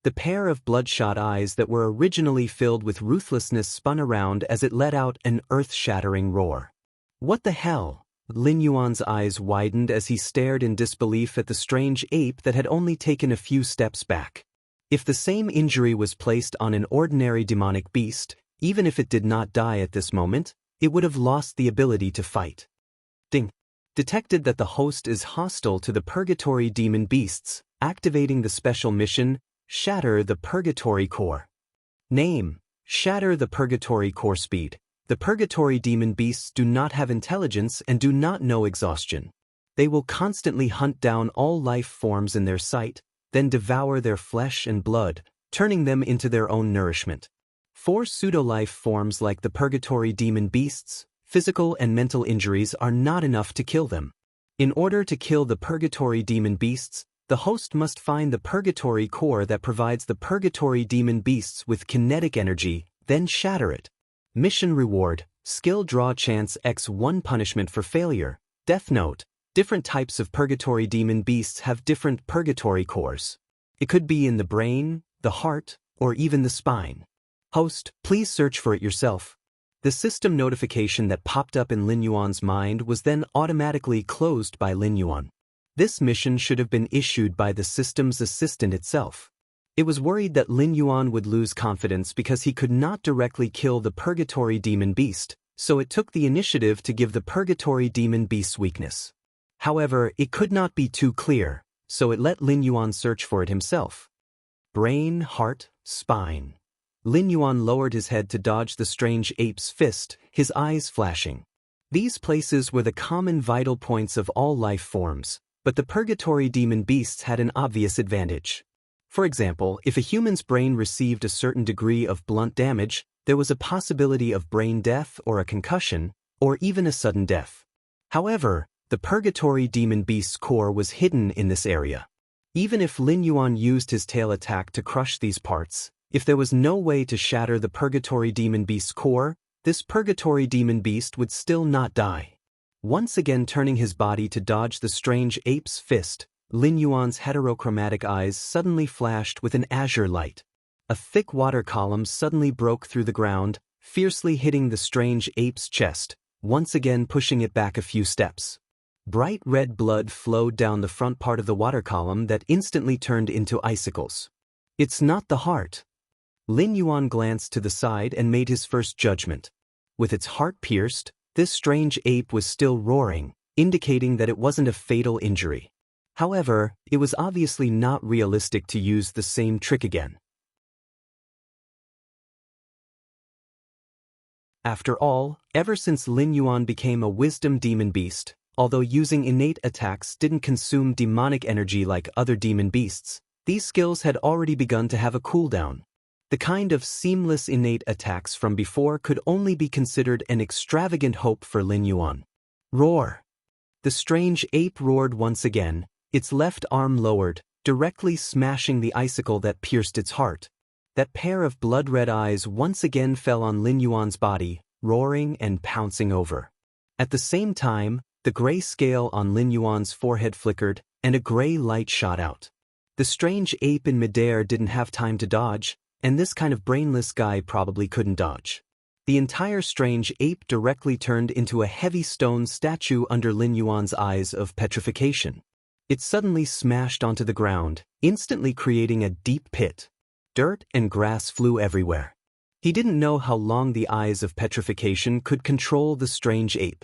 The pair of bloodshot eyes that were originally filled with ruthlessness spun around as it let out an earth-shattering roar. What the hell? Lin Yuan's eyes widened as he stared in disbelief at the strange ape that had only taken a few steps back. If the same injury was placed on an ordinary demonic beast, even if it did not die at this moment, it would have lost the ability to fight. Ding. Detected that the host is hostile to the Purgatory Demon Beasts, activating the special mission, Shatter the Purgatory Core. Name: Shatter the Purgatory Core. Speed: the Purgatory Demon Beasts do not have intelligence and do not know exhaustion. They will constantly hunt down all life forms in their sight, then devour their flesh and blood, turning them into their own nourishment. 4 pseudo-life forms like the Purgatory Demon Beasts, physical and mental injuries are not enough to kill them. In order to kill the Purgatory Demon Beasts, the host must find the Purgatory Core that provides the Purgatory Demon Beasts with kinetic energy, then shatter it. Mission reward: skill draw chance x1 punishment for failure. Death note: different types of Purgatory Demon Beasts have different Purgatory Cores. It could be in the brain, the heart, or even the spine. Host, please search for it yourself. The system notification that popped up in Lin Yuan's mind was then automatically closed by Lin Yuan. This mission should have been issued by the system's assistant itself. It was worried that Lin Yuan would lose confidence because he could not directly kill the Purgatory Demon Beast, so it took the initiative to give the Purgatory Demon Beast's weakness. However, it could not be too clear, so it let Lin Yuan search for it himself. Brain, heart, spine. Lin Yuan lowered his head to dodge the strange ape's fist, his eyes flashing. These places were the common vital points of all life forms, but the Purgatory Demon Beasts had an obvious advantage. For example, if a human's brain received a certain degree of blunt damage, there was a possibility of brain death or a concussion, or even a sudden death. However, the Purgatory Demon Beast's core was hidden in this area. Even if Lin Yuan used his tail attack to crush these parts, if there was no way to shatter the Purgatory Demon Beast's core, this Purgatory Demon Beast would still not die. Once again turning his body to dodge the strange ape's fist, Lin Yuan's heterochromatic eyes suddenly flashed with an azure light. A thick water column suddenly broke through the ground, fiercely hitting the strange ape's chest, once again pushing it back a few steps. Bright red blood flowed down the front part of the water column that instantly turned into icicles. It's not the heart. Lin Yuan glanced to the side and made his first judgment. With its heart pierced, this strange ape was still roaring, indicating that it wasn't a fatal injury. However, it was obviously not realistic to use the same trick again. After all, ever since Lin Yuan became a wisdom demon beast, although using innate attacks didn't consume demonic energy like other demon beasts, these skills had already begun to have a cooldown. The kind of seamless innate attacks from before could only be considered an extravagant hope for Lin Yuan. Roar! The strange ape roared once again, its left arm lowered, directly smashing the icicle that pierced its heart. That pair of blood-red eyes once again fell on Lin Yuan's body, roaring and pouncing over. At the same time, the gray scale on Lin Yuan's forehead flickered, and a gray light shot out. The strange ape in midair didn't have time to dodge, and this kind of brainless guy probably couldn't dodge. The entire strange ape directly turned into a heavy stone statue under Lin Yuan's eyes of petrification. It suddenly smashed onto the ground, instantly creating a deep pit. Dirt and grass flew everywhere. He didn't know how long the eyes of petrification could control the strange ape.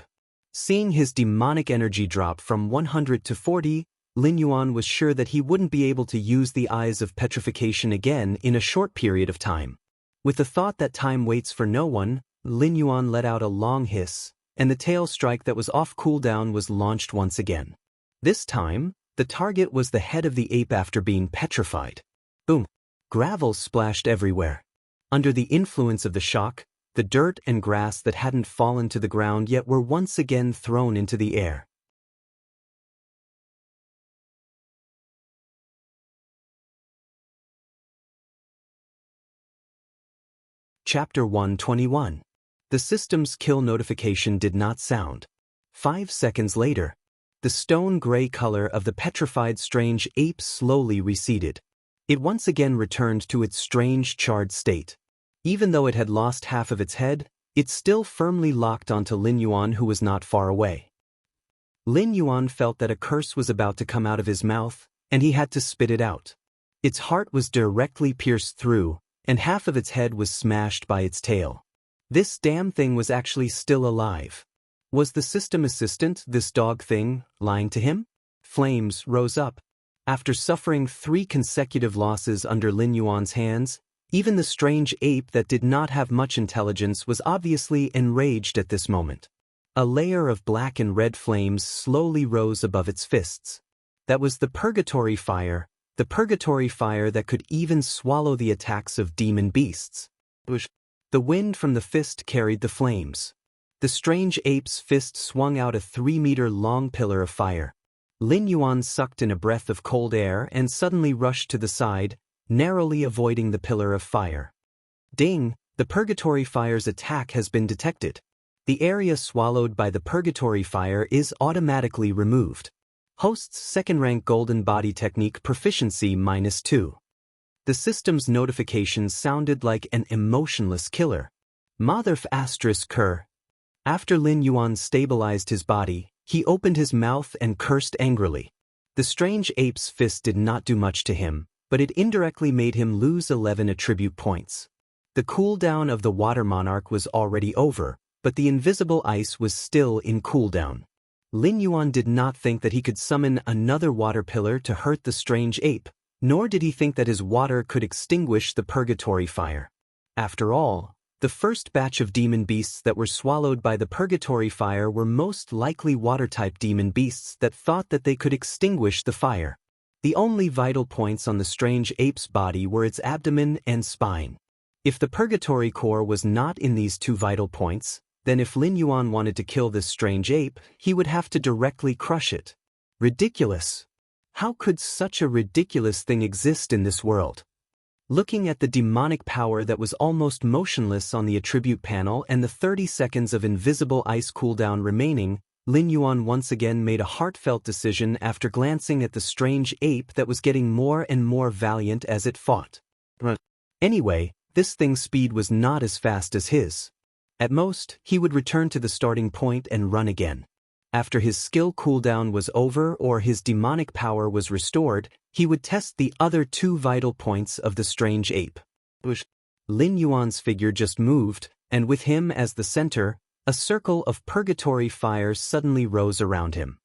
Seeing his demonic energy drop from 100 to 40, Lin Yuan was sure that he wouldn't be able to use the eyes of petrification again in a short period of time. With the thought that time waits for no one, Lin Yuan let out a long hiss, and the tail strike that was off cooldown was launched once again. This time, the target was the head of the ape after being petrified. Boom! Gravel splashed everywhere. Under the influence of the shock, the dirt and grass that hadn't fallen to the ground yet were once again thrown into the air. Chapter 121. The system's kill notification did not sound. 5 seconds later, the stone-gray color of the petrified strange ape slowly receded. It once again returned to its strange charred state. Even though it had lost half of its head, it still firmly locked onto Lin Yuan, who was not far away. Lin Yuan felt that a curse was about to come out of his mouth, and he had to spit it out. Its heart was directly pierced through, and half of its head was smashed by its tail. This damn thing was actually still alive. Was the system assistant, this dog thing, lying to him? Flames rose up. After suffering 3 consecutive losses under Lin Yuan's hands, even the strange ape that did not have much intelligence was obviously enraged at this moment. A layer of black and red flames slowly rose above its fists. That was the purgatory fire that could even swallow the attacks of demon beasts. The wind from the fist carried the flames. The strange ape's fist swung out a 3-meter-long pillar of fire. Lin Yuan sucked in a breath of cold air and suddenly rushed to the side, narrowly avoiding the pillar of fire. Ding! The purgatory fire's attack has been detected. The area swallowed by the purgatory fire is automatically removed. Host's second-rank golden body technique proficiency -2. The system's notifications sounded like an emotionless killer. Motherf ***. After Lin Yuan stabilized his body, he opened his mouth and cursed angrily. The strange ape's fist did not do much to him, but it indirectly made him lose 11 attribute points. The cooldown of the water monarch was already over, but the invisible ice was still in cooldown. Lin Yuan did not think that he could summon another water pillar to hurt the strange ape, nor did he think that his water could extinguish the purgatory fire. After all, the first batch of demon beasts that were swallowed by the purgatory fire were most likely water-type demon beasts that thought that they could extinguish the fire. The only vital points on the strange ape's body were its abdomen and spine. If the purgatory core was not in these 2 vital points, then if Lin Yuan wanted to kill this strange ape, he would have to directly crush it. Ridiculous! How could such a ridiculous thing exist in this world? Looking at the demonic power that was almost motionless on the attribute panel and the 30 seconds of invisible ice cooldown remaining, Lin Yuan once again made a heartfelt decision after glancing at the strange ape that was getting more and more valiant as it fought. Anyway, this thing's speed was not as fast as his. At most, he would return to the starting point and run again. After his skill cooldown was over or his demonic power was restored, he would test the other two vital points of the strange ape. Lin Yuan's figure just moved, and with him as the center, a circle of purgatory fire suddenly rose around him.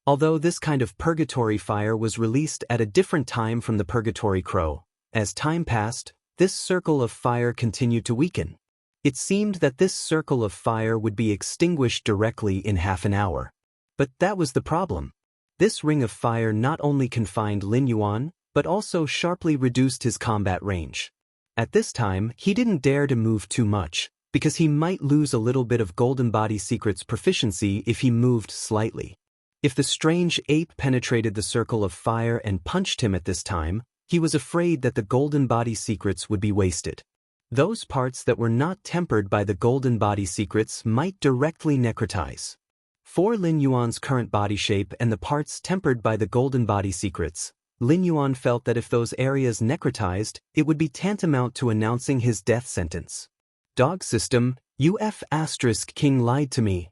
Although this kind of purgatory fire was released at a different time from the purgatory crow, as time passed, this circle of fire continued to weaken. It seemed that this circle of fire would be extinguished directly in half an hour. But that was the problem. This ring of fire not only confined Lin Yuan, but also sharply reduced his combat range. At this time, he didn't dare to move too much, because he might lose a little bit of Golden Body Secret's proficiency if he moved slightly. If the strange ape penetrated the circle of fire and punched him at this time, he was afraid that the Golden Body Secrets would be wasted. Those parts that were not tempered by the Golden Body Secrets might directly necrotize. For Lin Yuan's current body shape and the parts tempered by the Golden Body Secrets, Lin Yuan felt that if those areas necrotized, it would be tantamount to announcing his death sentence. Dog system, King lied to me.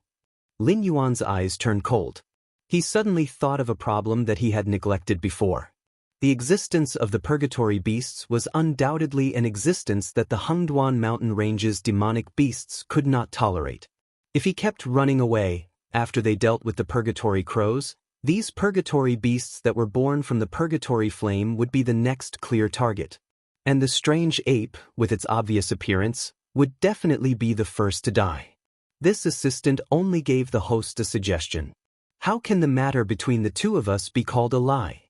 Lin Yuan's eyes turned cold. He suddenly thought of a problem that he had neglected before. The existence of the purgatory beasts was undoubtedly an existence that the Hengduan mountain range's demonic beasts could not tolerate. If he kept running away, after they dealt with the purgatory crows, these purgatory beasts that were born from the purgatory flame would be the next clear target. And the strange ape, with its obvious appearance, would definitely be the first to die. This assistant only gave the host a suggestion. How can the matter between the two of us be called a lie?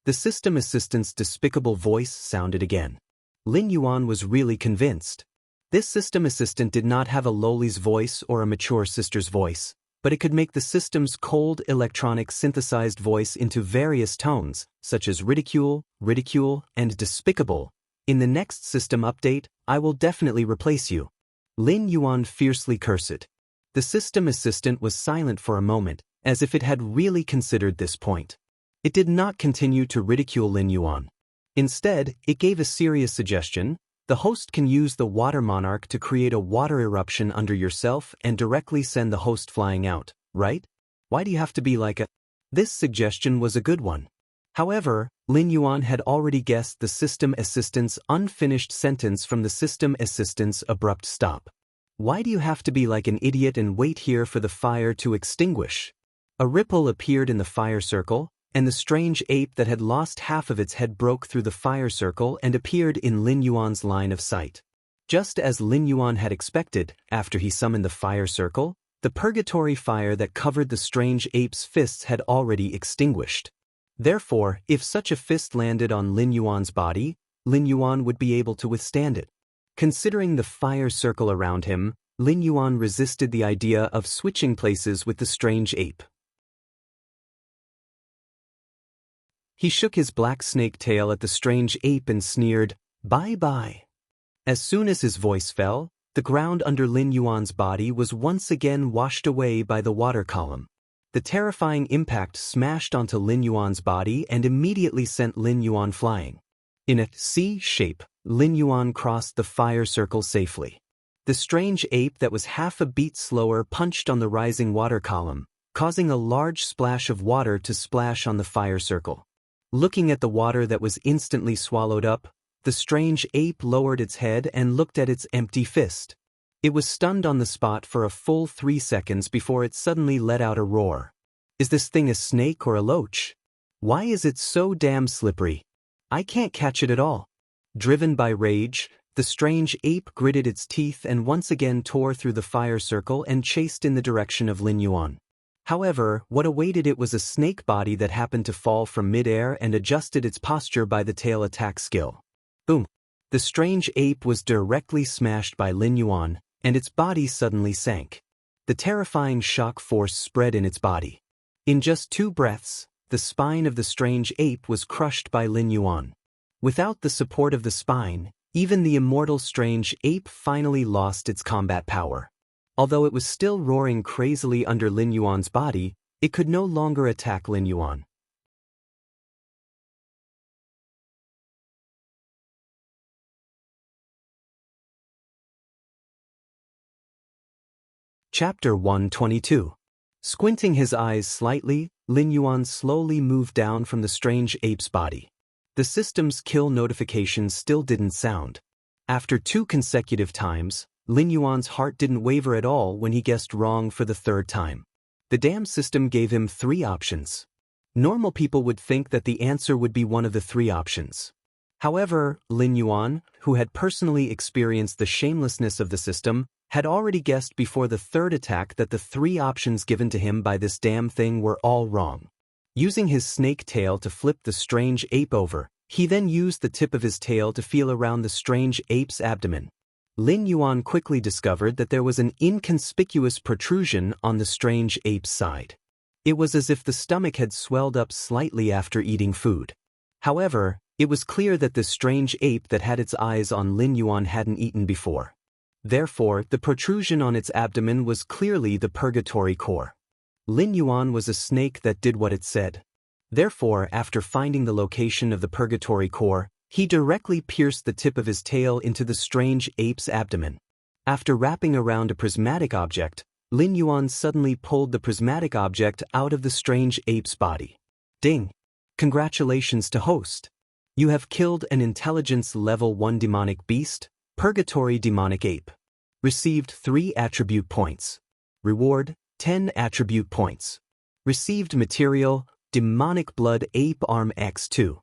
The system assistant's despicable voice sounded again. Lin Yuan was really convinced. This system assistant did not have a lowly's voice or a mature sister's voice, but it could make the system's cold electronic synthesized voice into various tones, such as ridicule, and despicable. In the next system update, I will definitely replace you. Lin Yuan fiercely cursed. The system assistant was silent for a moment, as if it had really considered this point. It did not continue to ridicule Lin Yuan. Instead, it gave a serious suggestion. The host can use the water monarch to create a water eruption under yourself and directly send the host flying out, right? Why do you have to be like a... This suggestion was a good one. However, Lin Yuan had already guessed the system assistant's unfinished sentence from the system assistant's abrupt stop. Why do you have to be like an idiot and wait here for the fire to extinguish? A ripple appeared in the fire circle, and the strange ape that had lost half of its head broke through the fire circle and appeared in Lin Yuan's line of sight. Just as Lin Yuan had expected, after he summoned the fire circle, the purgatory fire that covered the strange ape's fists had already extinguished. Therefore, if such a fist landed on Lin Yuan's body, Lin Yuan would be able to withstand it. Considering the fire circle around him, Lin Yuan resisted the idea of switching places with the strange ape. He shook his black snake tail at the strange ape and sneered, "Bye-bye." As soon as his voice fell, the ground under Lin Yuan's body was once again washed away by the water column. The terrifying impact smashed onto Lin Yuan's body and immediately sent Lin Yuan flying. In a C shape, Lin Yuan crossed the fire circle safely. The strange ape that was half a beat slower punched on the rising water column, causing a large splash of water to splash on the fire circle. Looking at the water that was instantly swallowed up, the strange ape lowered its head and looked at its empty fist. It was stunned on the spot for a full 3 seconds before it suddenly let out a roar. Is this thing a snake or a loach? Why is it so damn slippery? I can't catch it at all. Driven by rage, the strange ape gritted its teeth and once again tore through the fire circle and chased in the direction of Lin Yuan. However, what awaited it was a snake body that happened to fall from mid-air and adjusted its posture by the tail attack skill. Boom! The strange ape was directly smashed by Lin Yuan, and its body suddenly sank. The terrifying shock force spread in its body. In just 2 breaths, the spine of the strange ape was crushed by Lin Yuan. Without the support of the spine, even the immortal strange ape finally lost its combat power. Although it was still roaring crazily under Lin Yuan's body, it could no longer attack Lin Yuan. Chapter 122. Squinting his eyes slightly, Lin Yuan slowly moved down from the strange ape's body. The system's kill notifications still didn't sound. After 2 consecutive times, Lin Yuan's heart didn't waver at all when he guessed wrong for the 3rd time. The damn system gave him 3 options. Normal people would think that the answer would be one of the 3 options. However, Lin Yuan, who had personally experienced the shamelessness of the system, had already guessed before the 3rd attack that the 3 options given to him by this damn thing were all wrong. Using his snake tail to flip the strange ape over, he then used the tip of his tail to feel around the strange ape's abdomen. Lin Yuan quickly discovered that there was an inconspicuous protrusion on the strange ape's side. It was as if the stomach had swelled up slightly after eating food. However, it was clear that this strange ape that had its eyes on Lin Yuan hadn't eaten before. Therefore, the protrusion on its abdomen was clearly the purgatory core. Lin Yuan was a snake that did what it said. Therefore, after finding the location of the purgatory core, he directly pierced the tip of his tail into the strange ape's abdomen. After wrapping around a prismatic object, Lin Yuan suddenly pulled the prismatic object out of the strange ape's body. Ding! Congratulations to host. You have killed an intelligence level 1 demonic beast, Purgatory Demonic Ape. Received 3 attribute points. Reward, 10 attribute points. Received material, Demonic Blood Ape Arm X2.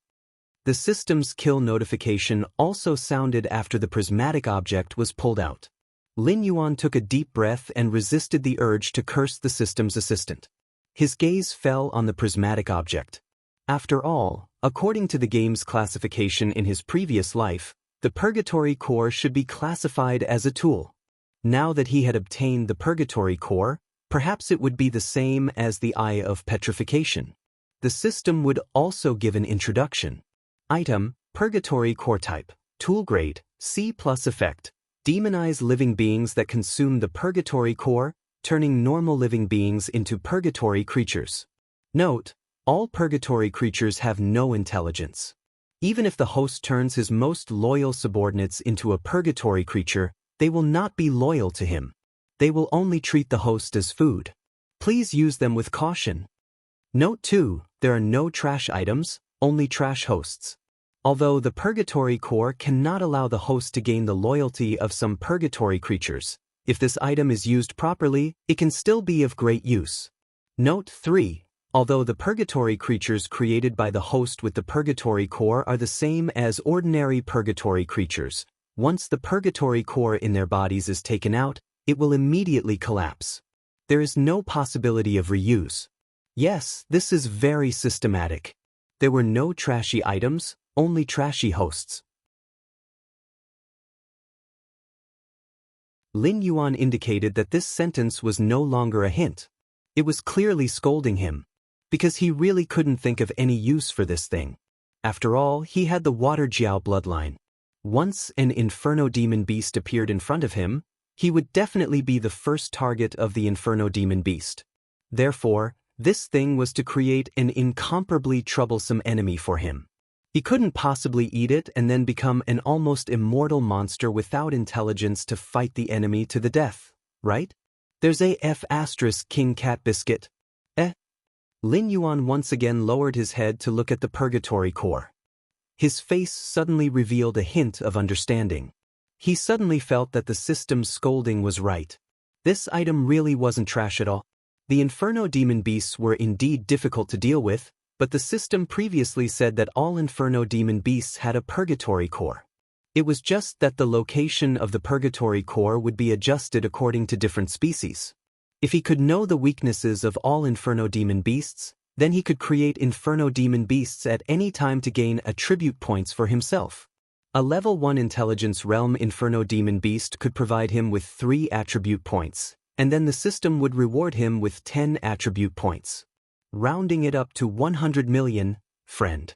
The system's kill notification also sounded after the prismatic object was pulled out. Lin Yuan took a deep breath and resisted the urge to curse the system's assistant. His gaze fell on the prismatic object. After all, according to the game's classification in his previous life, the Purgatory Core should be classified as a tool. Now that he had obtained the Purgatory Core, perhaps it would be the same as the Eye of Petrification. The system would also give an introduction. Item, Purgatory Core Type, Tool Grade, C+ Effect. Demonize living beings that consume the Purgatory Core, turning normal living beings into Purgatory creatures. Note, all Purgatory creatures have no intelligence. Even if the host turns his most loyal subordinates into a Purgatory creature, they will not be loyal to him. They will only treat the host as food. Please use them with caution. Note 2, there are no trash items, only trash hosts. Although the Purgatory Core cannot allow the host to gain the loyalty of some Purgatory creatures, if this item is used properly, it can still be of great use. Note 3. Although the Purgatory creatures created by the host with the Purgatory Core are the same as ordinary Purgatory creatures, once the Purgatory Core in their bodies is taken out, it will immediately collapse. There is no possibility of reuse. Yes, this is very systematic. There were no trashy items, only trashy hosts. Lin Yuan indicated that this sentence was no longer a hint. It was clearly scolding him. Because he really couldn't think of any use for this thing. After all, he had the Water Jiao bloodline. Once an Inferno Demon Beast appeared in front of him, he would definitely be the first target of the Inferno Demon Beast. Therefore, this thing was to create an incomparably troublesome enemy for him. He couldn't possibly eat it and then become an almost immortal monster without intelligence to fight the enemy to the death, right? There's a F** King Cat Biscuit. Lin Yuan once again lowered his head to look at the Purgatory Core. His face suddenly revealed a hint of understanding. He suddenly felt that the system's scolding was right. This item really wasn't trash at all. The Inferno Demon Beasts were indeed difficult to deal with, but the system previously said that all Inferno Demon Beasts had a Purgatory Core. It was just that the location of the Purgatory Core would be adjusted according to different species. If he could know the weaknesses of all Inferno Demon Beasts, then he could create Inferno Demon Beasts at any time to gain attribute points for himself. A level 1 Intelligence Realm Inferno Demon Beast could provide him with 3 attribute points, and then the system would reward him with 10 attribute points. Rounding it up to 100 million, friend.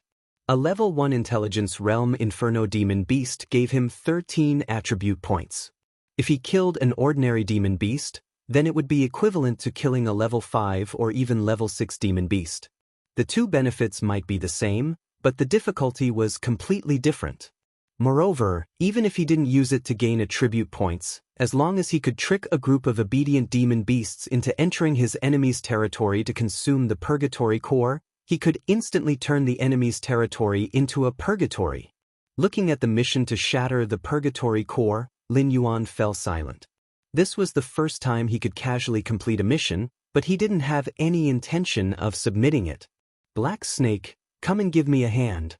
A level 1 Intelligence Realm Inferno Demon Beast gave him 13 attribute points. If he killed an ordinary Demon Beast, then it would be equivalent to killing a level 5 or even level 6 Demon Beast. The 2 benefits might be the same, but the difficulty was completely different. Moreover, even if he didn't use it to gain attribute points, as long as he could trick a group of obedient demon beasts into entering his enemy's territory to consume the purgatory core, he could instantly turn the enemy's territory into a purgatory. Looking at the mission to shatter the purgatory core, Lin Yuan fell silent. This was the first time he could casually complete a mission, but he didn't have any intention of submitting it. Black Snake, come and give me a hand.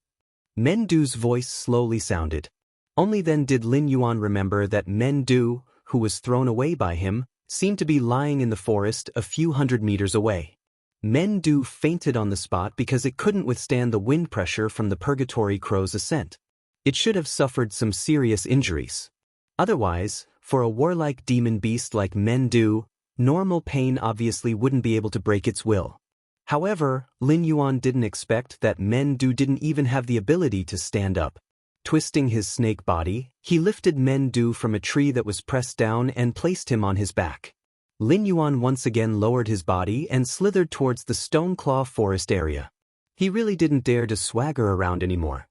Mendu's voice slowly sounded. Only then did Lin Yuan remember that Mendu, who was thrown away by him, seemed to be lying in the forest a few hundred meters away. Mendu fainted on the spot because it couldn't withstand the wind pressure from the purgatory crow's ascent. It should have suffered some serious injuries. Otherwise, for a warlike demon beast like Mendu, normal pain obviously wouldn't be able to break its will. However, Lin Yuan didn't expect that Mendu didn't even have the ability to stand up. Twisting his snake body, he lifted Mendu from a tree that was pressed down and placed him on his back. Lin Yuan once again lowered his body and slithered towards the Stoneclaw forest area. He really didn't dare to swagger around anymore.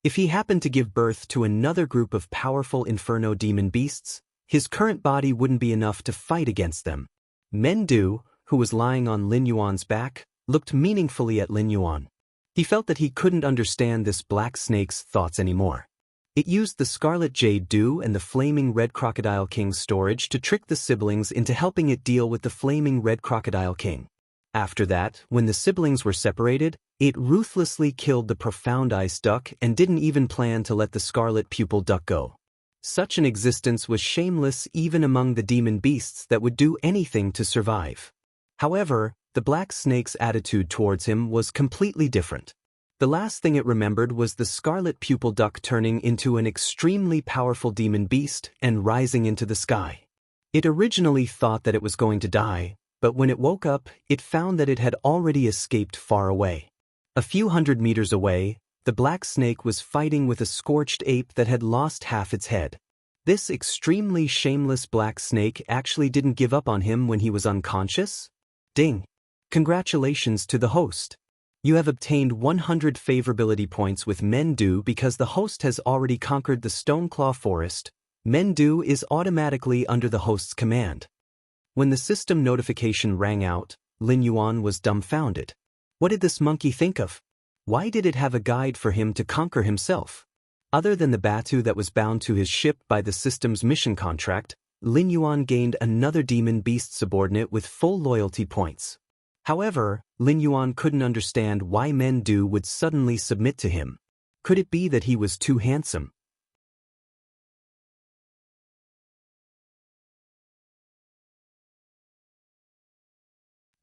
If he happened to give birth to another group of powerful inferno demon beasts, his current body wouldn't be enough to fight against them. Mendu, who was lying on Lin Yuan's back, looked meaningfully at Lin Yuan. He felt that he couldn't understand this black snake's thoughts anymore. It used the Scarlet Jade Dew and the Flaming Red Crocodile King's storage to trick the siblings into helping it deal with the Flaming Red Crocodile King. After that, when the siblings were separated, it ruthlessly killed the Profound Ice Duck and didn't even plan to let the Scarlet Pupil Duck go. Such an existence was shameless even among the demon beasts that would do anything to survive. However, the black snake's attitude towards him was completely different. The last thing it remembered was the Scarlet Pupil Duck turning into an extremely powerful demon beast and rising into the sky. It originally thought that it was going to die, but when it woke up, it found that it had already escaped far away. A few hundred meters away, the black snake was fighting with a scorched ape that had lost half its head. This extremely shameless black snake actually didn't give up on him when he was unconscious. Ding! Congratulations to the host. You have obtained 100 favorability points with Mendu because the host has already conquered the Stoneclaw Forest. Mendu is automatically under the host's command. When the system notification rang out, Lin Yuan was dumbfounded. What did this monkey think of? Why did it have a guide for him to conquer himself? Other than the Batu that was bound to his ship by the system's mission contract, Lin Yuan gained another demon beast subordinate with full loyalty points. However, Lin Yuan couldn't understand why Mendu would suddenly submit to him. Could it be that he was too handsome?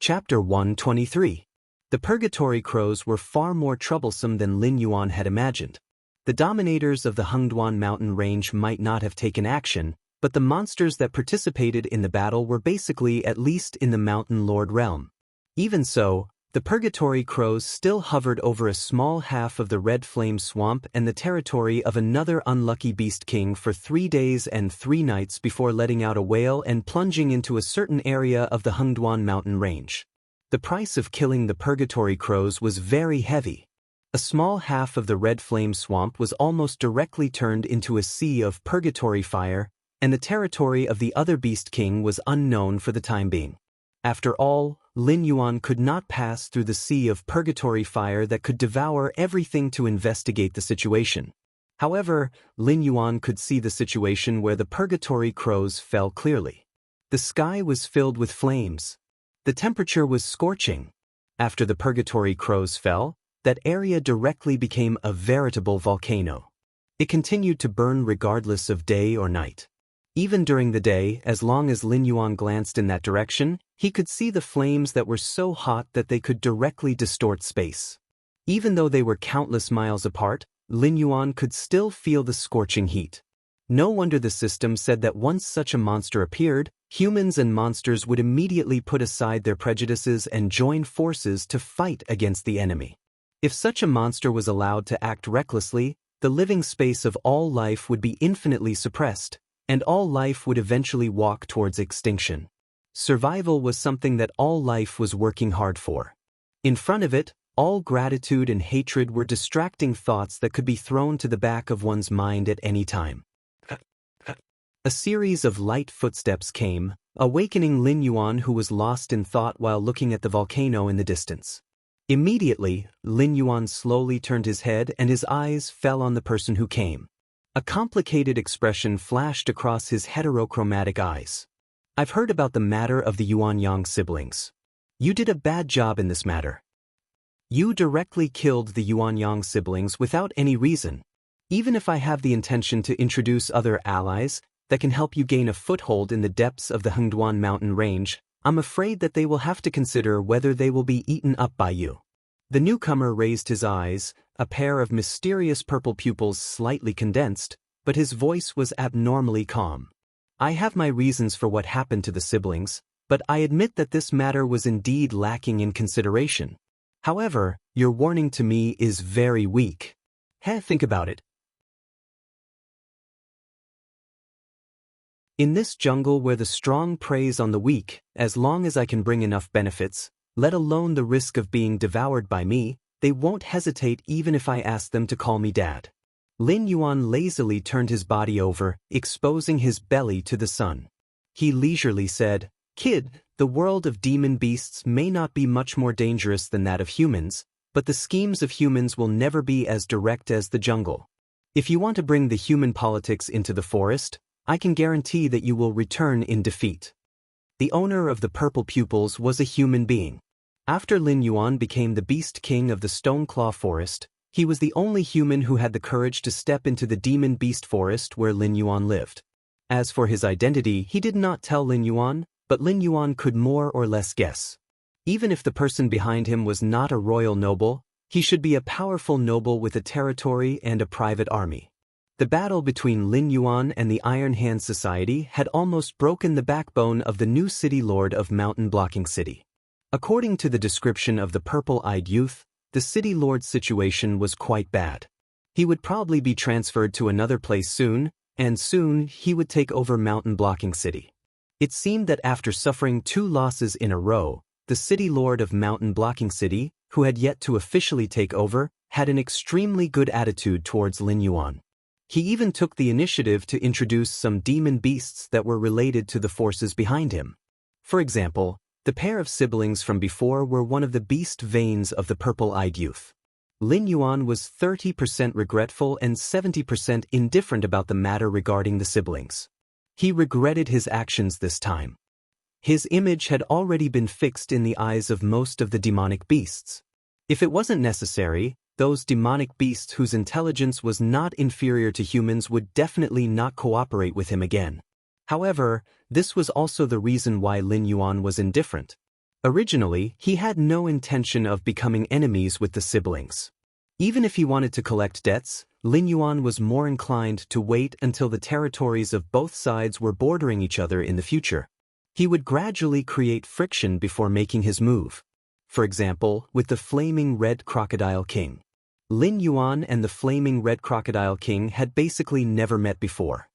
Chapter 123. The Purgatory Crows were far more troublesome than Lin Yuan had imagined. The dominators of the Hengduan mountain range might not have taken action, but the monsters that participated in the battle were basically at least in the Mountain Lord realm. Even so, the Purgatory Crows still hovered over a small half of the Red Flame Swamp and the territory of another unlucky Beast King for 3 days and 3 nights before letting out a wail and plunging into a certain area of the Hengduan mountain range. The price of killing the Purgatory Crows was very heavy. A small half of the Red Flame Swamp was almost directly turned into a sea of purgatory fire, and the territory of the other Beast King was unknown for the time being. After all, Lin Yuan could not pass through the sea of purgatory fire that could devour everything to investigate the situation. However, Lin Yuan could see the situation where the Purgatory Crows fell clearly. The sky was filled with flames. The temperature was scorching. After the Purgatory Crows fell, that area directly became a veritable volcano. It continued to burn regardless of day or night. Even during the day, as long as Lin Yuan glanced in that direction, he could see the flames that were so hot that they could directly distort space. Even though they were countless miles apart, Lin Yuan could still feel the scorching heat. No wonder the system said that once such a monster appeared, humans and monsters would immediately put aside their prejudices and join forces to fight against the enemy. If such a monster was allowed to act recklessly, the living space of all life would be infinitely suppressed, and all life would eventually walk towards extinction. Survival was something that all life was working hard for. In front of it, All gratitude and hatred were distracting thoughts that could be thrown to the back of one's mind at any time. A series of light footsteps came, awakening Lin Yuan, who was lost in thought while looking at the volcano in the distance. Immediately, Lin Yuan slowly turned his head and his eyes fell on the person who came. A complicated expression flashed across his heterochromatic eyes. I've heard about the matter of the Yuanyang siblings. You did a bad job in this matter. You directly killed the Yuanyang siblings without any reason. Even if I have the intention to introduce other allies that can help you gain a foothold in the depths of the Hengduan mountain range, I'm afraid that they will have to consider whether they will be eaten up by you. The newcomer raised his eyes, a pair of mysterious purple pupils slightly condensed, but his voice was abnormally calm. I have my reasons for what happened to the siblings, but I admit that this matter was indeed lacking in consideration. However, your warning to me is very weak. Think about it. In this jungle where the strong preys on the weak, as long as I can bring enough benefits, let alone the risk of being devoured by me, they won't hesitate even if I ask them to call me Dad. Lin Yuan lazily turned his body over, exposing his belly to the sun. He leisurely said, Kid, the world of demon beasts may not be much more dangerous than that of humans, but the schemes of humans will never be as direct as the jungle. If you want to bring the human politics into the forest, I can guarantee that you will return in defeat. The owner of the purple pupils was a human being. After Lin Yuan became the Beast King of the Stoneclaw Forest, he was the only human who had the courage to step into the Demon Beast Forest where Lin Yuan lived. As for his identity, he did not tell Lin Yuan, but Lin Yuan could more or less guess. Even if the person behind him was not a royal noble, he should be a powerful noble with a territory and a private army. The battle between Lin Yuan and the Iron Hand Society had almost broken the backbone of the new city lord of Mountain Blocking City. According to the description of the purple-eyed youth, the city lord's situation was quite bad. He would probably be transferred to another place soon, and soon he would take over Mountain Blocking City. It seemed that after suffering 2 losses in a row, the city lord of Mountain Blocking City, who had yet to officially take over, had an extremely good attitude towards Lin Yuan. He even took the initiative to introduce some demon beasts that were related to the forces behind him. For example, the pair of siblings from before were one of the beast veins of the purple-eyed youth. Lin Yuan was 30% regretful and 70% indifferent about the matter regarding the siblings. He regretted his actions this time. His image had already been fixed in the eyes of most of the demonic beasts. If it wasn't necessary, those demonic beasts whose intelligence was not inferior to humans would definitely not cooperate with him again. However, this was also the reason why Lin Yuan was indifferent. Originally, he had no intention of becoming enemies with the siblings. Even if he wanted to collect debts, Lin Yuan was more inclined to wait until the territories of both sides were bordering each other in the future. He would gradually create friction before making his move. For example, with the Flaming Red Crocodile King. Lin Yuan and the Flaming Red Crocodile King had basically never met before.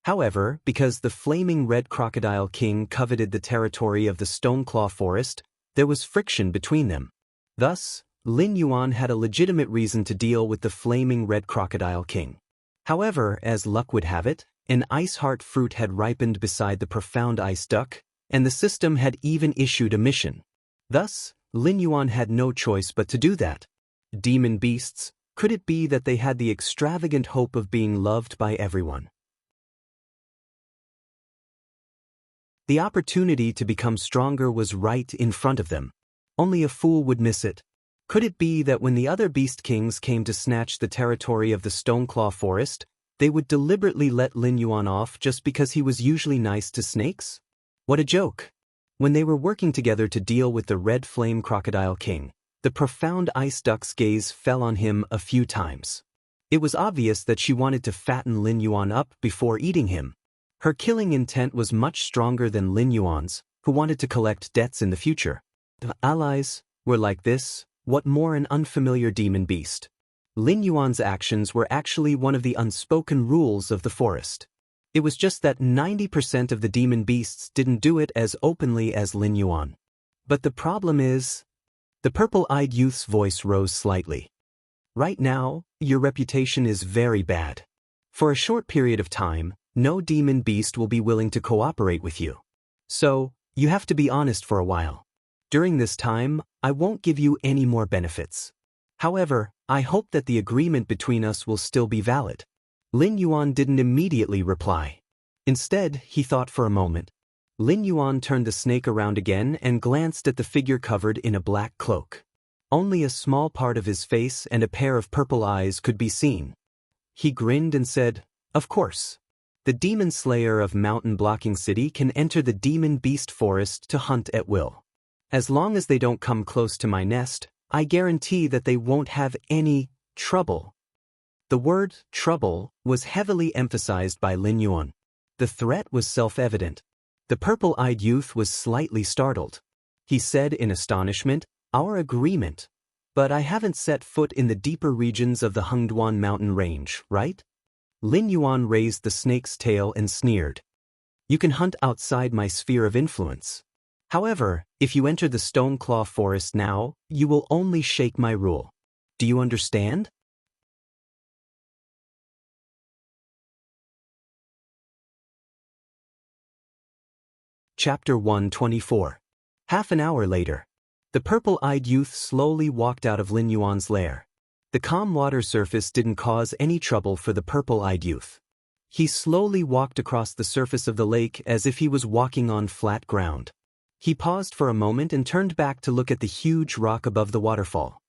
However, because the Flaming Red Crocodile King coveted the territory of the Stoneclaw Forest, there was friction between them. Thus, Lin Yuan had a legitimate reason to deal with the Flaming Red Crocodile King. However, as luck would have it, an ice heart fruit had ripened beside the profound ice duck, and the system had even issued a mission. Thus, Lin Yuan had no choice but to do that. Demon beasts, could it be that they had the extravagant hope of being loved by everyone? The opportunity to become stronger was right in front of them. Only a fool would miss it. Could it be that when the other beast kings came to snatch the territory of the Stoneclaw Forest, they would deliberately let Lin Yuan off just because he was usually nice to snakes? What a joke! When they were working together to deal with the Red Flame Crocodile King, the profound ice duck's gaze fell on him a few times. It was obvious that she wanted to fatten Lin Yuan up before eating him. Her killing intent was much stronger than Lin Yuan's, who wanted to collect debts in the future. The allies were like this. What more an unfamiliar demon beast? Lin Yuan's actions were actually one of the unspoken rules of the forest. It was just that 90% of the demon beasts didn't do it as openly as Lin Yuan. But the problem is, The purple-eyed youth's voice rose slightly. Right now, your reputation is very bad. For a short period of time, no demon beast will be willing to cooperate with you. So, you have to be honest for a while. During this time, I won't give you any more benefits. However, I hope that the agreement between us will still be valid. Lin Yuan didn't immediately reply. Instead, he thought for a moment. Lin Yuan turned the snake around again and glanced at the figure covered in a black cloak. Only a small part of his face and a pair of purple eyes could be seen. He grinned and said, "Of course. The demon slayer of Mountain Blocking City can enter the demon beast forest to hunt at will. As long as they don't come close to my nest, I guarantee that they won't have any trouble." The word trouble was heavily emphasized by Lin Yuan. The threat was self-evident. The purple-eyed youth was slightly startled. He said in astonishment, "Our agreement. But I haven't set foot in the deeper regions of the Hengduan mountain range, right?" Lin Yuan raised the snake's tail and sneered. "You can hunt outside my sphere of influence. However, if you enter the Stoneclaw Forest now, you will only shake my rule. Do you understand?" Chapter 124. Half an hour later. The purple-eyed youth slowly walked out of Lin Yuan's lair. The calm water surface didn't cause any trouble for the purple-eyed youth. He slowly walked across the surface of the lake as if he was walking on flat ground. He paused for a moment and turned back to look at the huge rock above the waterfall.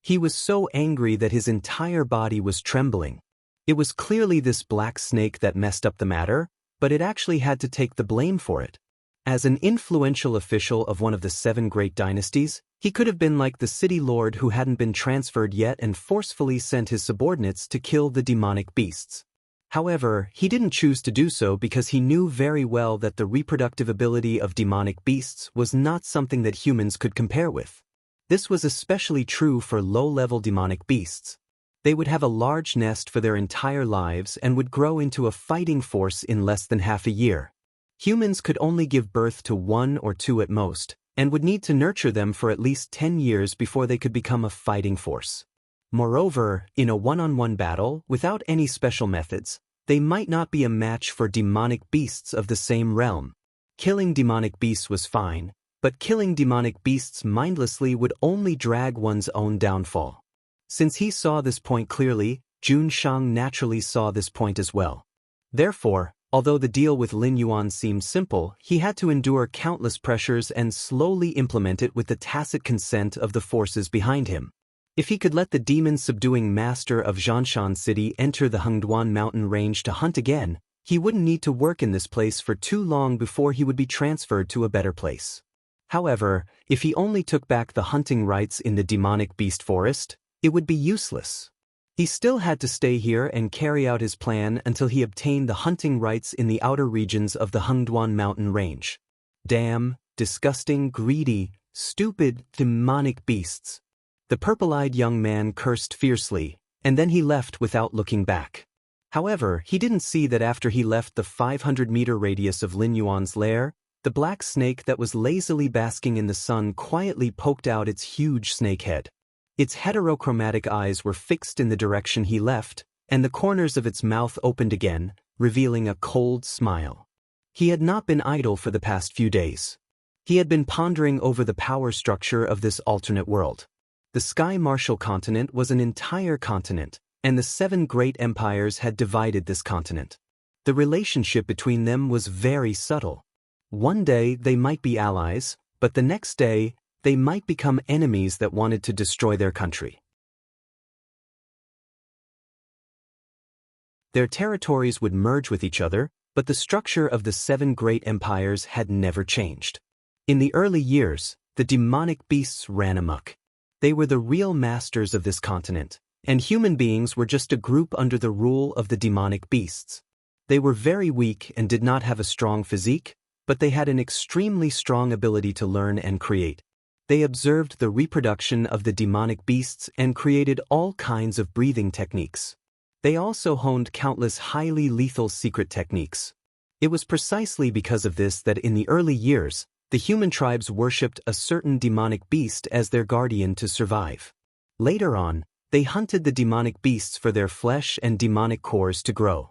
He was so angry that his entire body was trembling. It was clearly this black snake that messed up the matter, but it actually had to take the blame for it. As an influential official of one of the 7 great dynasties, he could have been like the city lord who hadn't been transferred yet and forcefully sent his subordinates to kill the demonic beasts. However, he didn't choose to do so because he knew very well that the reproductive ability of demonic beasts was not something that humans could compare with. This was especially true for low-level demonic beasts. They would have a large nest for their entire lives and would grow into a fighting force in less than half a year. Humans could only give birth to 1 or 2 at most, and would need to nurture them for at least 10 years before they could become a fighting force. Moreover, in a one-on-one battle, without any special methods, they might not be a match for demonic beasts of the same realm. Killing demonic beasts was fine, but killing demonic beasts mindlessly would only drag one's own downfall. Since he saw this point clearly, Jun Shang naturally saw this point as well. Therefore, although the deal with Lin Yuan seemed simple, he had to endure countless pressures and slowly implement it with the tacit consent of the forces behind him. If he could let the demon-subduing master of Zhanshan City enter the Hengduan mountain range to hunt again, he wouldn't need to work in this place for too long before he would be transferred to a better place. However, if he only took back the hunting rights in the demonic beast forest, it would be useless. He still had to stay here and carry out his plan until he obtained the hunting rights in the outer regions of the Hengduan mountain range. Damn, disgusting, greedy, stupid, demonic beasts. The purple-eyed young man cursed fiercely, and then he left without looking back. However, he didn't see that after he left the 500-meter radius of Lin Yuan's lair, the black snake that was lazily basking in the sun quietly poked out its huge snake head. Its heterochromatic eyes were fixed in the direction he left, and the corners of its mouth opened again, revealing a cold smile. He had not been idle for the past few days. He had been pondering over the power structure of this alternate world. The Sky Martial continent was an entire continent, and the 7 great empires had divided this continent. The relationship between them was very subtle. One day they might be allies, but the next day, they might become enemies that wanted to destroy their country. Their territories would merge with each other, but the structure of the 7 great empires had never changed. In the early years, the demonic beasts ran amok. They were the real masters of this continent, and human beings were just a group under the rule of the demonic beasts. They were very weak and did not have a strong physique, but they had an extremely strong ability to learn and create. They observed the reproduction of the demonic beasts and created all kinds of breathing techniques. They also honed countless highly lethal secret techniques. It was precisely because of this that in the early years, The human tribes worshipped a certain demonic beast as their guardian to survive. Later on, they hunted the demonic beasts for their flesh and demonic cores to grow.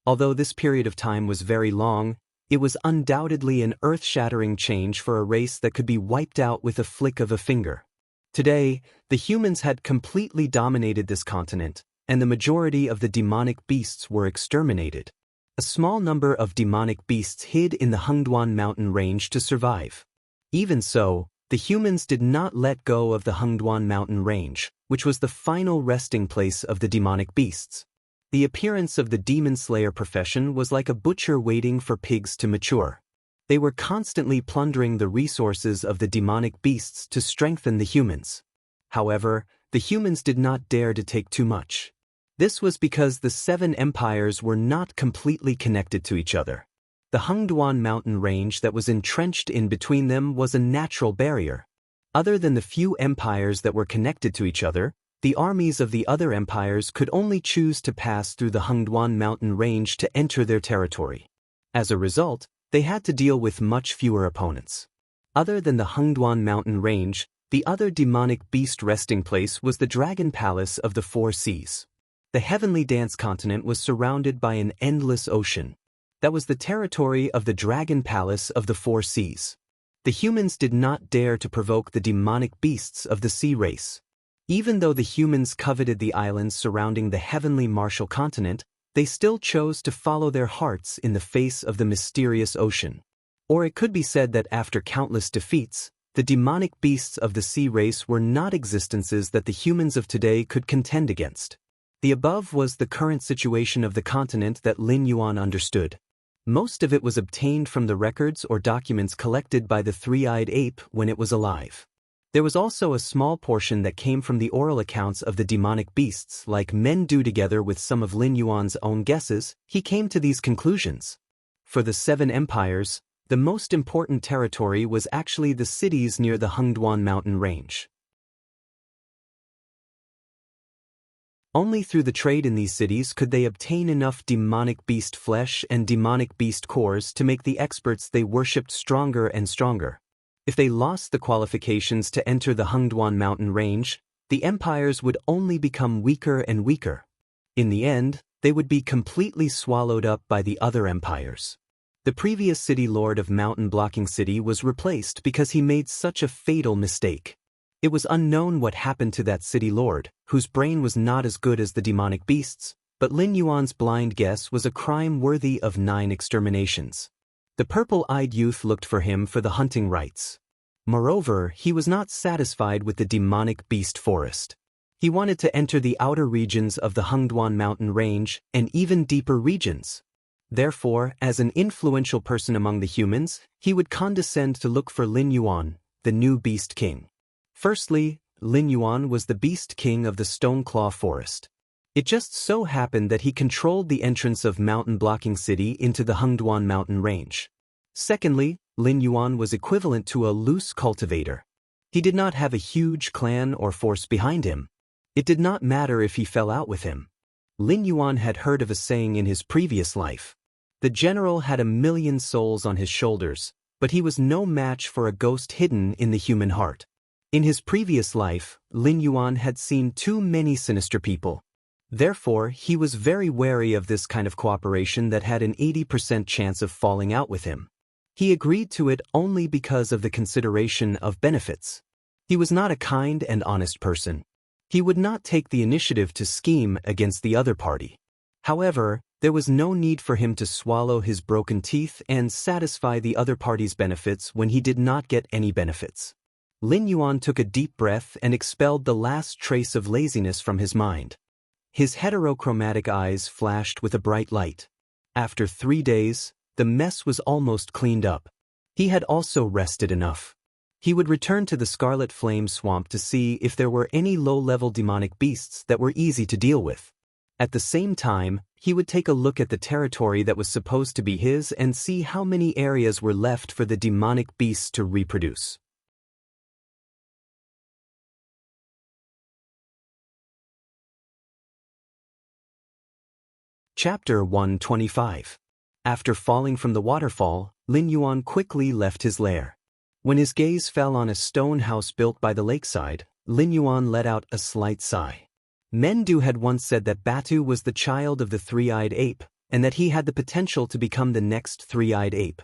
Although this period of time was very long, it was undoubtedly an earth-shattering change for a race that could be wiped out with a flick of a finger. Today, the humans had completely dominated this continent, and the majority of the demonic beasts were exterminated. A small number of demonic beasts hid in the Hengduan mountain range to survive. Even so, the humans did not let go of the Hengduan mountain range, which was the final resting place of the demonic beasts. The appearance of the demon slayer profession was like a butcher waiting for pigs to mature. They were constantly plundering the resources of the demonic beasts to strengthen the humans. However, the humans did not dare to take too much. This was because the 7 empires were not completely connected to each other. The Hengduan mountain range that was entrenched in between them was a natural barrier. Other than the few empires that were connected to each other, the armies of the other empires could only choose to pass through the Hengduan mountain range to enter their territory. As a result, they had to deal with much fewer opponents. Other than the Hengduan mountain range, the other demonic beast resting place was the Dragon Palace of the Four Seas. The Heavenly Dance continent was surrounded by an endless ocean. That was the territory of the Dragon Palace of the Four Seas. The humans did not dare to provoke the demonic beasts of the sea race. Even though the humans coveted the islands surrounding the Heavenly Martial continent, they still chose to follow their hearts in the face of the mysterious ocean. Or it could be said that after countless defeats, the demonic beasts of the sea race were not existences that the humans of today could contend against. The above was the current situation of the continent that Lin Yuan understood. Most of it was obtained from the records or documents collected by the three-eyed ape when it was alive. There was also a small portion that came from the oral accounts of the demonic beasts. Like men do together with some of Lin Yuan's own guesses, he came to these conclusions. For the 7 empires, the most important territory was actually the cities near the Hengduan mountain range. Only through the trade in these cities could they obtain enough demonic beast flesh and demonic beast cores to make the experts they worshipped stronger and stronger. If they lost the qualifications to enter the Hengduan mountain range, the empires would only become weaker and weaker. In the end, they would be completely swallowed up by the other empires. The previous city lord of Mountain Blocking City was replaced because he made such a fatal mistake. It was unknown what happened to that city lord, whose brain was not as good as the demonic beasts, but Lin Yuan's blind guess was a crime worthy of 9 exterminations. The purple-eyed youth looked for him for the hunting rights. Moreover, he was not satisfied with the demonic beast forest. He wanted to enter the outer regions of the Hengduan mountain range and even deeper regions. Therefore, as an influential person among the humans, he would condescend to look for Lin Yuan, the new beast king. Firstly, Lin Yuan was the beast king of the Stoneclaw Forest. It just so happened that he controlled the entrance of Mountain Blocking City into the Hengduan mountain range. Secondly, Lin Yuan was equivalent to a loose cultivator. He did not have a huge clan or force behind him. It did not matter if he fell out with him. Lin Yuan had heard of a saying in his previous life. The general had 1,000,000 souls on his shoulders, but he was no match for a ghost hidden in the human heart. In his previous life, Lin Yuan had seen too many sinister people. Therefore, he was very wary of this kind of cooperation that had an 80% chance of falling out with him. He agreed to it only because of the consideration of benefits. He was not a kind and honest person. He would not take the initiative to scheme against the other party. However, there was no need for him to swallow his broken teeth and satisfy the other party's benefits when he did not get any benefits. Lin Yuan took a deep breath and expelled the last trace of laziness from his mind. His heterochromatic eyes flashed with a bright light. After 3 days, the mess was almost cleaned up. He had also rested enough. He would return to the Scarlet Flame Swamp to see if there were any low-level demonic beasts that were easy to deal with. At the same time, he would take a look at the territory that was supposed to be his and see how many areas were left for the demonic beasts to reproduce. Chapter 125. After falling from the waterfall, Lin Yuan quickly left his lair. When his gaze fell on a stone house built by the lakeside, Lin Yuan let out a slight sigh. Mendu had once said that Batu was the child of the three-eyed ape, and that he had the potential to become the next three-eyed ape.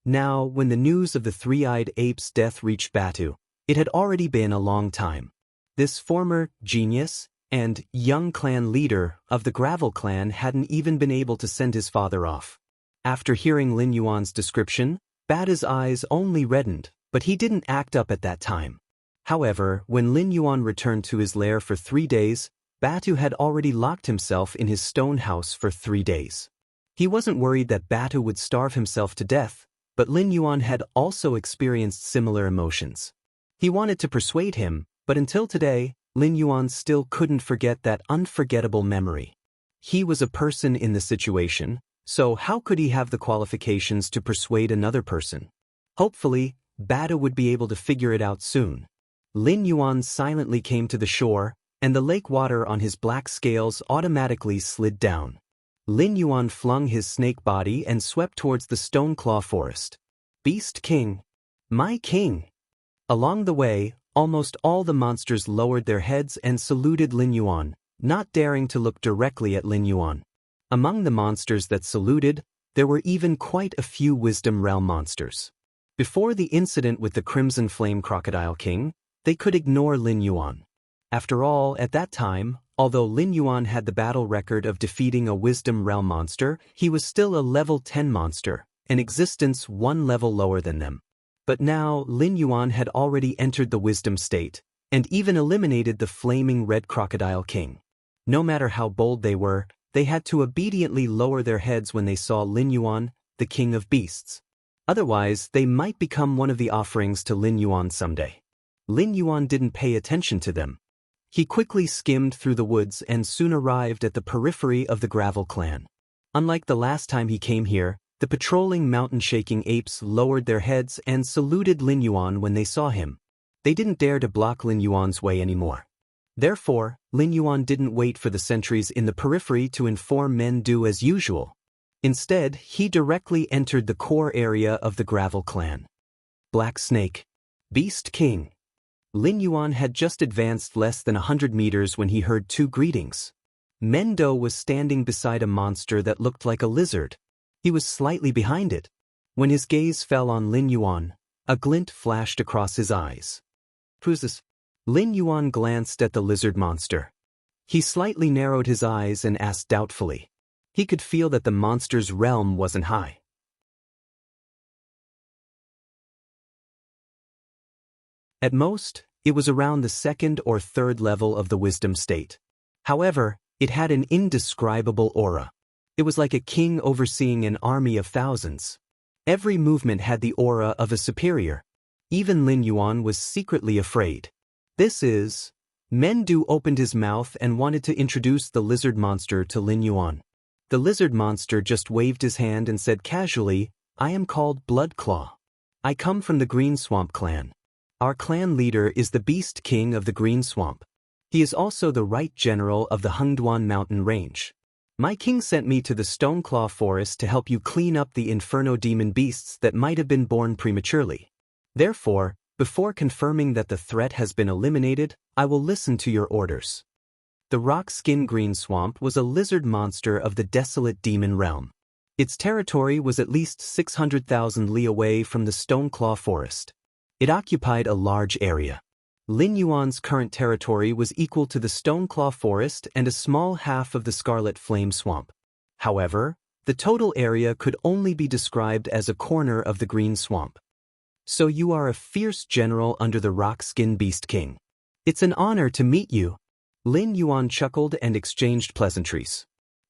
Now, when the news of the three-eyed ape's death reached Batu, it had already been a long time. This former genius and young clan leader of the Gravel clan hadn't even been able to send his father off. After hearing Lin Yuan's description, Batu's eyes only reddened, but he didn't act up at that time. However, when Lin Yuan returned to his lair for 3 days, Batu had already locked himself in his stone house for 3 days. He wasn't worried that Batu would starve himself to death, but Lin Yuan had also experienced similar emotions. He wanted to persuade him, but until today, Lin Yuan still couldn't forget that unforgettable memory. He was a person in the situation, so how could he have the qualifications to persuade another person? Hopefully, Batu would be able to figure it out soon. Lin Yuan silently came to the shore, and the lake water on his black scales automatically slid down. Lin Yuan flung his snake body and swept towards the stone claw forest. Beast King! My king! Along the way, almost all the monsters lowered their heads and saluted Lin Yuan, not daring to look directly at Lin Yuan. Among the monsters that saluted, there were even quite a few Wisdom Realm monsters. Before the incident with the Crimson Flame Crocodile King, they could ignore Lin Yuan. After all, at that time, although Lin Yuan had the battle record of defeating a Wisdom Realm monster, he was still a level 10 monster, an existence 1 level lower than them. But now, Lin Yuan had already entered the Wisdom state, and even eliminated the Flaming Red Crocodile King. No matter how bold they were, they had to obediently lower their heads when they saw Lin Yuan, the King of Beasts. Otherwise, they might become one of the offerings to Lin Yuan someday. Lin Yuan didn't pay attention to them. He quickly skimmed through the woods and soon arrived at the periphery of the Gravel clan. Unlike the last time he came here, the patrolling mountain-shaking apes lowered their heads and saluted Lin Yuan when they saw him. They didn't dare to block Lin Yuan's way anymore. Therefore, Lin Yuan didn't wait for the sentries in the periphery to inform Mendu as usual. Instead, he directly entered the core area of the Gravel clan. Black Snake. Beast King. Lin Yuan had just advanced less than 100 meters when he heard 2 greetings. Mendo was standing beside a monster that looked like a lizard. He was slightly behind it. When his gaze fell on Lin Yuan, a glint flashed across his eyes. Who's this? Lin Yuan glanced at the lizard monster. He slightly narrowed his eyes and asked doubtfully. He could feel that the monster's realm wasn't high. At most, it was around the 2nd or 3rd level of the Wisdom state. However, it had an indescribable aura. It was like a king overseeing an army of thousands. Every movement had the aura of a superior. Even Lin Yuan was secretly afraid. Mendu opened his mouth and wanted to introduce the lizard monster to Lin Yuan. The lizard monster just waved his hand and said casually, "I am called Bloodclaw. I come from the Green Swamp clan. Our clan leader is the Beast King of the Green Swamp. He is also the right general of the Hengduan mountain range. My king sent me to the Stoneclaw forest to help you clean up the inferno demon beasts that might have been born prematurely. Therefore, before confirming that the threat has been eliminated, I will listen to your orders." The rock-skin green swamp was a lizard monster of the desolate demon realm. Its territory was at least 600,000 li away from the Stoneclaw forest. It occupied a large area. Lin Yuan's current territory was equal to the Stoneclaw forest and a small half of the Scarlet Flame swamp. However, the total area could only be described as a corner of the green swamp. "So you are a fierce general under the Rock-Skin Beast King. It's an honor to meet you." Lin Yuan chuckled and exchanged pleasantries.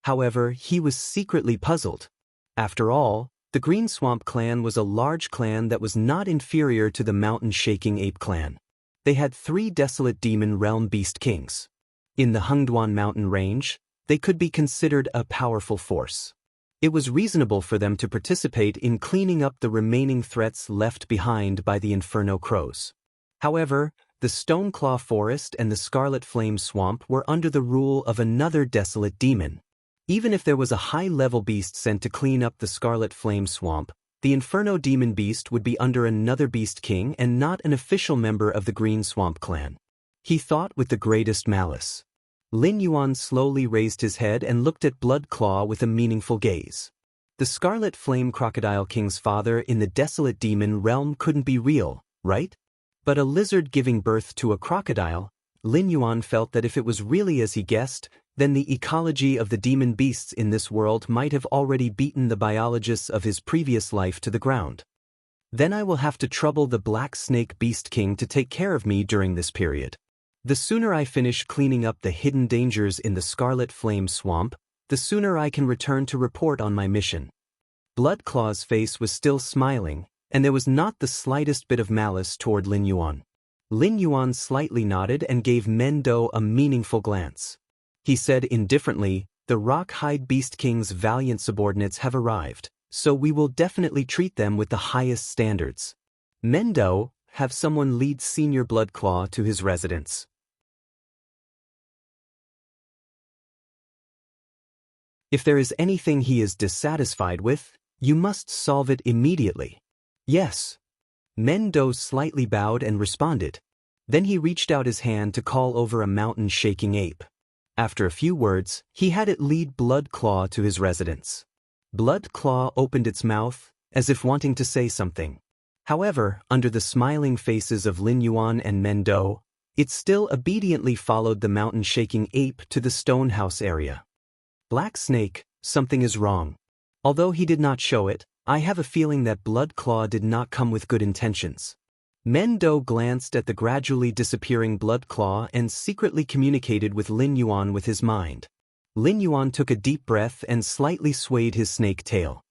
However, he was secretly puzzled. After all, the Green Swamp clan was a large clan that was not inferior to the mountain-shaking ape clan. They had 3 desolate demon realm beast kings. In the Hengduan mountain range, they could be considered a powerful force. It was reasonable for them to participate in cleaning up the remaining threats left behind by the Inferno Crows. However, the Stoneclaw forest and the Scarlet Flame swamp were under the rule of another desolate demon. Even if there was a high-level beast sent to clean up the Scarlet Flame swamp, the Inferno Demon Beast would be under another Beast King and not an official member of the Green Swamp clan. He thought with the greatest malice. Lin Yuan slowly raised his head and looked at Blood Claw with a meaningful gaze. The Scarlet Flame Crocodile King's father in the desolate demon realm couldn't be real, right? But a lizard giving birth to a crocodile, Lin Yuan felt that if it was really as he guessed, then the ecology of the demon beasts in this world might have already beaten the biologists of his previous life to the ground. Then I will have to trouble the Black Snake Beast King to take care of me during this period. The sooner I finish cleaning up the hidden dangers in the Scarlet Flame Swamp, the sooner I can return to report on my mission. Blood Claw's face was still smiling, and there was not the slightest bit of malice toward Lin Yuan. Lin Yuan slightly nodded and gave Mendo a meaningful glance. He said indifferently, "The Rock-Hide Beast King's valiant subordinates have arrived, so we will definitely treat them with the highest standards. Mendo, have someone lead Senior Blood Claw to his residence. If there is anything he is dissatisfied with, you must solve it immediately." "Yes." Mendo slightly bowed and responded. Then he reached out his hand to call over a mountain-shaking ape. After a few words, he had it lead Blood Claw to his residence. Blood Claw opened its mouth, as if wanting to say something. However, under the smiling faces of Lin Yuan and Mendo, it still obediently followed the mountain-shaking ape to the stone house area. "Black Snake, something is wrong. Although he did not show it, I have a feeling that Blood Claw did not come with good intentions." Mendo glanced at the gradually disappearing Blood Claw and secretly communicated with Lin Yuan with his mind. Lin Yuan took a deep breath and slightly swayed his snake tail.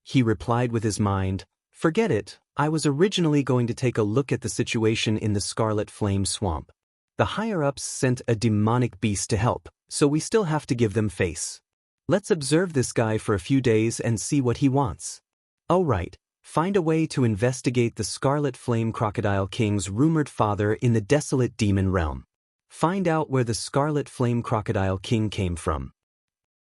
He replied with his mind, "Forget it, I was originally going to take a look at the situation in the Scarlet Flame Swamp. The higher-ups sent a demonic beast to help, so we still have to give them face. Let's observe this guy for a few days and see what he wants. Oh right, find a way to investigate the Scarlet Flame Crocodile King's rumored father in the desolate demon realm. Find out where the Scarlet Flame Crocodile King came from."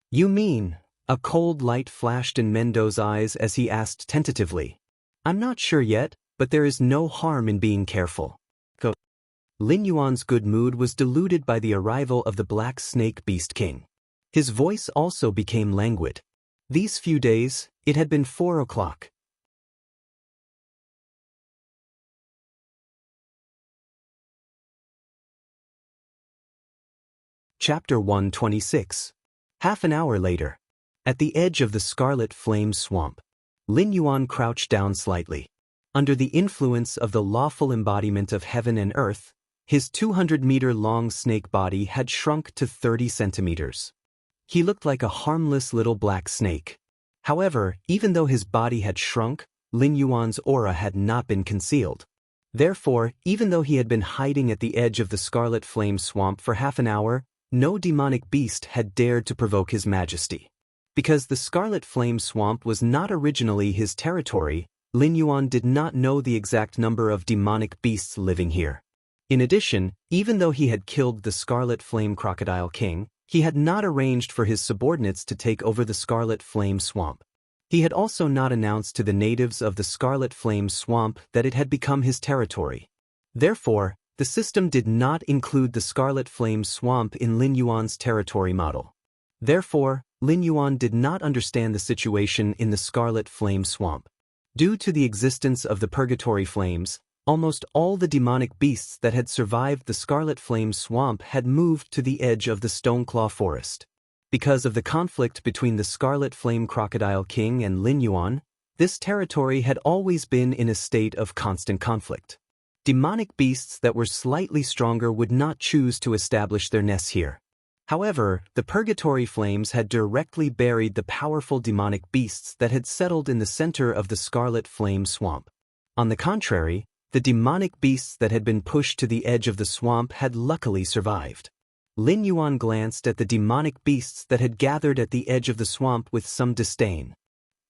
"You mean?" A cold light flashed in Mendo's eyes as he asked tentatively. "I'm not sure yet, but there is no harm in being careful." Lin Yuan's good mood was diluted by the arrival of the Black Snake Beast King. His voice also became languid. These few days, it had been 4 o'clock. Chapter 126. Half an hour later. At the edge of the Scarlet Flame Swamp, Lin Yuan crouched down slightly. Under the influence of the lawful embodiment of heaven and earth, his 200-meter-long snake body had shrunk to 30 centimeters. He looked like a harmless little black snake. However, even though his body had shrunk, Lin Yuan's aura had not been concealed. Therefore, even though he had been hiding at the edge of the Scarlet Flame Swamp for half an hour, no demonic beast had dared to provoke his majesty. Because the Scarlet Flame Swamp was not originally his territory, Lin Yuan did not know the exact number of demonic beasts living here. In addition, even though he had killed the Scarlet Flame Crocodile King, he had not arranged for his subordinates to take over the Scarlet Flame Swamp. He had also not announced to the natives of the Scarlet Flame Swamp that it had become his territory. Therefore, the system did not include the Scarlet Flame Swamp in Lin Yuan's territory model. Therefore, Lin Yuan did not understand the situation in the Scarlet Flame Swamp. Due to the existence of the Purgatory Flames, almost all the demonic beasts that had survived the Scarlet Flame Swamp had moved to the edge of the Stoneclaw Forest. Because of the conflict between the Scarlet Flame Crocodile King and Lin Yuan, this territory had always been in a state of constant conflict. Demonic beasts that were slightly stronger would not choose to establish their nests here. However, the Purgatory Flames had directly buried the powerful demonic beasts that had settled in the center of the Scarlet Flame Swamp. On the contrary, the demonic beasts that had been pushed to the edge of the swamp had luckily survived. Lin Yuan glanced at the demonic beasts that had gathered at the edge of the swamp with some disdain.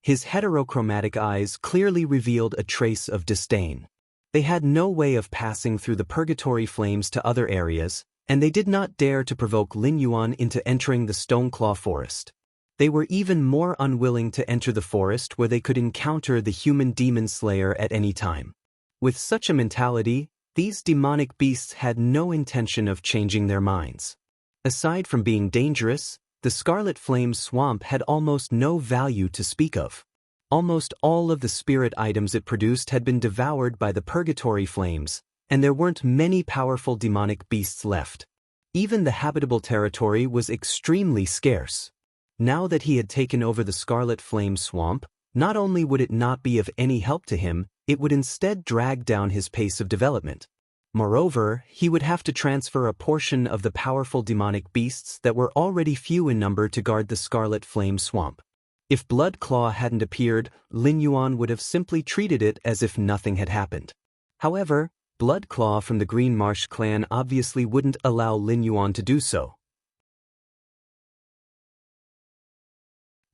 His heterochromatic eyes clearly revealed a trace of disdain. They had no way of passing through the Purgatory Flames to other areas, and they did not dare to provoke Lin Yuan into entering the Stoneclaw Forest. They were even more unwilling to enter the forest where they could encounter the human demon slayer at any time. With such a mentality, these demonic beasts had no intention of changing their minds. Aside from being dangerous, the Scarlet Flame Swamp had almost no value to speak of. Almost all of the spirit items it produced had been devoured by the purgatory flames, and there weren't many powerful demonic beasts left. Even the habitable territory was extremely scarce. Now that he had taken over the Scarlet Flame Swamp, not only would it not be of any help to him, it would instead drag down his pace of development. Moreover, he would have to transfer a portion of the powerful demonic beasts that were already few in number to guard the Scarlet Flame Swamp. If Blood Claw hadn't appeared, Lin Yuan would have simply treated it as if nothing had happened. However, Blood Claw from the Green Marsh clan obviously wouldn't allow Lin Yuan to do so.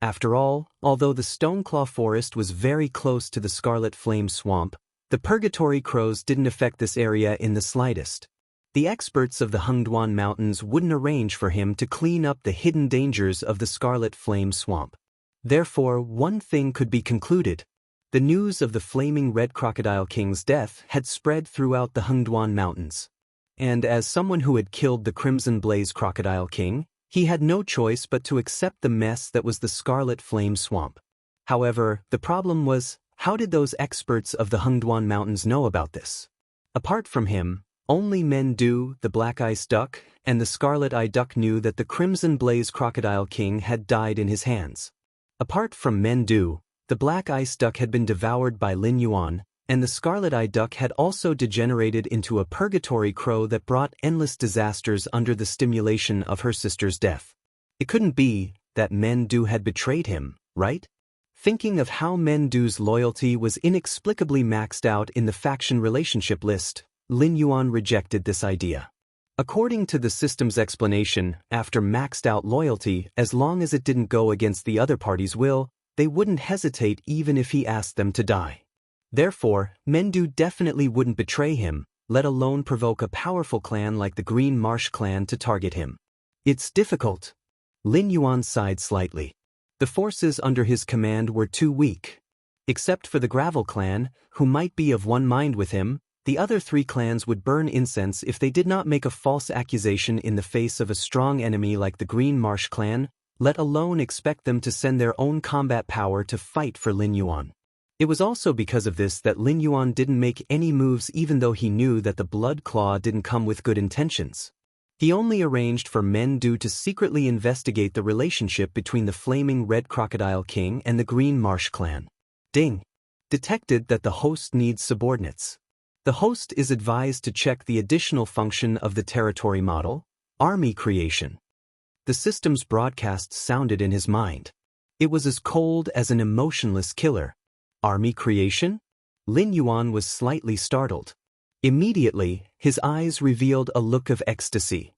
After all, although the Stoneclaw Forest was very close to the Scarlet Flame Swamp, the Purgatory Crows didn't affect this area in the slightest. The experts of the Hengduan Mountains wouldn't arrange for him to clean up the hidden dangers of the Scarlet Flame Swamp. Therefore, one thing could be concluded. The news of the Flaming Red Crocodile King's death had spread throughout the Hengduan Mountains. And as someone who had killed the Crimson Blaze Crocodile King, he had no choice but to accept the mess that was the Scarlet Flame Swamp. However, the problem was, how did those experts of the Hengduan Mountains know about this? Apart from him, only Mendu, the Black Ice Duck, and the Scarlet Eye Duck knew that the Crimson Blaze Crocodile King had died in his hands. Apart from Mendu, the Black Ice Duck had been devoured by Lin Yuan, and the Scarlet Eye Duck had also degenerated into a purgatory crow that brought endless disasters under the stimulation of her sister's death. It couldn't be that Mendu had betrayed him, right? Thinking of how Mendu's loyalty was inexplicably maxed out in the faction relationship list, Lin Yuan rejected this idea. According to the system's explanation, after maxed out loyalty, as long as it didn't go against the other party's will, they wouldn't hesitate even if he asked them to die. Therefore, Mendu definitely wouldn't betray him, let alone provoke a powerful clan like the Green Marsh clan to target him. It's difficult. Lin Yuan sighed slightly. The forces under his command were too weak. Except for the Gravel clan, who might be of one mind with him, the other three clans would burn incense if they did not make a false accusation in the face of a strong enemy like the Green Marsh clan, let alone expect them to send their own combat power to fight for Lin Yuan. It was also because of this that Lin Yuan didn't make any moves even though he knew that the Blood Claw didn't come with good intentions. He only arranged for Mendu to secretly investigate the relationship between the Flaming Red Crocodile King and the Green Marsh clan. Ding! Detected that the host needs subordinates. The host is advised to check the additional function of the territory model, army creation. The system's broadcast sounded in his mind. It was as cold as an emotionless killer. Army creation? Lin Yuan was slightly startled. Immediately, his eyes revealed a look of ecstasy.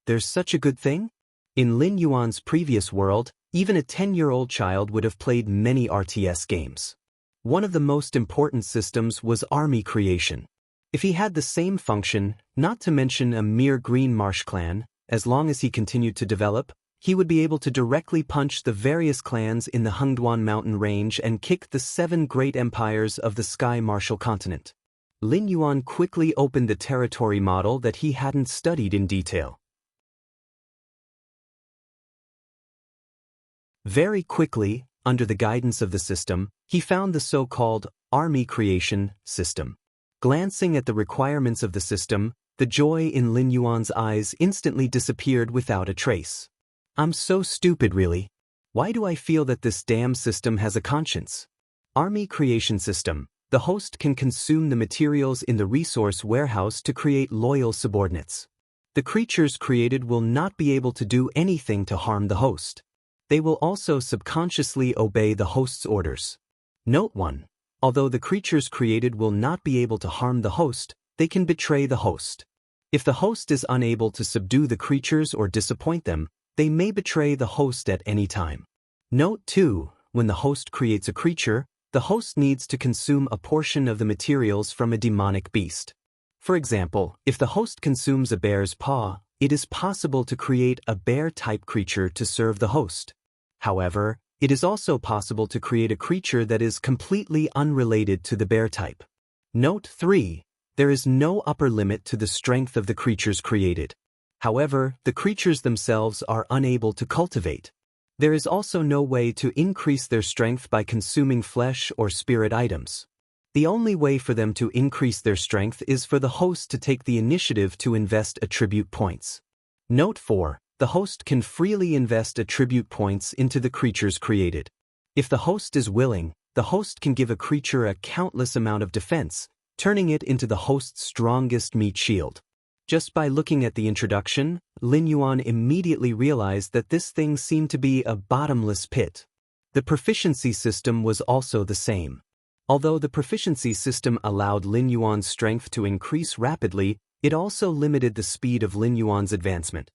There's such a good thing? In Lin Yuan's previous world, even a 10-year-old child would have played many RTS games. One of the most important systems was army creation. If he had the same function, not to mention a mere Green Marsh clan, as long as he continued to develop, he would be able to directly punch the various clans in the Hengduan mountain range and kick the 7 great empires of the Sky Martial continent. Lin Yuan quickly opened the territory model that he hadn't studied in detail. Very quickly, under the guidance of the system, he found the so-called army creation system. Glancing at the requirements of the system, the joy in Lin Yuan's eyes instantly disappeared without a trace. I'm so stupid, really. Why do I feel that this damn system has a conscience? Army creation system. The host can consume the materials in the resource warehouse to create loyal subordinates. The creatures created will not be able to do anything to harm the host. They will also subconsciously obey the host's orders. Note 1. Although the creatures created will not be able to harm the host, they can betray the host. If the host is unable to subdue the creatures or disappoint them, they may betray the host at any time. Note 2. When the host creates a creature, the host needs to consume a portion of the materials from a demonic beast. For example, if the host consumes a bear's paw, it is possible to create a bear-type creature to serve the host. However, it is also possible to create a creature that is completely unrelated to the bear type. Note 3. There is no upper limit to the strength of the creatures created. However, the creatures themselves are unable to cultivate. There is also no way to increase their strength by consuming flesh or spirit items. The only way for them to increase their strength is for the host to take the initiative to invest attribute points. Note 4. The host can freely invest attribute points into the creatures created. If the host is willing, the host can give a creature a countless amount of defense, turning it into the host's strongest meat shield. Just by looking at the introduction, Lin Yuan immediately realized that this thing seemed to be a bottomless pit. The proficiency system was also the same. Although the proficiency system allowed Lin Yuan's strength to increase rapidly, it also limited the speed of Lin Yuan's advancement.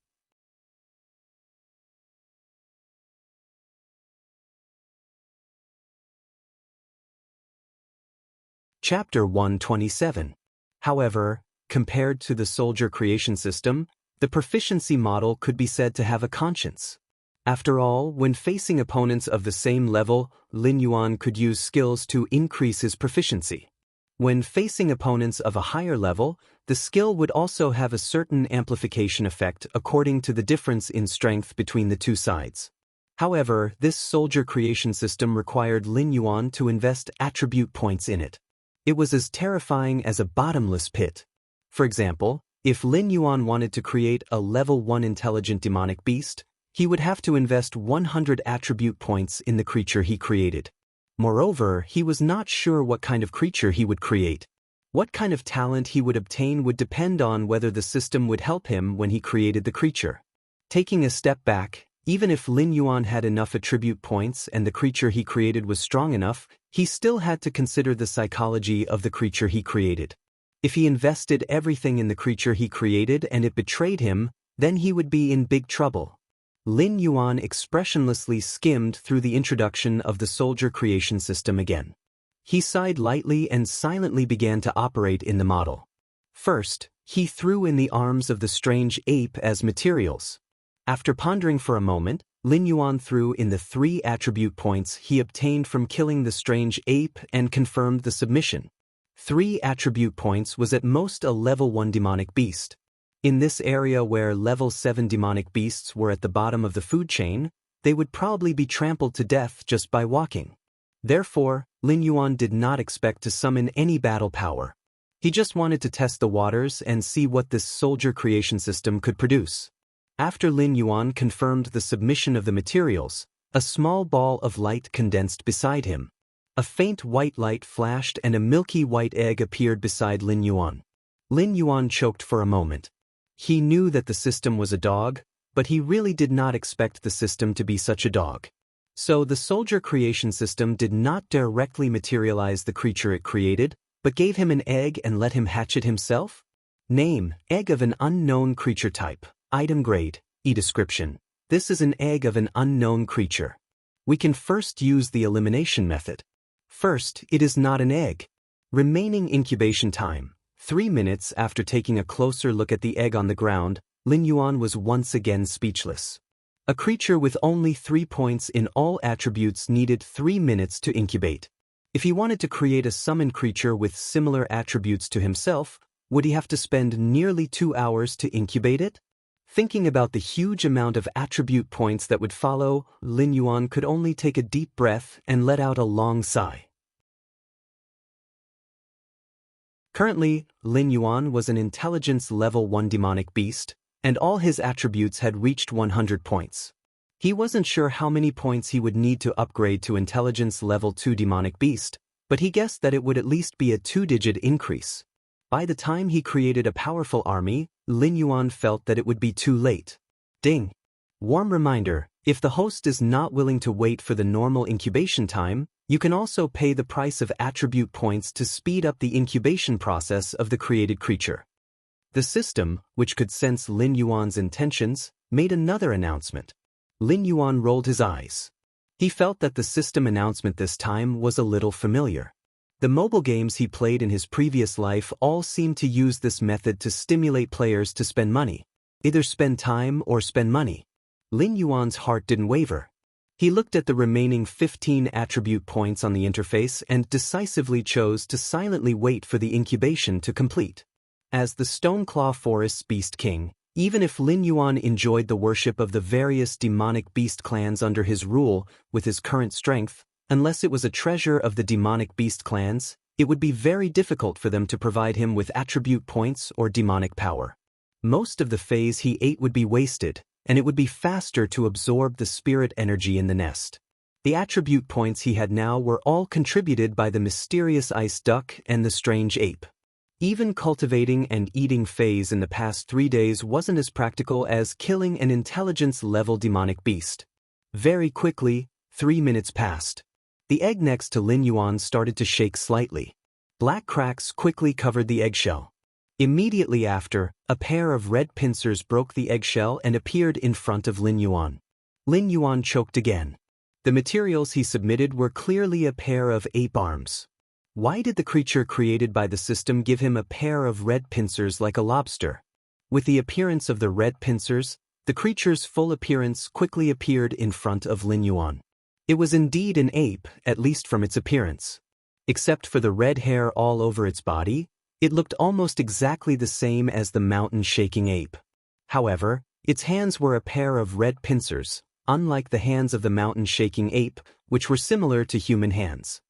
Chapter 127. However, compared to the soldier creation system, the proficiency model could be said to have a conscience. After all, when facing opponents of the same level, Lin Yuan could use skills to increase his proficiency. When facing opponents of a higher level, the skill would also have a certain amplification effect according to the difference in strength between the two sides. However, this soldier creation system required Lin Yuan to invest attribute points in it. It was as terrifying as a bottomless pit. For example, if Lin Yuan wanted to create a level 1 intelligent demonic beast, he would have to invest 100 attribute points in the creature he created. Moreover, he was not sure what kind of creature he would create. What kind of talent he would obtain would depend on whether the system would help him when he created the creature. Taking a step back, even if Lin Yuan had enough attribute points and the creature he created was strong enough, he still had to consider the psychology of the creature he created. If he invested everything in the creature he created and it betrayed him, then he would be in big trouble. Lin Yuan expressionlessly skimmed through the introduction of the soldier creation system again. He sighed lightly and silently began to operate in the model. First, he threw in the arms of the strange ape as materials. After pondering for a moment, Lin Yuan threw in the 3 attribute points he obtained from killing the strange ape and confirmed the submission. 3 attribute points was at most a level 1 demonic beast. In this area where level 7 demonic beasts were at the bottom of the food chain, they would probably be trampled to death just by walking. Therefore, Lin Yuan did not expect to summon any battle power. He just wanted to test the waters and see what this soldier creation system could produce. After Lin Yuan confirmed the submission of the materials, a small ball of light condensed beside him. A faint white light flashed and a milky white egg appeared beside Lin Yuan. Lin Yuan choked for a moment. He knew that the system was a dog, but he really did not expect the system to be such a dog. So the soldier creation system did not directly materialize the creature it created, but gave him an egg and let him hatch it himself? Name: egg of an unknown creature type. Item grade: E description. This is an egg of an unknown creature. We can first use the elimination method. First, it is not an egg. Remaining incubation time: 3 minutes. After taking a closer look at the egg on the ground, Lin Yuan was once again speechless. A creature with only 3 points in all attributes needed 3 minutes to incubate. If he wanted to create a summoned creature with similar attributes to himself, would he have to spend nearly 2 hours to incubate it? Thinking about the huge amount of attribute points that would follow, Lin Yuan could only take a deep breath and let out a long sigh. Currently, Lin Yuan was an intelligence level 1 demonic beast, and all his attributes had reached 100 points. He wasn't sure how many points he would need to upgrade to intelligence level 2 demonic beast, but he guessed that it would at least be a 2-digit increase. By the time he created a powerful army, Lin Yuan felt that it would be too late. Ding! Warm reminder: if the host is not willing to wait for the normal incubation time, you can also pay the price of attribute points to speed up the incubation process of the created creature. The system, which could sense Lin Yuan's intentions, made another announcement. Lin Yuan rolled his eyes. He felt that the system announcement this time was a little familiar. The mobile games he played in his previous life all seemed to use this method to stimulate players to spend money. Either spend time or spend money. Lin Yuan's heart didn't waver. He looked at the remaining 15 attribute points on the interface and decisively chose to silently wait for the incubation to complete. As the Stoneclaw Forest's Beast King, even if Lin Yuan enjoyed the worship of the various demonic beast clans under his rule with his current strength, unless it was a treasure of the demonic beast clans, it would be very difficult for them to provide him with attribute points or demonic power. Most of the phase he ate would be wasted, and it would be faster to absorb the spirit energy in the nest. The attribute points he had now were all contributed by the mysterious ice duck and the strange ape. Even cultivating and eating phase in the past 3 days wasn't as practical as killing an intelligence-level demonic beast. Very quickly, 3 minutes passed. The egg next to Lin Yuan started to shake slightly. Black cracks quickly covered the eggshell. Immediately after, a pair of red pincers broke the eggshell and appeared in front of Lin Yuan. Lin Yuan choked again. The materials he submitted were clearly a pair of ape arms. Why did the creature created by the system give him a pair of red pincers like a lobster? With the appearance of the red pincers, the creature's full appearance quickly appeared in front of Lin Yuan. It was indeed an ape, at least from its appearance. Except for the red hair all over its body, it looked almost exactly the same as the mountain-shaking ape. However, its hands were a pair of red pincers, unlike the hands of the mountain-shaking ape, which were similar to human hands.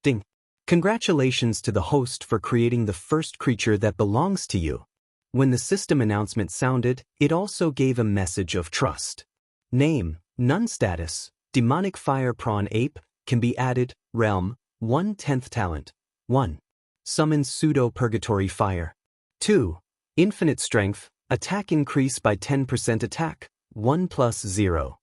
Ding! Congratulations to the host for creating the first creature that belongs to you. When the system announcement sounded, it also gave a message of trust. Name, none status, demonic fire prawn ape, can be added, realm, 1/10 talent, 1. Summon pseudo-purgatory fire. 2. Infinite strength, attack increase by 10% attack, 1 + 0.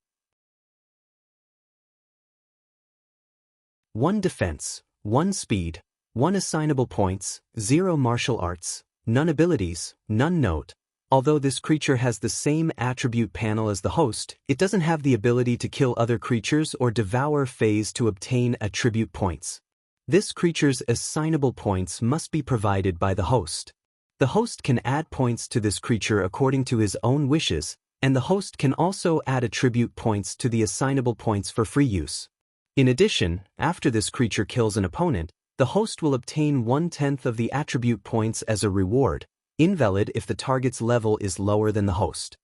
1 defense, 1 speed, 1 assignable points, 0 martial arts, none abilities, none note. Although this creature has the same attribute panel as the host, it doesn't have the ability to kill other creatures or devour phase to obtain attribute points. This creature's assignable points must be provided by the host. The host can add points to this creature according to his own wishes, and the host can also add attribute points to the assignable points for free use. In addition, after this creature kills an opponent, the host will obtain 1/10 of the attribute points as a reward, invalid if the target's level is lower than the host.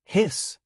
Hiss!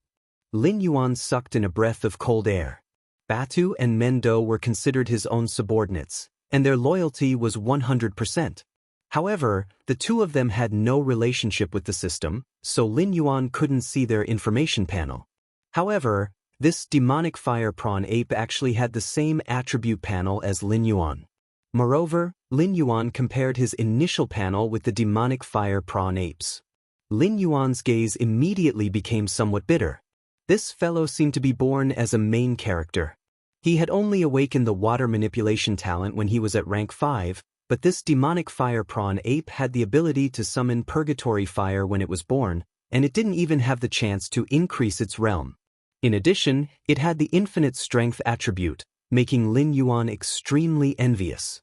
Lin Yuan sucked in a breath of cold air. Batu and Mendo were considered his own subordinates, and their loyalty was 100%. However, the two of them had no relationship with the system, so Lin Yuan couldn't see their information panel. However, this demonic fire prawn ape actually had the same attribute panel as Lin Yuan. Moreover, Lin Yuan compared his initial panel with the demonic fire prawn apes. Lin Yuan's gaze immediately became somewhat bitter. This fellow seemed to be born as a main character. He had only awakened the water manipulation talent when he was at rank 5, but this demonic fire prawn ape had the ability to summon purgatory fire when it was born, and it didn't even have the chance to increase its realm. In addition, it had the infinite strength attribute, making Lin Yuan extremely envious.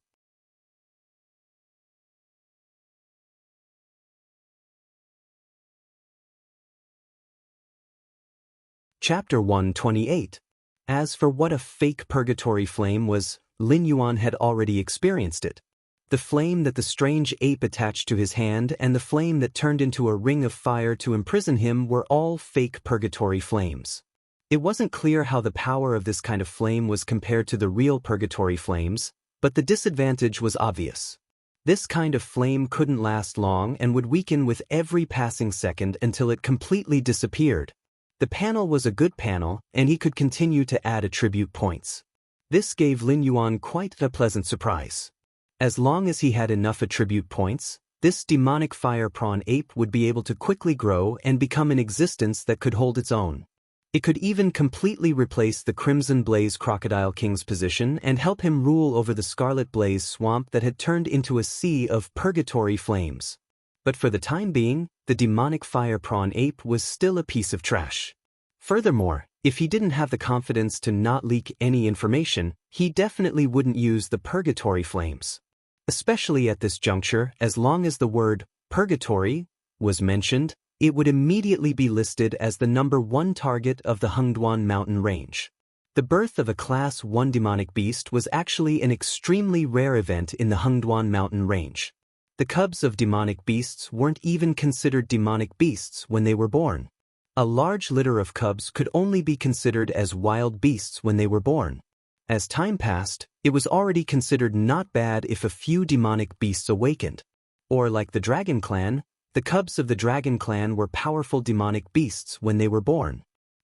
Chapter 128. As for what a fake purgatory flame was, Lin Yuan had already experienced it. The flame that the strange ape attached to his hand and the flame that turned into a ring of fire to imprison him were all fake purgatory flames. It wasn't clear how the power of this kind of flame was compared to the real purgatory flames, but the disadvantage was obvious. This kind of flame couldn't last long and would weaken with every passing second until it completely disappeared. The panel was a good panel, and he could continue to add attribute points. This gave Lin Yuan quite a pleasant surprise. As long as he had enough attribute points, this demonic fire prawn ape would be able to quickly grow and become an existence that could hold its own. It could even completely replace the Crimson Blaze Crocodile King's position and help him rule over the Scarlet Blaze swamp that had turned into a sea of purgatory flames. But for the time being, the demonic fire prawn ape was still a piece of trash. Furthermore, if he didn't have the confidence to not leak any information, he definitely wouldn't use the purgatory flames. Especially at this juncture, as long as the word purgatory was mentioned, it would immediately be listed as the #1 target of the Hengduan mountain range. The birth of a Class 1 demonic beast was actually an extremely rare event in the Hengduan mountain range. The cubs of demonic beasts weren't even considered demonic beasts when they were born. A large litter of cubs could only be considered as wild beasts when they were born. As time passed, it was already considered not bad if a few demonic beasts awakened. Or like the Dragon Clan, the cubs of the Dragon Clan were powerful demonic beasts when they were born.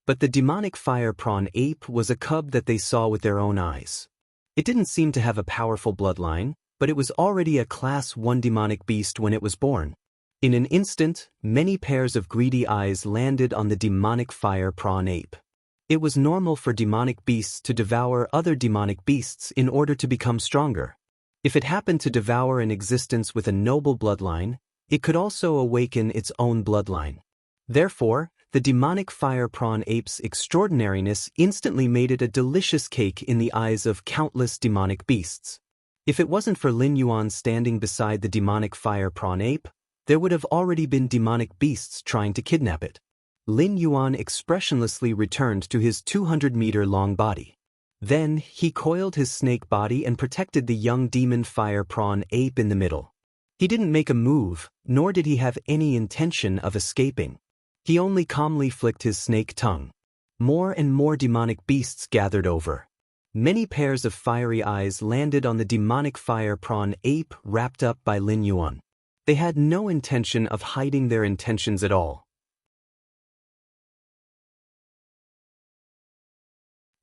But the demonic fire prawn ape was a cub that they saw with their own eyes. It didn't seem to have a powerful bloodline, but it was already a Class 1 demonic beast when it was born. In an instant, many pairs of greedy eyes landed on the demonic fire prawn ape. It was normal for demonic beasts to devour other demonic beasts in order to become stronger. If it happened to devour an existence with a noble bloodline, it could also awaken its own bloodline. Therefore, the demonic fire prawn ape's extraordinariness instantly made it a delicious cake in the eyes of countless demonic beasts. If it wasn't for Lin Yuan standing beside the demonic fire prawn ape, there would have already been demonic beasts trying to kidnap it. Lin Yuan expressionlessly returned to his 200-meter-long body. Then, he coiled his snake body and protected the young demon fire prawn ape in the middle. He didn't make a move, nor did he have any intention of escaping. He only calmly flicked his snake tongue. More and more demonic beasts gathered over. Many pairs of fiery eyes landed on the demonic fire prawn ape wrapped up by Lin Yuan. They had no intention of hiding their intentions at all.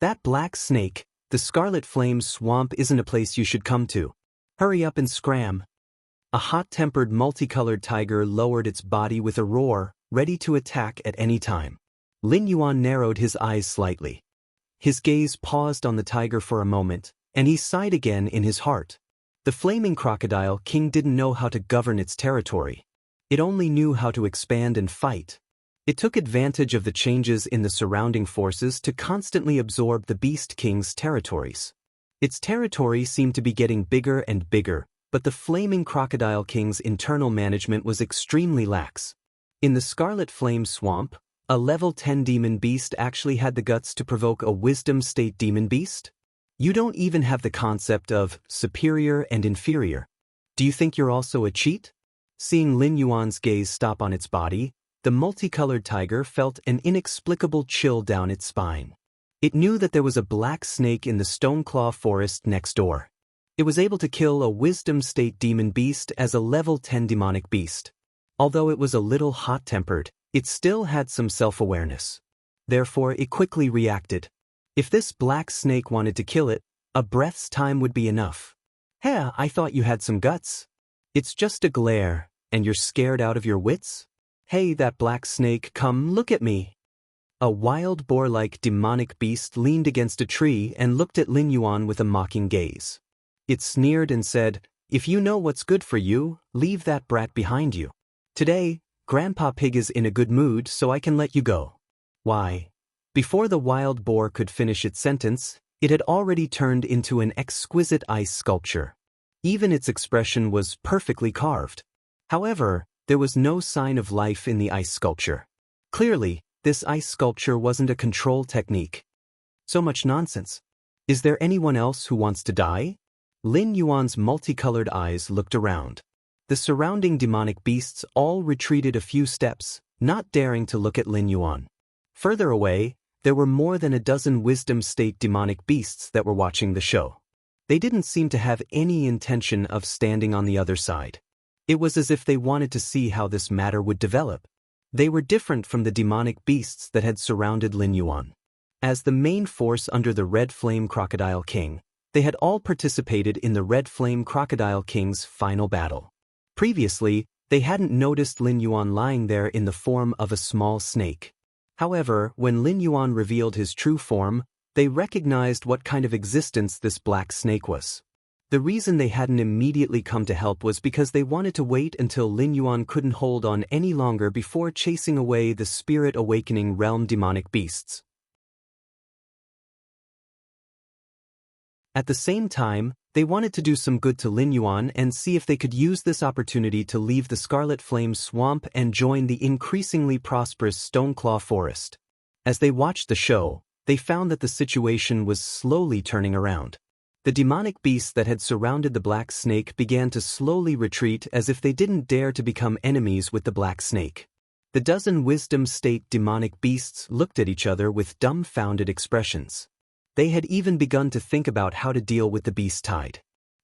That black snake, the Scarlet Flame Swamp, isn't a place you should come to. Hurry up and scram. A hot-tempered multicolored tiger lowered its body with a roar, ready to attack at any time. Lin Yuan narrowed his eyes slightly. His gaze paused on the tiger for a moment, and he sighed again in his heart. The flaming crocodile king didn't know how to govern its territory. It only knew how to expand and fight. It took advantage of the changes in the surrounding forces to constantly absorb the Beast King's territories. Its territory seemed to be getting bigger and bigger, but the flaming crocodile king's internal management was extremely lax. In the Scarlet Flame Swamp, a level 10 demon beast actually had the guts to provoke a wisdom state demon beast? You don't even have the concept of superior and inferior. Do you think you're also a cheat? Seeing Lin Yuan's gaze stop on its body, the multicolored tiger felt an inexplicable chill down its spine. It knew that there was a black snake in the Stoneclaw forest next door. It was able to kill a wisdom state demon beast as a level 10 demonic beast. Although it was a little hot-tempered, it still had some self-awareness. Therefore, it quickly reacted. If this black snake wanted to kill it, a breath's time would be enough. Hey, I thought you had some guts. It's just a glare, and you're scared out of your wits? Hey, that black snake, come look at me. A wild boar-like demonic beast leaned against a tree and looked at Lin Yuan with a mocking gaze. It sneered and said, "If you know what's good for you, leave that brat behind you. Today, Grandpa Pig is in a good mood, so I can let you go." Why? Before the wild boar could finish its sentence, it had already turned into an exquisite ice sculpture. Even its expression was perfectly carved. However, there was no sign of life in the ice sculpture. Clearly, this ice sculpture wasn't a control technique. So much nonsense. Is there anyone else who wants to die? Lin Yuan's multicolored eyes looked around. The surrounding demonic beasts all retreated a few steps, not daring to look at Lin Yuan. Further away, there were more than a dozen wisdom state demonic beasts that were watching the show. They didn't seem to have any intention of standing on the other side. It was as if they wanted to see how this matter would develop. They were different from the demonic beasts that had surrounded Lin Yuan. As the main force under the Red Flame Crocodile King, they had all participated in the Red Flame Crocodile King's final battle. Previously, they hadn't noticed Lin Yuan lying there in the form of a small snake. However, when Lin Yuan revealed his true form, they recognized what kind of existence this black snake was. The reason they hadn't immediately come to help was because they wanted to wait until Lin Yuan couldn't hold on any longer before chasing away the Spirit Awakening Realm demonic beasts. At the same time, they wanted to do some good to Lin Yuan and see if they could use this opportunity to leave the Scarlet Flame Swamp and join the increasingly prosperous Stoneclaw Forest. As they watched the show, they found that the situation was slowly turning around. The demonic beasts that had surrounded the black snake began to slowly retreat as if they didn't dare to become enemies with the black snake. The dozen wisdom state demonic beasts looked at each other with dumbfounded expressions. They had even begun to think about how to deal with the beast tide.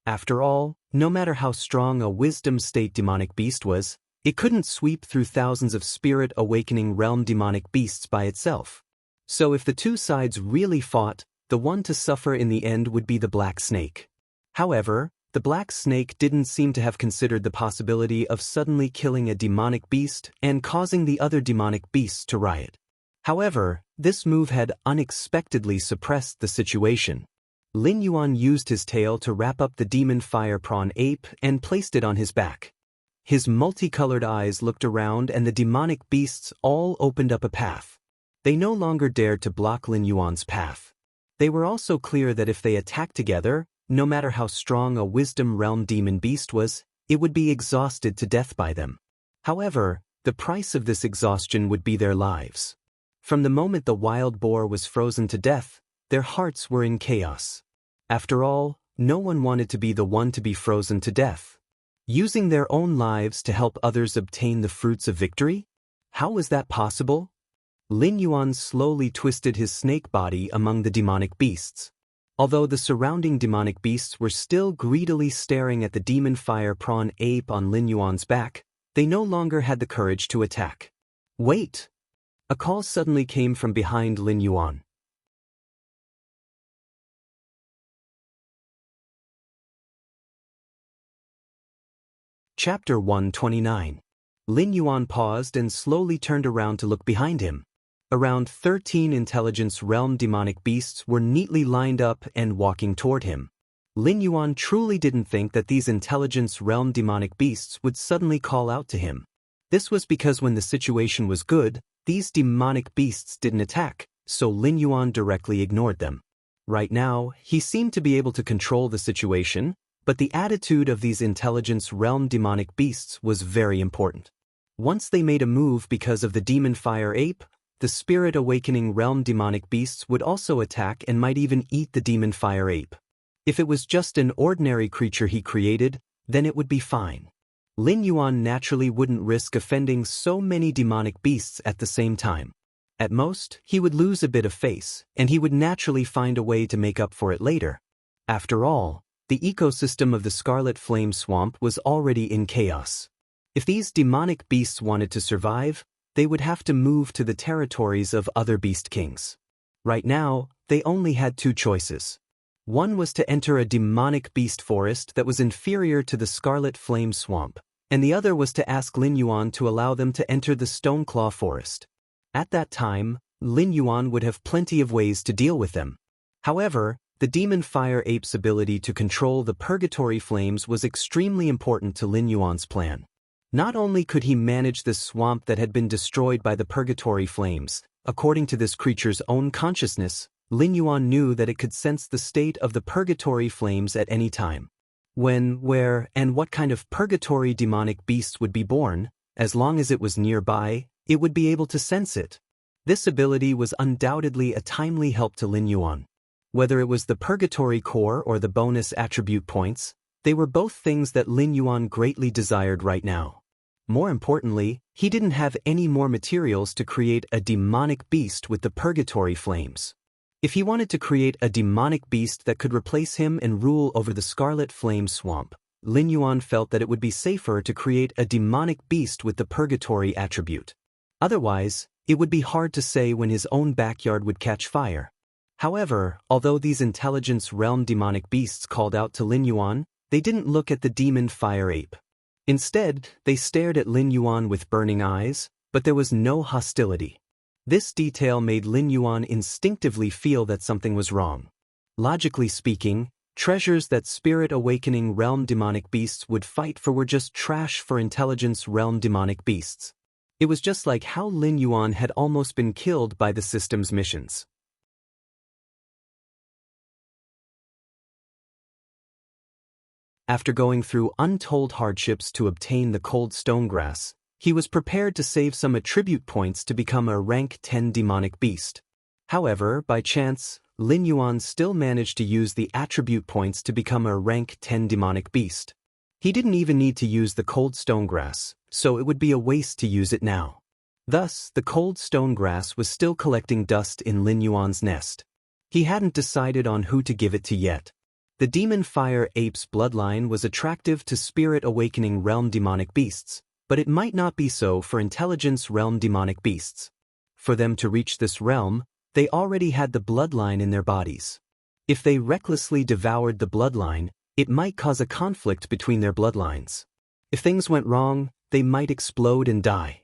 After all, no matter how strong a wisdom state demonic beast was, it couldn't sweep through thousands of spirit awakening realm demonic beasts by itself. So if the two sides really fought, the one to suffer in the end would be the black snake. However, the black snake didn't seem to have considered the possibility of suddenly killing a demonic beast and causing the other demonic beasts to riot. However, this move had unexpectedly suppressed the situation. Lin Yuan used his tail to wrap up the demon fire prawn ape and placed it on his back. His multicolored eyes looked around and the demonic beasts all opened up a path. They no longer dared to block Lin Yuan's path. They were also clear that if they attacked together, no matter how strong a wisdom realm demon beast was, it would be exhausted to death by them. However, the price of this exhaustion would be their lives. From the moment the wild boar was frozen to death, their hearts were in chaos. After all, no one wanted to be the one to be frozen to death. Using their own lives to help others obtain the fruits of victory? How was that possible? Lin Yuan slowly twisted his snake body among the demonic beasts. Although the surrounding demonic beasts were still greedily staring at the demon fire prawn ape on Lin Yuan's back, they no longer had the courage to attack. Wait! A call suddenly came from behind Lin Yuan. Chapter 129. Lin Yuan paused and slowly turned around to look behind him. Around 13 intelligence realm demonic beasts were neatly lined up and walking toward him. Lin Yuan truly didn't think that these intelligence realm demonic beasts would suddenly call out to him. This was because when the situation was good, these demonic beasts didn't attack, so Lin Yuan directly ignored them. Right now, he seemed to be able to control the situation, but the attitude of these intelligence realm demonic beasts was very important. Once they made a move because of the demon fire ape, the spirit awakening realm demonic beasts would also attack and might even eat the demon fire ape. If it was just an ordinary creature he created, then it would be fine. Lin Yuan naturally wouldn't risk offending so many demonic beasts at the same time. At most, he would lose a bit of face, and he would naturally find a way to make up for it later. After all, the ecosystem of the Scarlet Flame Swamp was already in chaos. If these demonic beasts wanted to survive, they would have to move to the territories of other beast kings. Right now, they only had two choices. One was to enter a demonic beast forest that was inferior to the Scarlet Flame Swamp, and the other was to ask Lin Yuan to allow them to enter the Stoneclaw Forest. At that time, Lin Yuan would have plenty of ways to deal with them. However, the demon fire ape's ability to control the purgatory flames was extremely important to Lin Yuan's plan. Not only could he manage the swamp that had been destroyed by the purgatory flames, according to this creature's own consciousness, Lin Yuan knew that it could sense the state of the purgatory flames at any time. When, where, and what kind of purgatory demonic beast would be born, as long as it was nearby, it would be able to sense it. This ability was undoubtedly a timely help to Lin Yuan. Whether it was the purgatory core or the bonus attribute points, they were both things that Lin Yuan greatly desired right now. More importantly, he didn't have any more materials to create a demonic beast with the purgatory flames. If he wanted to create a demonic beast that could replace him and rule over the Scarlet Flame Swamp, Lin Yuan felt that it would be safer to create a demonic beast with the purgatory attribute. Otherwise, it would be hard to say when his own backyard would catch fire. However, although these intelligence realm demonic beasts called out to Lin Yuan, they didn't look at the demon fire ape. Instead, they stared at Lin Yuan with burning eyes, but there was no hostility. This detail made Lin Yuan instinctively feel that something was wrong. Logically speaking, treasures that spirit awakening realm demonic beasts would fight for were just trash for intelligence realm demonic beasts. It was just like how Lin Yuan had almost been killed by the system's missions. After going through untold hardships to obtain the cold stonegrass, he was prepared to save some attribute points to become a rank 10 demonic beast. However, by chance, Lin Yuan still managed to use the attribute points to become a rank 10 demonic beast. He didn't even need to use the cold stone grass, so it would be a waste to use it now. Thus, the cold stone grass was still collecting dust in Lin Yuan's nest. He hadn't decided on who to give it to yet. The demon fire ape's bloodline was attractive to spirit awakening realm demonic beasts, but it might not be so for intelligence realm demonic beasts. For them to reach this realm, they already had the bloodline in their bodies. If they recklessly devoured the bloodline, it might cause a conflict between their bloodlines. If things went wrong, they might explode and die.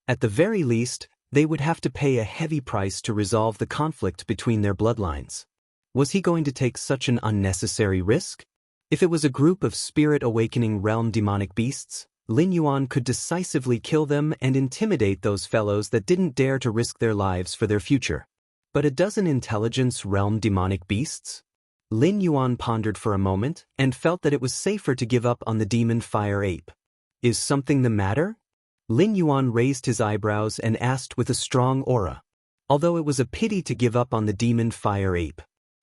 At the very least, they would have to pay a heavy price to resolve the conflict between their bloodlines. Was he going to take such an unnecessary risk? If it was a group of spirit awakening realm demonic beasts, Lin Yuan could decisively kill them and intimidate those fellows that didn't dare to risk their lives for their future. But a dozen intelligence realm demonic beasts? Lin Yuan pondered for a moment and felt that it was safer to give up on the demon fire ape. Is something the matter? Lin Yuan raised his eyebrows and asked with a strong aura. Although it was a pity to give up on the demon fire ape.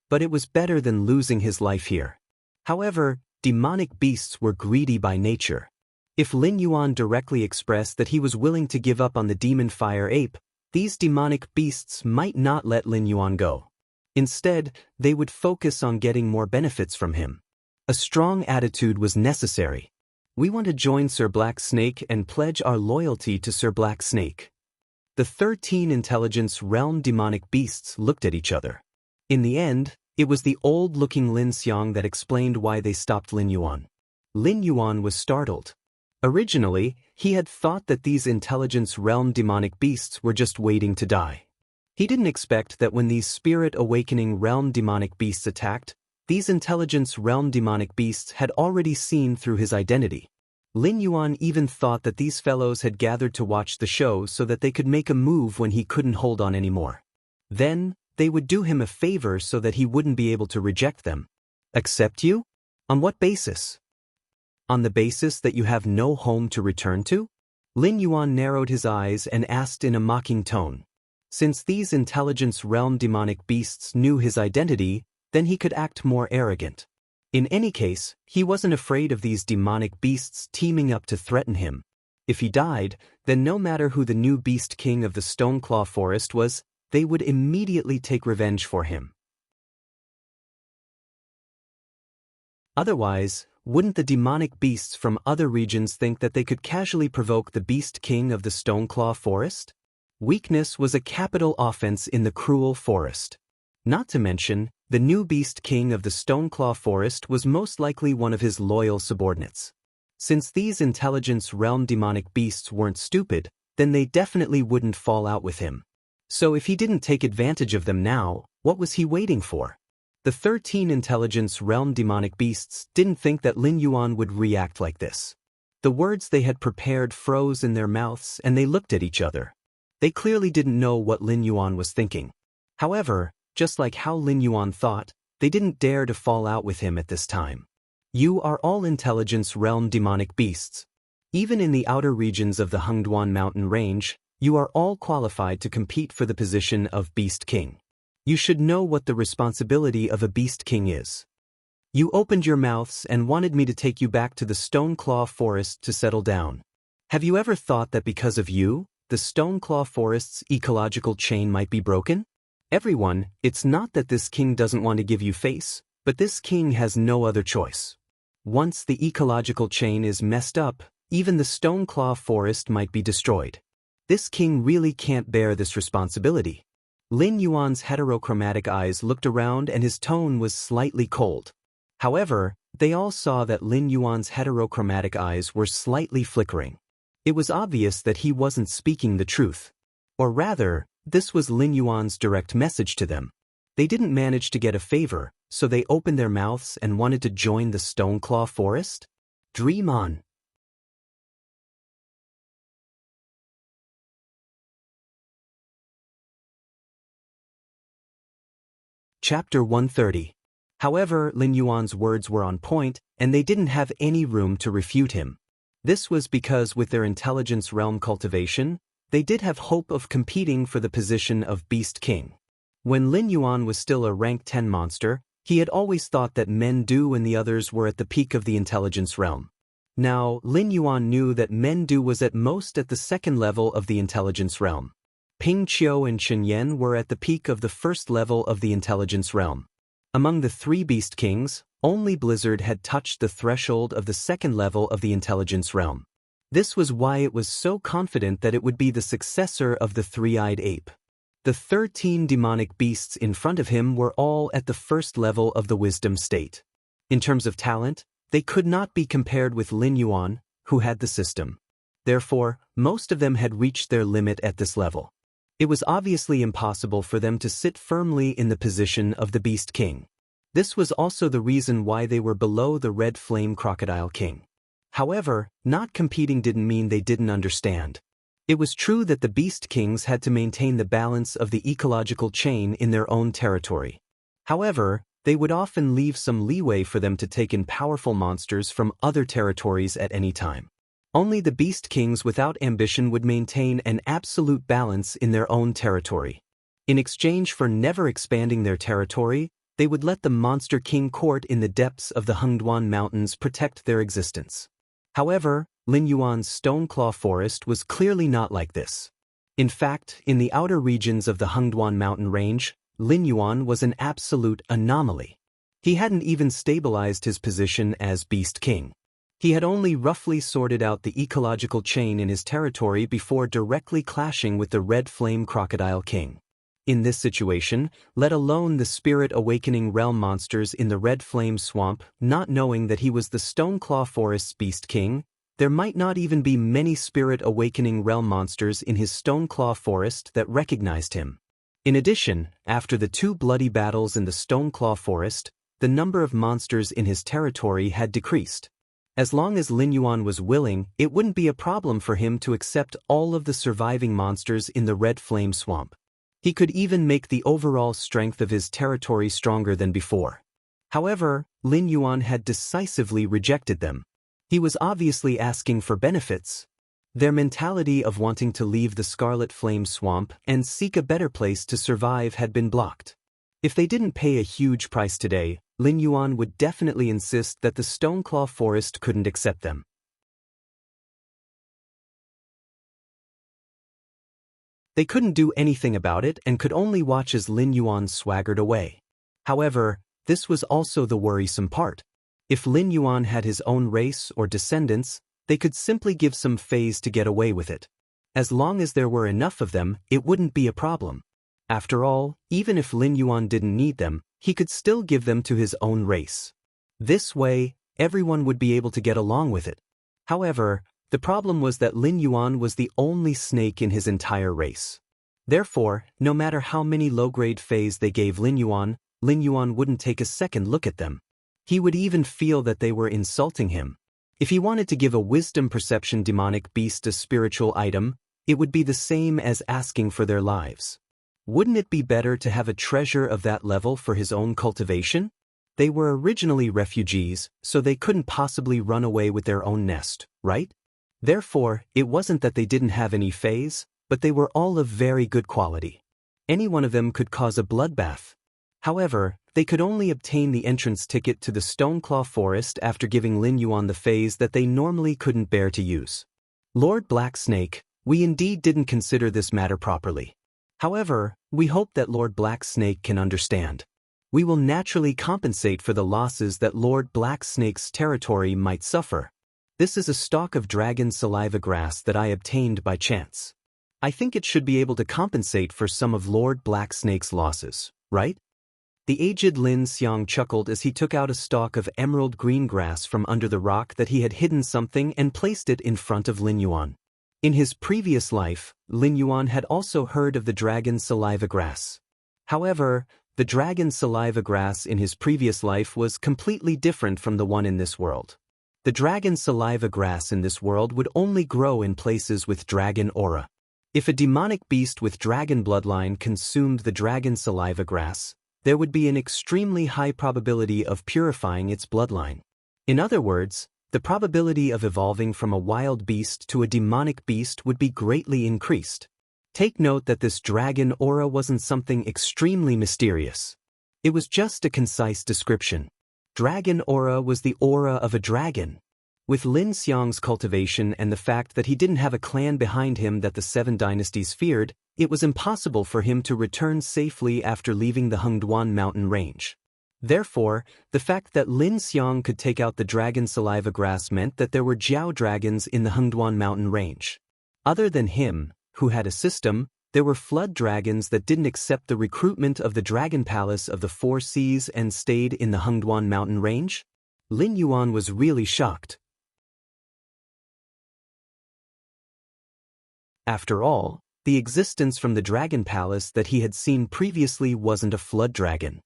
But it was better than losing his life here. However, demonic beasts were greedy by nature. If Lin Yuan directly expressed that he was willing to give up on the demon fire ape, these demonic beasts might not let Lin Yuan go. Instead, they would focus on getting more benefits from him. A strong attitude was necessary. We want to join Sir Black Snake and pledge our loyalty to Sir Black Snake. The 13 intelligence realm demonic beasts looked at each other. In the end, it was the old-looking Lin Xiang that explained why they stopped Lin Yuan. Lin Yuan was startled. Originally, he had thought that these intelligence realm demonic beasts were just waiting to die. He didn't expect that when these spirit awakening realm demonic beasts attacked, these intelligence realm demonic beasts had already seen through his identity. Lin Yuan even thought that these fellows had gathered to watch the show so that they could make a move when he couldn't hold on anymore. Then, they would do him a favor so that he wouldn't be able to reject them. Accept you? On what basis? On the basis that you have no home to return to? Lin Yuan narrowed his eyes and asked in a mocking tone. Since these intelligence realm demonic beasts knew his identity, then he could act more arrogant. In any case, he wasn't afraid of these demonic beasts teaming up to threaten him. If he died, then no matter who the new beast king of the Stoneclaw Forest was, they would immediately take revenge for him. Otherwise, wouldn't the demonic beasts from other regions think that they could casually provoke the beast king of the Stoneclaw Forest? Weakness was a capital offense in the cruel forest. Not to mention, the new beast king of the Stoneclaw Forest was most likely one of his loyal subordinates. Since these intelligence realm demonic beasts weren't stupid, then they definitely wouldn't fall out with him. So if he didn't take advantage of them now, what was he waiting for? The 13 intelligence realm demonic beasts didn't think that Lin Yuan would react like this. The words they had prepared froze in their mouths and they looked at each other. They clearly didn't know what Lin Yuan was thinking. However, just like how Lin Yuan thought, they didn't dare to fall out with him at this time. You are all intelligence realm demonic beasts. Even in the outer regions of the Hengduan mountain range, you are all qualified to compete for the position of Beast King. You should know what the responsibility of a Beast King is. You opened your mouths and wanted me to take you back to the Stoneclaw Forest to settle down. Have you ever thought that because of you, the Stoneclaw Forest's ecological chain might be broken? Everyone, it's not that this king doesn't want to give you face, but this king has no other choice. Once the ecological chain is messed up, even the Stoneclaw Forest might be destroyed. This king really can't bear this responsibility. Lin Yuan's heterochromatic eyes looked around and his tone was slightly cold. However, they all saw that Lin Yuan's heterochromatic eyes were slightly flickering. It was obvious that he wasn't speaking the truth. Or rather, this was Lin Yuan's direct message to them. They didn't manage to get a favor, so they opened their mouths and wanted to join the Stoneclaw Forest? Dream on. Chapter 130. However, Lin Yuan's words were on point, and they didn't have any room to refute him. This was because with their intelligence realm cultivation, they did have hope of competing for the position of Beast King. When Lin Yuan was still a rank 10 monster, he had always thought that Mendu and the others were at the peak of the intelligence realm. Now, Lin Yuan knew that Mendu was at most at the second level of the intelligence realm. Ping Qiu and Chen Yan were at the peak of the first level of the intelligence realm. Among the three Beast Kings, only Blizzard had touched the threshold of the second level of the intelligence realm. This was why it was so confident that it would be the successor of the three-eyed ape. The 13 demonic beasts in front of him were all at the first level of the wisdom state. In terms of talent, they could not be compared with Lin Yuan, who had the system. Therefore, most of them had reached their limit at this level. It was obviously impossible for them to sit firmly in the position of the Beast King. This was also the reason why they were below the Red Flame Crocodile King. However, not competing didn't mean they didn't understand. It was true that the Beast Kings had to maintain the balance of the ecological chain in their own territory. However, they would often leave some leeway for them to take in powerful monsters from other territories at any time. Only the Beast Kings without ambition would maintain an absolute balance in their own territory. In exchange for never expanding their territory, they would let the Monster King court in the depths of the Hengduan Mountains protect their existence. However, Lin Yuan's Stoneclaw Forest was clearly not like this. In fact, in the outer regions of the Hengduan mountain range, Lin Yuan was an absolute anomaly. He hadn't even stabilized his position as Beast King. He had only roughly sorted out the ecological chain in his territory before directly clashing with the Red Flame Crocodile King. In this situation, let alone the Spirit Awakening realm monsters in the Red Flame Swamp, not knowing that he was the Stoneclaw Forest's Beast King, there might not even be many Spirit Awakening realm monsters in his Stoneclaw Forest that recognized him. In addition, after the two bloody battles in the Stoneclaw Forest, the number of monsters in his territory had decreased. As long as Lin Yuan was willing, it wouldn't be a problem for him to accept all of the surviving monsters in the Red Flame Swamp. He could even make the overall strength of his territory stronger than before. However, Lin Yuan had decisively rejected them. He was obviously asking for benefits. Their mentality of wanting to leave the Scarlet Flame Swamp and seek a better place to survive had been blocked. If they didn't pay a huge price today, Lin Yuan would definitely insist that the Stoneclaw Forest couldn't accept them. They couldn't do anything about it and could only watch as Lin Yuan swaggered away. However, this was also the worrisome part. If Lin Yuan had his own race or descendants, they could simply give some phase to get away with it. As long as there were enough of them, it wouldn't be a problem. After all, even if Lin Yuan didn't need them, he could still give them to his own race. This way, everyone would be able to get along with it. However, the problem was that Lin Yuan was the only snake in his entire race. Therefore, no matter how many low-grade phase they gave Lin Yuan wouldn't take a second look at them. He would even feel that they were insulting him. If he wanted to give a wisdom perception demonic beast a spiritual item, it would be the same as asking for their lives. Wouldn't it be better to have a treasure of that level for his own cultivation? They were originally refugees, so they couldn't possibly run away with their own nest, right? Therefore, it wasn't that they didn't have any phase, but they were all of very good quality. Any one of them could cause a bloodbath. However, they could only obtain the entrance ticket to the Stoneclaw Forest after giving Lin Yuan the phase that they normally couldn't bear to use. Lord Black Snake, we indeed didn't consider this matter properly. However, we hope that Lord Black Snake can understand. We will naturally compensate for the losses that Lord Black Snake's territory might suffer. This is a stalk of dragon saliva grass that I obtained by chance. I think it should be able to compensate for some of Lord Black Snake's losses, right? The aged Lin Xiang chuckled as he took out a stalk of emerald green grass from under the rock that he had hidden something and placed it in front of Lin Yuan. In his previous life, Lin Yuan had also heard of the dragon saliva grass. However, the dragon saliva grass in his previous life was completely different from the one in this world. The dragon saliva grass in this world would only grow in places with dragon aura. If a demonic beast with dragon bloodline consumed the dragon saliva grass, there would be an extremely high probability of purifying its bloodline. In other words, the probability of evolving from a wild beast to a demonic beast would be greatly increased. Take note that this dragon aura wasn't something extremely mysterious. It was just a concise description. Dragon aura was the aura of a dragon. With Lin Xiang's cultivation and the fact that he didn't have a clan behind him that the Seven Dynasties feared, it was impossible for him to return safely after leaving the Hengduan mountain range. Therefore, the fact that Lin Xiang could take out the dragon saliva grass meant that there were Jiao dragons in the Hengduan mountain range. Other than him, who had a system, there were flood dragons that didn't accept the recruitment of the Dragon Palace of the Four Seas and stayed in the Hengduan mountain range. Lin Yuan was really shocked. After all, the existence from the Dragon Palace that he had seen previously wasn't a flood dragon.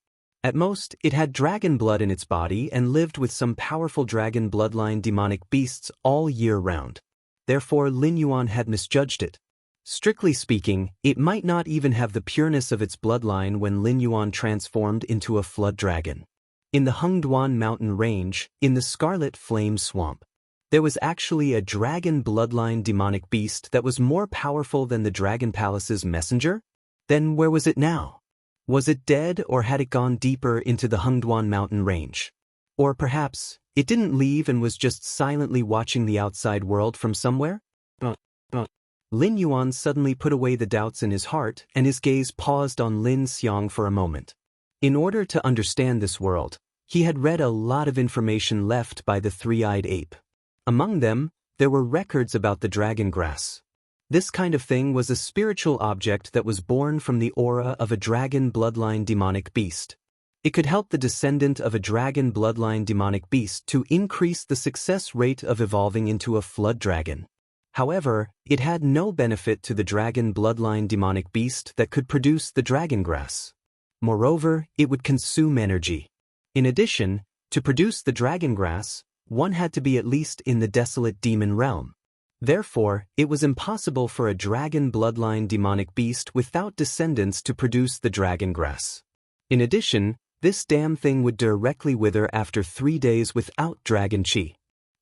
At most, it had dragon blood in its body and lived with some powerful dragon bloodline demonic beasts all year round. Therefore, Lin Yuan had misjudged it. Strictly speaking, it might not even have the pureness of its bloodline when Lin Yuan transformed into a flood dragon. In the Hengduan mountain range, in the Scarlet Flame Swamp, there was actually a dragon bloodline demonic beast that was more powerful than the Dragon Palace's messenger? Then where was it now? Was it dead, or had it gone deeper into the Hengduan mountain range? Or perhaps, it didn't leave and was just silently watching the outside world from somewhere? Lin Yuan suddenly put away the doubts in his heart, and his gaze paused on Lin Xiang for a moment. In order to understand this world, he had read a lot of information left by the three-eyed ape. Among them, there were records about the dragon grass. This kind of thing was a spiritual object that was born from the aura of a dragon bloodline demonic beast. It could help the descendant of a dragon bloodline demonic beast to increase the success rate of evolving into a flood dragon. However, it had no benefit to the dragon bloodline demonic beast that could produce the dragon grass. Moreover, it would consume energy. In addition, to produce the dragon grass, one had to be at least in the desolate demon realm. Therefore, it was impossible for a dragon bloodline demonic beast without descendants to produce the dragon grass. In addition, this damn thing would directly wither after 3 days without dragon chi.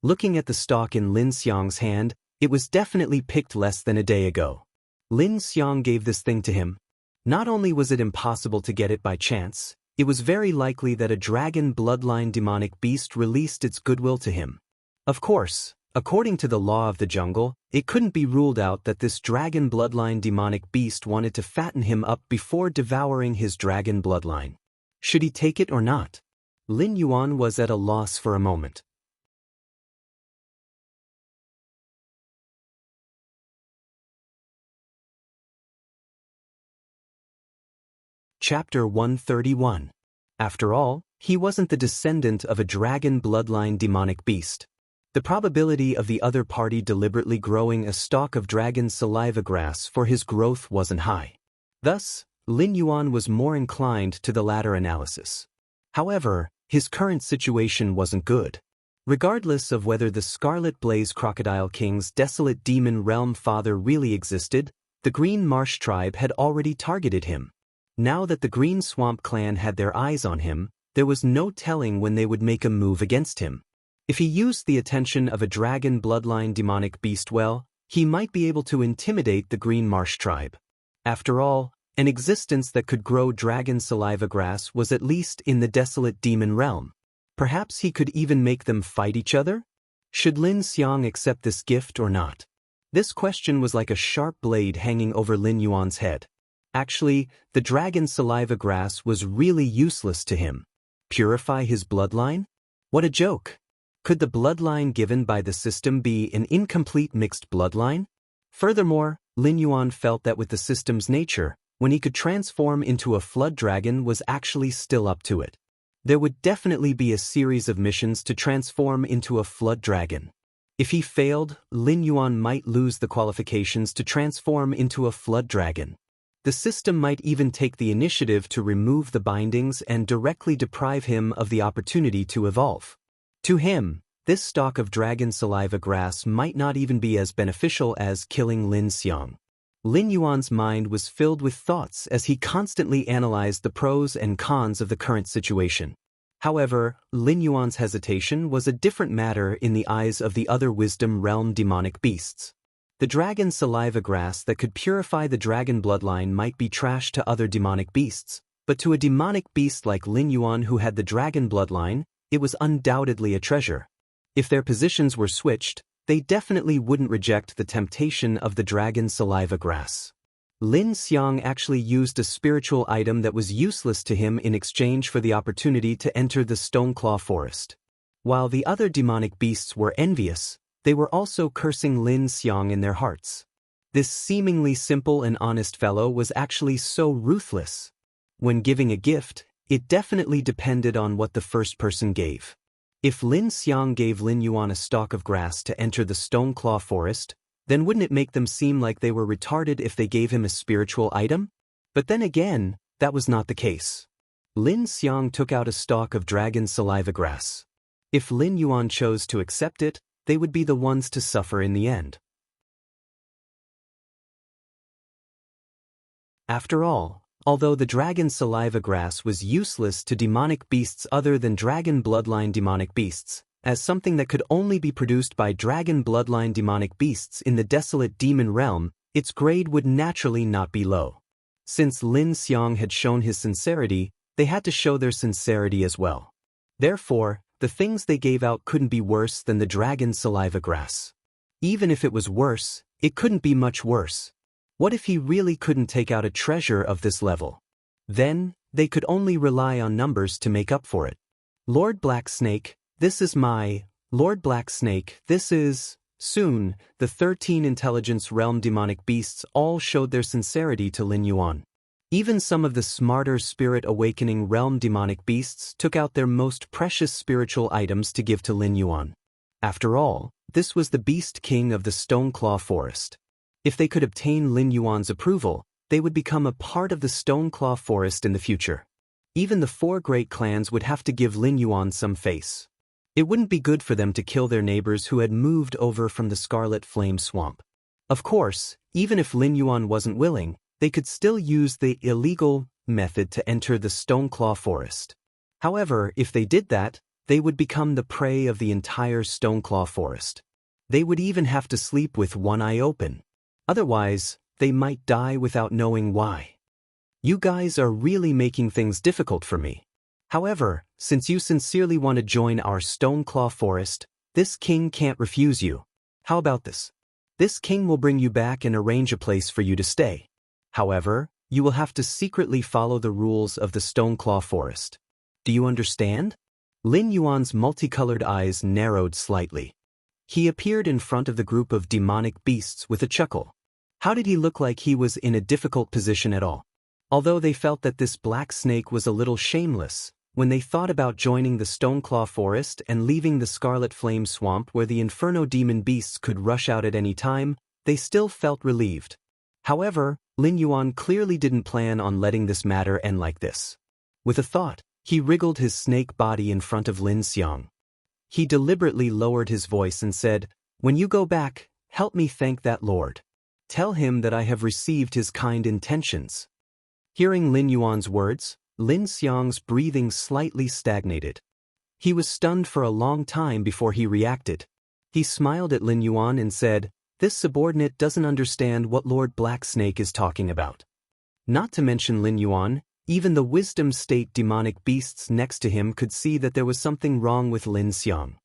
Looking at the stalk in Lin Xiang's hand, it was definitely picked less than a day ago. Lin Xiang gave this thing to him. Not only was it impossible to get it by chance, it was very likely that a dragon bloodline demonic beast released its goodwill to him. Of course, according to the law of the jungle, it couldn't be ruled out that this dragon bloodline demonic beast wanted to fatten him up before devouring his dragon bloodline. Should he take it or not? Lin Yuan was at a loss for a moment. Chapter 131. After all, he wasn't the descendant of a dragon bloodline demonic beast. The probability of the other party deliberately growing a stalk of dragon saliva grass for his growth wasn't high. Thus, Lin Yuan was more inclined to the latter analysis. However, his current situation wasn't good. Regardless of whether the Scarlet Blaze Crocodile King's desolate demon realm father really existed, the Green Marsh tribe had already targeted him. Now that the Green Swamp clan had their eyes on him, there was no telling when they would make a move against him. If he used the attention of a dragon bloodline demonic beast well, he might be able to intimidate the Green Marsh tribe. After all, an existence that could grow dragon saliva grass was at least in the desolate demon realm. Perhaps he could even make them fight each other? Should Lin Xiang accept this gift or not? This question was like a sharp blade hanging over Lin Yuan's head. Actually, the dragon saliva grass was really useless to him. Purify his bloodline? What a joke! Could the bloodline given by the system be an incomplete mixed bloodline? Furthermore, Lin Yuan felt that with the system's nature, when he could transform into a flood dragon was actually still up to it. There would definitely be a series of missions to transform into a flood dragon. If he failed, Lin Yuan might lose the qualifications to transform into a flood dragon. The system might even take the initiative to remove the bindings and directly deprive him of the opportunity to evolve. To him, this stalk of dragon saliva grass might not even be as beneficial as killing Lin Xiang. Lin Yuan's mind was filled with thoughts as he constantly analyzed the pros and cons of the current situation. However, Lin Yuan's hesitation was a different matter in the eyes of the other wisdom realm demonic beasts. The dragon saliva grass that could purify the dragon bloodline might be trash to other demonic beasts, but to a demonic beast like Lin Yuan who had the dragon bloodline, it was undoubtedly a treasure. If their positions were switched, they definitely wouldn't reject the temptation of the dragon saliva grass. Lin Xiang actually used a spiritual item that was useless to him in exchange for the opportunity to enter the Stoneclaw Forest. While the other demonic beasts were envious, they were also cursing Lin Xiang in their hearts. This seemingly simple and honest fellow was actually so ruthless. When giving a gift, it definitely depended on what the first person gave. If Lin Xiang gave Lin Yuan a stalk of grass to enter the Stoneclaw Forest, then wouldn't it make them seem like they were retarded if they gave him a spiritual item? But then again, that was not the case. Lin Xiang took out a stalk of dragon saliva grass. If Lin Yuan chose to accept it, they would be the ones to suffer in the end. After all, although the dragon saliva grass was useless to demonic beasts other than dragon bloodline demonic beasts, as something that could only be produced by dragon bloodline demonic beasts in the desolate demon realm, its grade would naturally not be low. Since Lin Xiang had shown his sincerity, they had to show their sincerity as well. Therefore, the things they gave out couldn't be worse than the dragon saliva grass. Even if it was worse, it couldn't be much worse. What if he really couldn't take out a treasure of this level? Then, they could only rely on numbers to make up for it. Lord Blacksnake, this is my... Lord Blacksnake, this is... Soon, the 13 intelligence realm demonic beasts all showed their sincerity to Lin Yuan. Even some of the smarter spirit awakening realm demonic beasts took out their most precious spiritual items to give to Lin Yuan. After all, this was the beast king of the Stoneclaw Forest. If they could obtain Lin Yuan's approval, they would become a part of the Stoneclaw Forest in the future. Even the 4 great clans would have to give Lin Yuan some face. It wouldn't be good for them to kill their neighbors who had moved over from the Scarlet Flame Swamp. Of course, even if Lin Yuan wasn't willing, they could still use the illegal method to enter the Stoneclaw Forest. However, if they did that, they would become the prey of the entire Stoneclaw Forest. They would even have to sleep with one eye open. Otherwise, they might die without knowing why. You guys are really making things difficult for me. However, since you sincerely want to join our Stoneclaw Forest, this king can't refuse you. How about this? This king will bring you back and arrange a place for you to stay. However, you will have to secretly follow the rules of the Stoneclaw Forest. Do you understand? Lin Yuan's multicolored eyes narrowed slightly. He appeared in front of the group of demonic beasts with a chuckle. How did he look like he was in a difficult position at all? Although they felt that this black snake was a little shameless, when they thought about joining the Stoneclaw Forest and leaving the Scarlet Flame Swamp where the Inferno demon beasts could rush out at any time, they still felt relieved. However, Lin Yuan clearly didn't plan on letting this matter end like this. With a thought, he wriggled his snake body in front of Lin Xiang. He deliberately lowered his voice and said, "When you go back, help me thank that lord. Tell him that I have received his kind intentions." Hearing Lin Yuan's words, Lin Xiang's breathing slightly stagnated. He was stunned for a long time before he reacted. He smiled at Lin Yuan and said, "This subordinate doesn't understand what Lord Blacksnake is talking about." Not to mention Lin Yuan, even the wisdom state demonic beasts next to him could see that there was something wrong with Lin Xiang.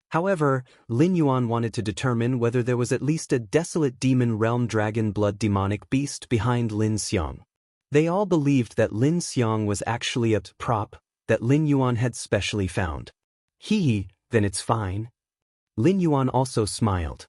However, Lin Yuan wanted to determine whether there was at least a desolate demon realm dragon blood demonic beast behind Lin Xiang. They all believed that Lin Xiang was actually a prop that Lin Yuan had specially found. Then it's fine. Lin Yuan also smiled.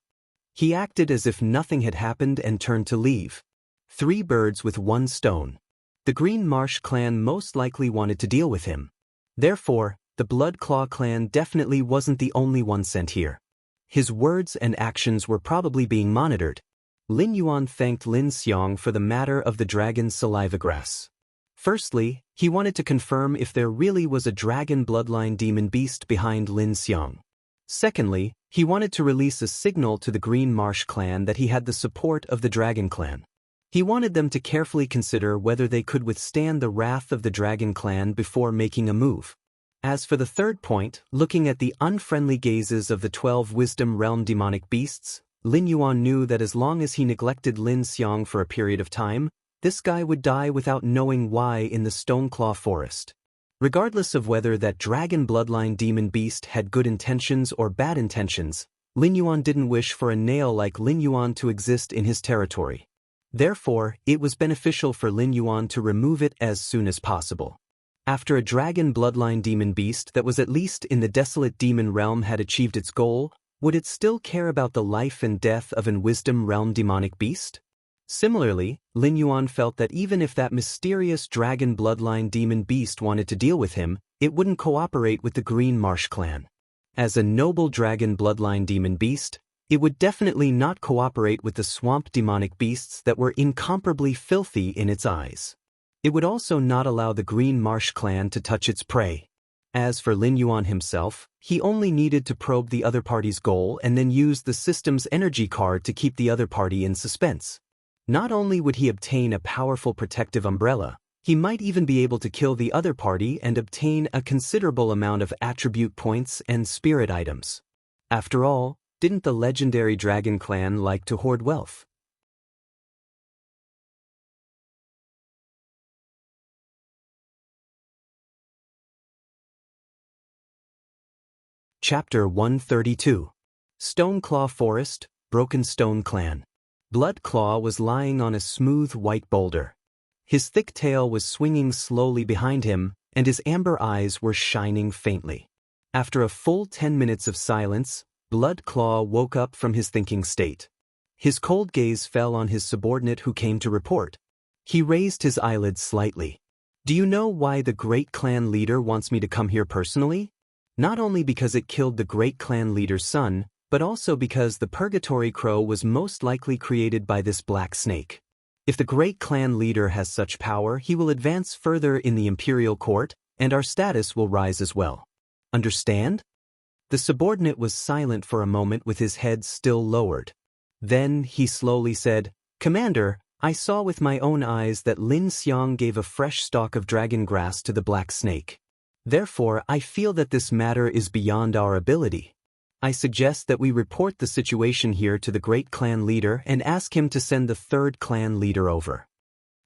He acted as if nothing had happened and turned to leave. 3 birds with 1 stone. The Green Marsh clan most likely wanted to deal with him. Therefore, the Blood Claw clan definitely wasn't the only one sent here. His words and actions were probably being monitored. Lin Yuan thanked Lin Xiang for the matter of the dragon saliva grass. Firstly, he wanted to confirm if there really was a dragon bloodline demon beast behind Lin Xiang. Secondly, he wanted to release a signal to the Green Marsh clan that he had the support of the Dragon clan. He wanted them to carefully consider whether they could withstand the wrath of the Dragon clan before making a move. As for the third point, looking at the unfriendly gazes of the 12 Wisdom Realm demonic beasts, Lin Yuan knew that as long as he neglected Lin Xiang for a period of time, this guy would die without knowing why in the Stoneclaw Forest. Regardless of whether that dragon bloodline demon beast had good intentions or bad intentions, Lin Yuan didn't wish for a nail like Lin Yuan to exist in his territory. Therefore, it was beneficial for Lin Yuan to remove it as soon as possible. After a dragon bloodline demon beast that was at least in the desolate demon realm had achieved its goal, would it still care about the life and death of an wisdom realm demonic beast? Similarly, Lin Yuan felt that even if that mysterious dragon bloodline demon beast wanted to deal with him, it wouldn't cooperate with the Green Marsh clan. As a noble dragon bloodline demon beast, it would definitely not cooperate with the swamp demonic beasts that were incomparably filthy in its eyes. It would also not allow the Green Marsh clan to touch its prey. As for Lin Yuan himself, he only needed to probe the other party's goal and then use the system's energy card to keep the other party in suspense. Not only would he obtain a powerful protective umbrella, he might even be able to kill the other party and obtain a considerable amount of attribute points and spirit items. After all, didn't the legendary dragon clan like to hoard wealth? Chapter 132. Stoneclaw Forest, Broken Stone Clan. Bloodclaw was lying on a smooth white boulder. His thick tail was swinging slowly behind him, and his amber eyes were shining faintly. After a full 10 minutes of silence, Bloodclaw woke up from his thinking state. His cold gaze fell on his subordinate who came to report. He raised his eyelids slightly. "Do you know why the great clan leader wants me to come here personally? Not only because it killed the great clan leader's son, but also because the Purgatory Crow was most likely created by this black snake. If the great clan leader has such power, he will advance further in the imperial court, and our status will rise as well. Understand?" The subordinate was silent for a moment with his head still lowered. Then he slowly said, "Commander, I saw with my own eyes that Lin Xiang gave a fresh stalk of dragon grass to the black snake. Therefore, I feel that this matter is beyond our ability. I suggest that we report the situation here to the great clan leader and ask him to send the third clan leader over."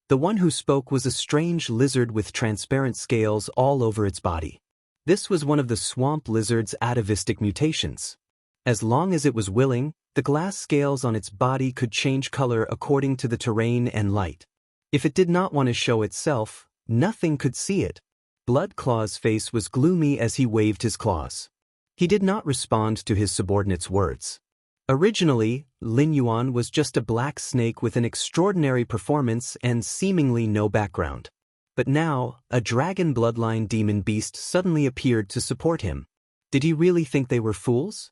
The one who spoke was a strange lizard with transparent scales all over its body. This was one of the swamp lizard's atavistic mutations. As long as it was willing, the glass scales on its body could change color according to the terrain and light. If it did not want to show itself, nothing could see it. Bloodclaw's face was gloomy as he waved his claws. He did not respond to his subordinate's words. Originally, Lin Yuan was just a black snake with an extraordinary performance and seemingly no background. But now, a dragon bloodline demon beast suddenly appeared to support him. Did he really think they were fools?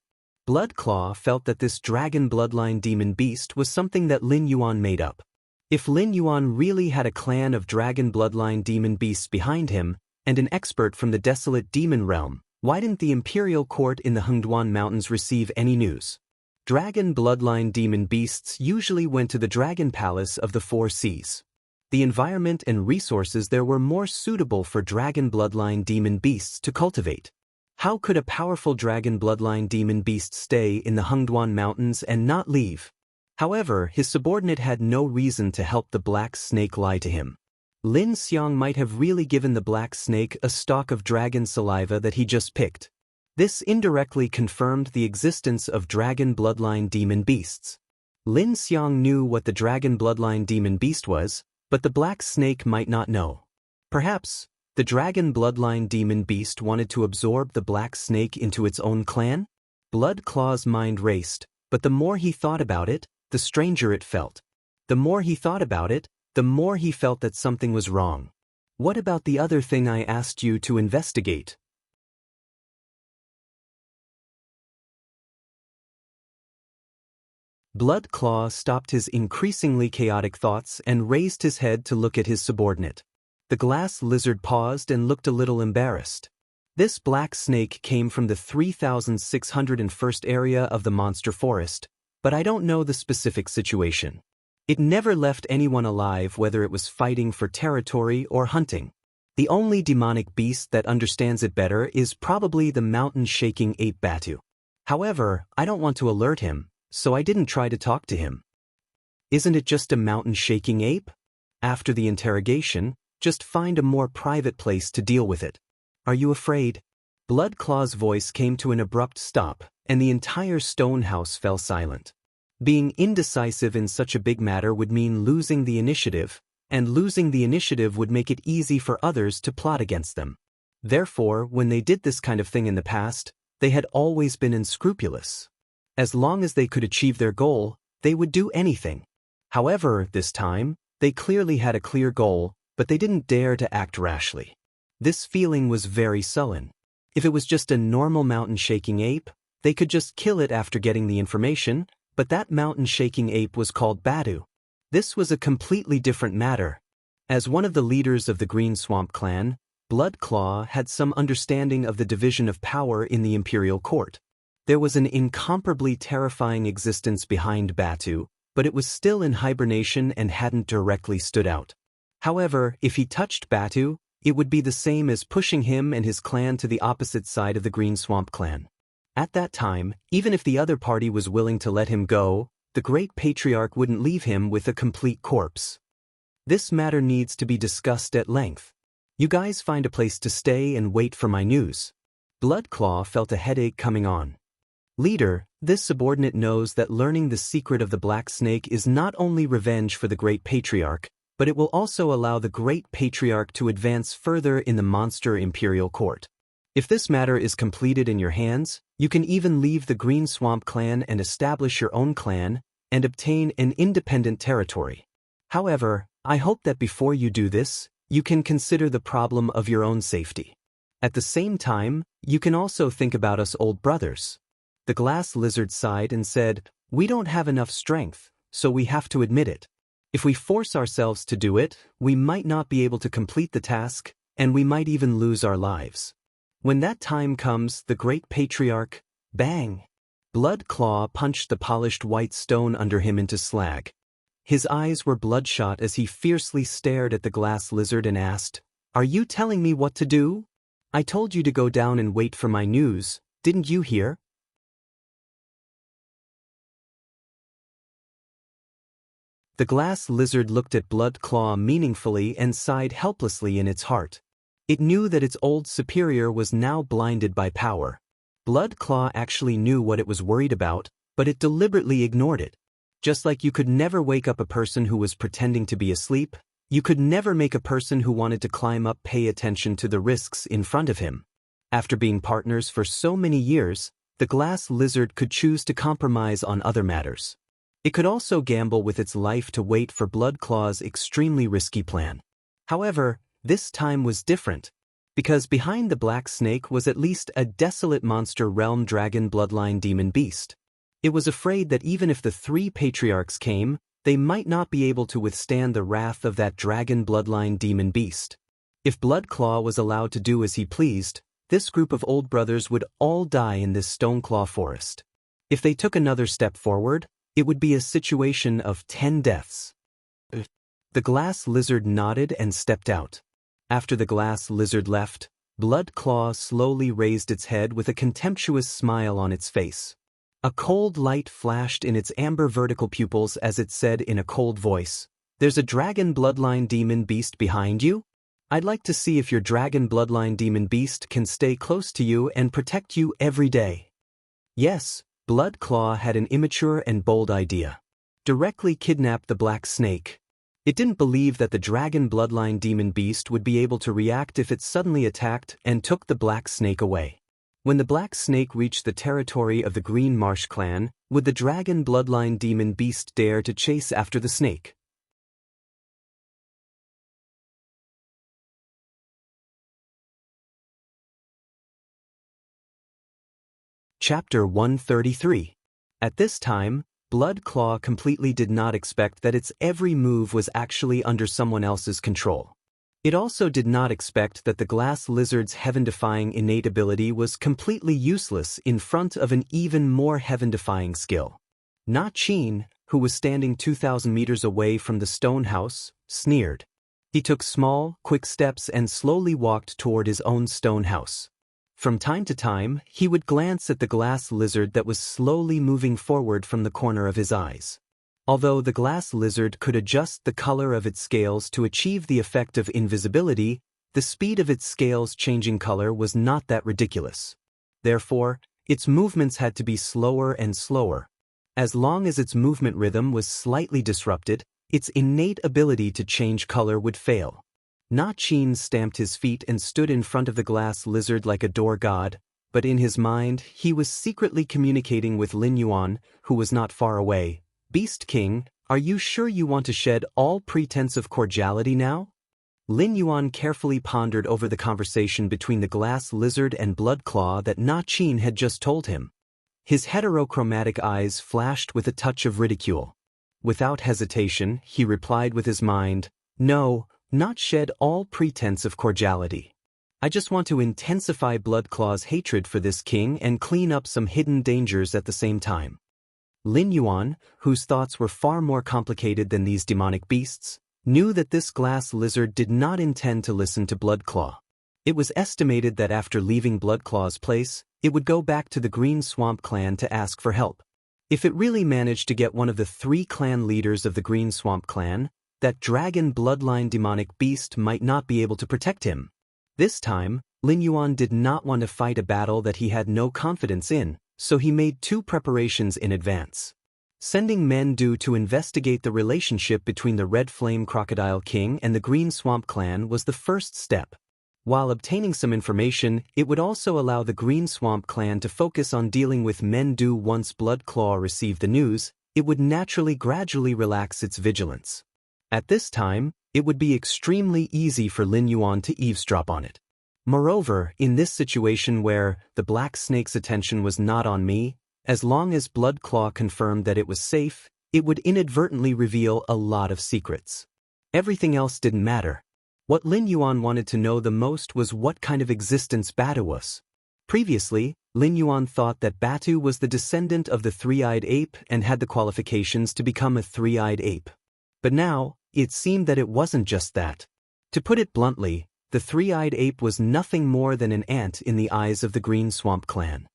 Bloodclaw felt that this dragon bloodline demon beast was something that Lin Yuan made up. If Lin Yuan really had a clan of dragon bloodline demon beasts behind him, and an expert from the desolate demon realm, why didn't the imperial court in the Hengduan Mountains receive any news? Dragon bloodline demon beasts usually went to the dragon palace of the Four Seas. The environment and resources there were more suitable for dragon bloodline demon beasts to cultivate. How could a powerful dragon bloodline demon beast stay in the Hengduan Mountains and not leave? However, his subordinate had no reason to help the black snake lie to him. Lin Xiang might have really given the black snake a stalk of dragon saliva that he just picked. This indirectly confirmed the existence of dragon bloodline demon beasts. Lin Xiang knew what the dragon bloodline demon beast was, but the black snake might not know. Perhaps, the dragon bloodline demon beast wanted to absorb the black snake into its own clan? Bloodclaw's mind raced, but the more he thought about it, the stranger it felt. The more he thought about it, the more he felt that something was wrong. What about the other thing I asked you to investigate? Bloodclaw stopped his increasingly chaotic thoughts and raised his head to look at his subordinate. The glass lizard paused and looked a little embarrassed. This black snake came from the 3601st area of the monster forest, but I don't know the specific situation. It never left anyone alive, whether it was fighting for territory or hunting. The only demonic beast that understands it better is probably the mountain-shaking ape Batu. However, I don't want to alert him, so I didn't try to talk to him. Isn't it just a mountain-shaking ape? After the interrogation, just find a more private place to deal with it. Are you afraid? Bloodclaw's voice came to an abrupt stop, and the entire stone house fell silent. Being indecisive in such a big matter would mean losing the initiative, and losing the initiative would make it easy for others to plot against them. Therefore, when they did this kind of thing in the past, they had always been unscrupulous. As long as they could achieve their goal, they would do anything. However, this time, they clearly had a clear goal, but they didn't dare to act rashly. This feeling was very sullen. If it was just a normal mountain-shaking ape, they could just kill it after getting the information, but that mountain-shaking ape was called Batu. This was a completely different matter. As one of the leaders of the Green Swamp clan, Bloodclaw had some understanding of the division of power in the imperial court. There was an incomparably terrifying existence behind Batu, but it was still in hibernation and hadn't directly stood out. However, if he touched Batu, it would be the same as pushing him and his clan to the opposite side of the Green Swamp clan. At that time, even if the other party was willing to let him go, the Great Patriarch wouldn't leave him with a complete corpse. This matter needs to be discussed at length. You guys find a place to stay and wait for my news. Bloodclaw felt a headache coming on. Leader, this subordinate knows that learning the secret of the Black Snake is not only revenge for the Great Patriarch, but it will also allow the Great Patriarch to advance further in the monster imperial court. If this matter is completed in your hands, you can even leave the Green Swamp clan and establish your own clan, and obtain an independent territory. However, I hope that before you do this, you can consider the problem of your own safety. At the same time, you can also think about us old brothers. The glass lizard sighed and said, "We don't have enough strength, so we have to admit it. If we force ourselves to do it, we might not be able to complete the task, and we might even lose our lives. When that time comes, the Great Patriarch, bang!" Bloodclaw punched the polished white stone under him into slag. His eyes were bloodshot as he fiercely stared at the glass lizard and asked, "Are you telling me what to do? I told you to go down and wait for my news, didn't you hear?" The glass lizard looked at Bloodclaw meaningfully and sighed helplessly in its heart. It knew that its old superior was now blinded by power. Bloodclaw actually knew what it was worried about, but it deliberately ignored it. Just like you could never wake up a person who was pretending to be asleep, you could never make a person who wanted to climb up pay attention to the risks in front of him. After being partners for so many years, the glass lizard could choose to compromise on other matters. It could also gamble with its life to wait for Bloodclaw's extremely risky plan. However, this time was different, because behind the Black Snake was at least a desolate monster realm dragon bloodline demon beast. It was afraid that even if the three patriarchs came, they might not be able to withstand the wrath of that dragon bloodline demon beast. If Bloodclaw was allowed to do as he pleased, this group of old brothers would all die in this Stoneclaw forest. If they took another step forward, it would be a situation of 10 deaths. The glass lizard nodded and stepped out. After the glass lizard left, Bloodclaw slowly raised its head with a contemptuous smile on its face. A cold light flashed in its amber vertical pupils as it said in a cold voice, "There's a dragon bloodline demon beast behind you? I'd like to see if your dragon bloodline demon beast can stay close to you and protect you every day." Yes, Bloodclaw had an immature and bold idea. Directly kidnap the Black Snake. It didn't believe that the dragon bloodline demon beast would be able to react if it suddenly attacked and took the Black Snake away. When the Black Snake reached the territory of the Green Marsh clan, would the dragon bloodline demon beast dare to chase after the snake? Chapter 133. At this time, Bloodclaw completely did not expect that its every move was actually under someone else's control. It also did not expect that the glass lizard's heaven-defying innate ability was completely useless in front of an even more heaven-defying skill. Na Chin, who was standing 2,000 meters away from the stone house, sneered. He took small, quick steps and slowly walked toward his own stone house. From time to time, he would glance at the glass lizard that was slowly moving forward from the corner of his eyes. Although the glass lizard could adjust the color of its scales to achieve the effect of invisibility, the speed of its scales changing color was not that ridiculous. Therefore, its movements had to be slower and slower. As long as its movement rhythm was slightly disrupted, its innate ability to change color would fail. Na Qin stamped his feet and stood in front of the glass lizard like a door god, but in his mind, he was secretly communicating with Lin Yuan, who was not far away. "Beast King, are you sure you want to shed all pretense of cordiality now?" Lin Yuan carefully pondered over the conversation between the glass lizard and Bloodclaw that Na Qin had just told him. His heterochromatic eyes flashed with a touch of ridicule. Without hesitation, he replied with his mind, "No, not shed all pretense of cordiality. I just want to intensify Bloodclaw's hatred for this king and clean up some hidden dangers at the same time." Lin Yuan, whose thoughts were far more complicated than these demonic beasts, knew that this glass lizard did not intend to listen to Bloodclaw. It was estimated that after leaving Bloodclaw's place, it would go back to the Green Swamp clan to ask for help. If it really managed to get one of the 3 clan leaders of the Green Swamp clan, that dragon bloodline demonic beast might not be able to protect him. This time, Lin Yuan did not want to fight a battle that he had no confidence in, so he made 2 preparations in advance. Sending men due to investigate the relationship between the Red Flame Crocodile King and the Green Swamp clan was the first step. While obtaining some information, it would also allow the Green Swamp clan to focus on dealing with Mendu. Once Bloodclaw received the news, it would naturally gradually relax its vigilance. At this time, it would be extremely easy for Lin Yuan to eavesdrop on it. Moreover, in this situation where the Black Snake's attention was not on me, as long as Bloodclaw confirmed that it was safe, it would inadvertently reveal a lot of secrets. Everything else didn't matter. What Lin Yuan wanted to know the most was what kind of existence Batu was. Previously, Lin Yuan thought that Batu was the descendant of the three-eyed ape and had the qualifications to become a three-eyed ape. But now, it seemed that it wasn't just that. To put it bluntly, the three-eyed ape was nothing more than an ant in the eyes of the Green Swamp clan.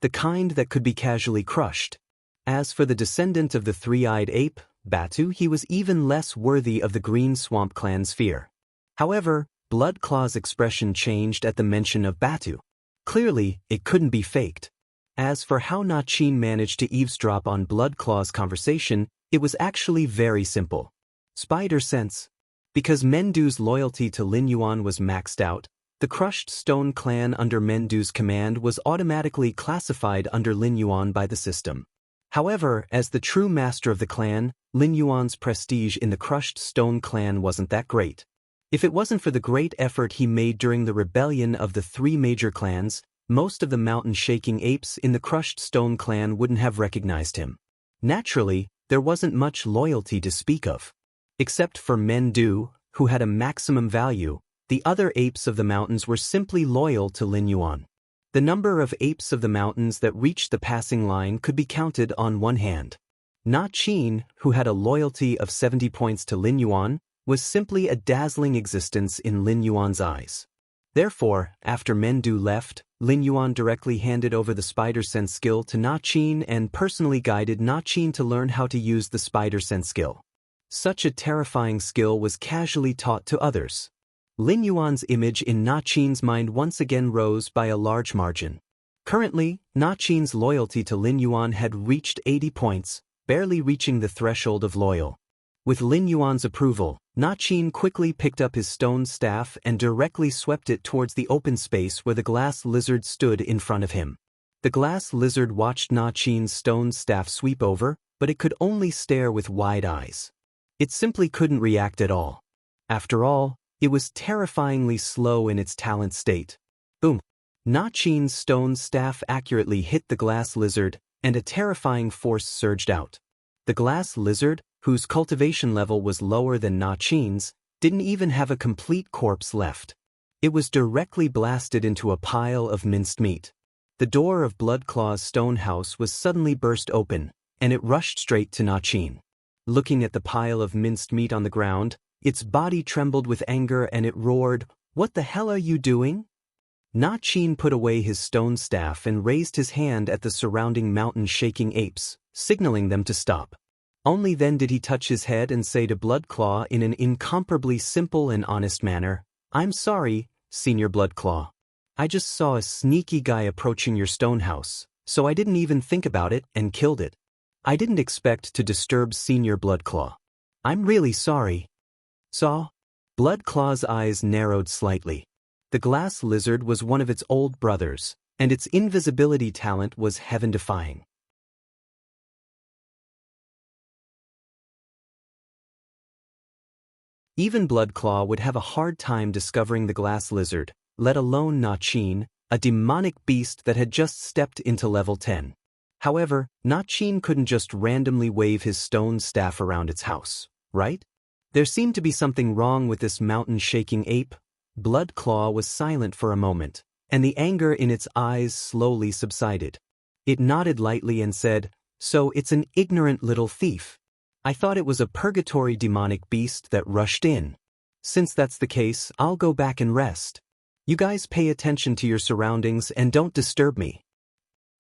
The kind that could be casually crushed. As for the descendant of the three-eyed ape, Batu, he was even less worthy of the Green Swamp clan's fear. However, Bloodclaw's expression changed at the mention of Batu. Clearly, it couldn't be faked. As for how Na Qin managed to eavesdrop on Bloodclaw's conversation, it was actually very simple. Spider sense. Because Mendu's loyalty to Lin Yuan was maxed out, the Crushed Stone clan under Mendu's command was automatically classified under Lin Yuan by the system. However, as the true master of the clan, Lin Yuan's prestige in the Crushed Stone clan wasn't that great. If it wasn't for the great effort he made during the rebellion of the 3 major clans, most of the mountain-shaking apes in the Crushed Stone clan wouldn't have recognized him. Naturally, there wasn't much loyalty to speak of. Except for Mendu, who had a maximum value, the other apes of the mountains were simply loyal to Lin Yuan. The number of apes of the mountains that reached the passing line could be counted on one hand. Na Qin, who had a loyalty of 70 points to Lin Yuan, was simply a dazzling existence in Lin Yuan's eyes. Therefore, after Mendu left, Lin Yuan directly handed over the spider sense skill to Na Qin and personally guided Na Qin to learn how to use the spider sense skill. Such a terrifying skill was casually taught to others. Lin Yuan's image in Na Qin's mind once again rose by a large margin. Currently, Na Qin's loyalty to Lin Yuan had reached 80 points, barely reaching the threshold of loyal. With Lin Yuan's approval, Na Qin quickly picked up his stone staff and directly swept it towards the open space where the glass lizard stood in front of him. The glass lizard watched Na Qin's stone staff sweep over, but it could only stare with wide eyes. It simply couldn't react at all. After all, it was terrifyingly slow in its talent state. Boom! Na Qin's stone staff accurately hit the glass lizard, and a terrifying force surged out. The glass lizard, whose cultivation level was lower than Na Qin's, didn't even have a complete corpse left. It was directly blasted into a pile of minced meat. The door of Bloodclaw's stone house was suddenly burst open, and it rushed straight to Na Qin. Looking at the pile of minced meat on the ground, its body trembled with anger and it roared, "What the hell are you doing?" Na-Chin put away his stone staff and raised his hand at the surrounding mountain-shaking apes, signaling them to stop. Only then did he touch his head and say to Bloodclaw in an incomparably simple and honest manner, "I'm sorry, Senior Bloodclaw. I just saw a sneaky guy approaching your stone house, so I didn't even think about it and killed it. I didn't expect to disturb Senior Bloodclaw. I'm really sorry." Saw? Bloodclaw's eyes narrowed slightly. The glass lizard was one of its old brothers, and its invisibility talent was heaven-defying. Even Bloodclaw would have a hard time discovering the glass lizard, let alone Na-Chin, a demonic beast that had just stepped into level 10. However, Na-Chin couldn't just randomly wave his stone staff around its house, right? There seemed to be something wrong with this mountain-shaking ape. Bloodclaw was silent for a moment, and the anger in its eyes slowly subsided. It nodded lightly and said, "So it's an ignorant little thief. I thought it was a purgatory demonic beast that rushed in. Since that's the case, I'll go back and rest. You guys pay attention to your surroundings and don't disturb me."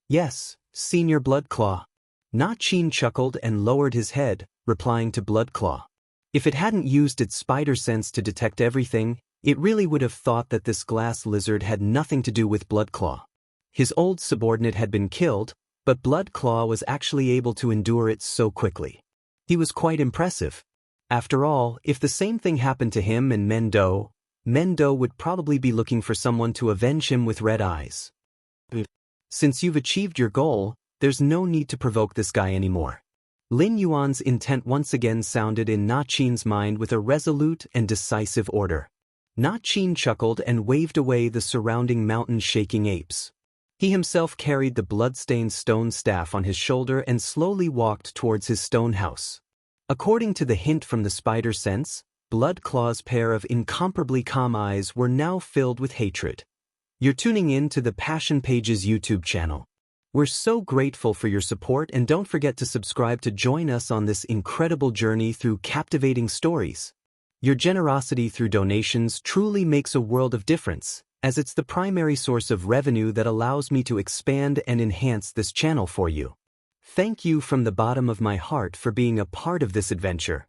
"Yes, Senior Bloodclaw." Na-Chin chuckled and lowered his head, replying to Bloodclaw. If it hadn't used its spider sense to detect everything, it really would have thought that this glass lizard had nothing to do with Bloodclaw. His old subordinate had been killed, but Bloodclaw was actually able to endure it so quickly. He was quite impressive. After all, if the same thing happened to him and Mendo would probably be looking for someone to avenge him with red eyes. Since you've achieved your goal, there's no need to provoke this guy anymore. Lin Yuan's intent once again sounded in Na-Chin's mind with a resolute and decisive order. Na-Chin chuckled and waved away the surrounding mountain-shaking apes. He himself carried the blood-stained stone staff on his shoulder and slowly walked towards his stone house. According to the hint from the spider sense, Bloodclaw's pair of incomparably calm eyes were now filled with hatred. You're tuning in to the Passion Pages YouTube channel. We're so grateful for your support, and don't forget to subscribe to join us on this incredible journey through captivating stories. Your generosity through donations truly makes a world of difference, as it's the primary source of revenue that allows me to expand and enhance this channel for you. Thank you from the bottom of my heart for being a part of this adventure.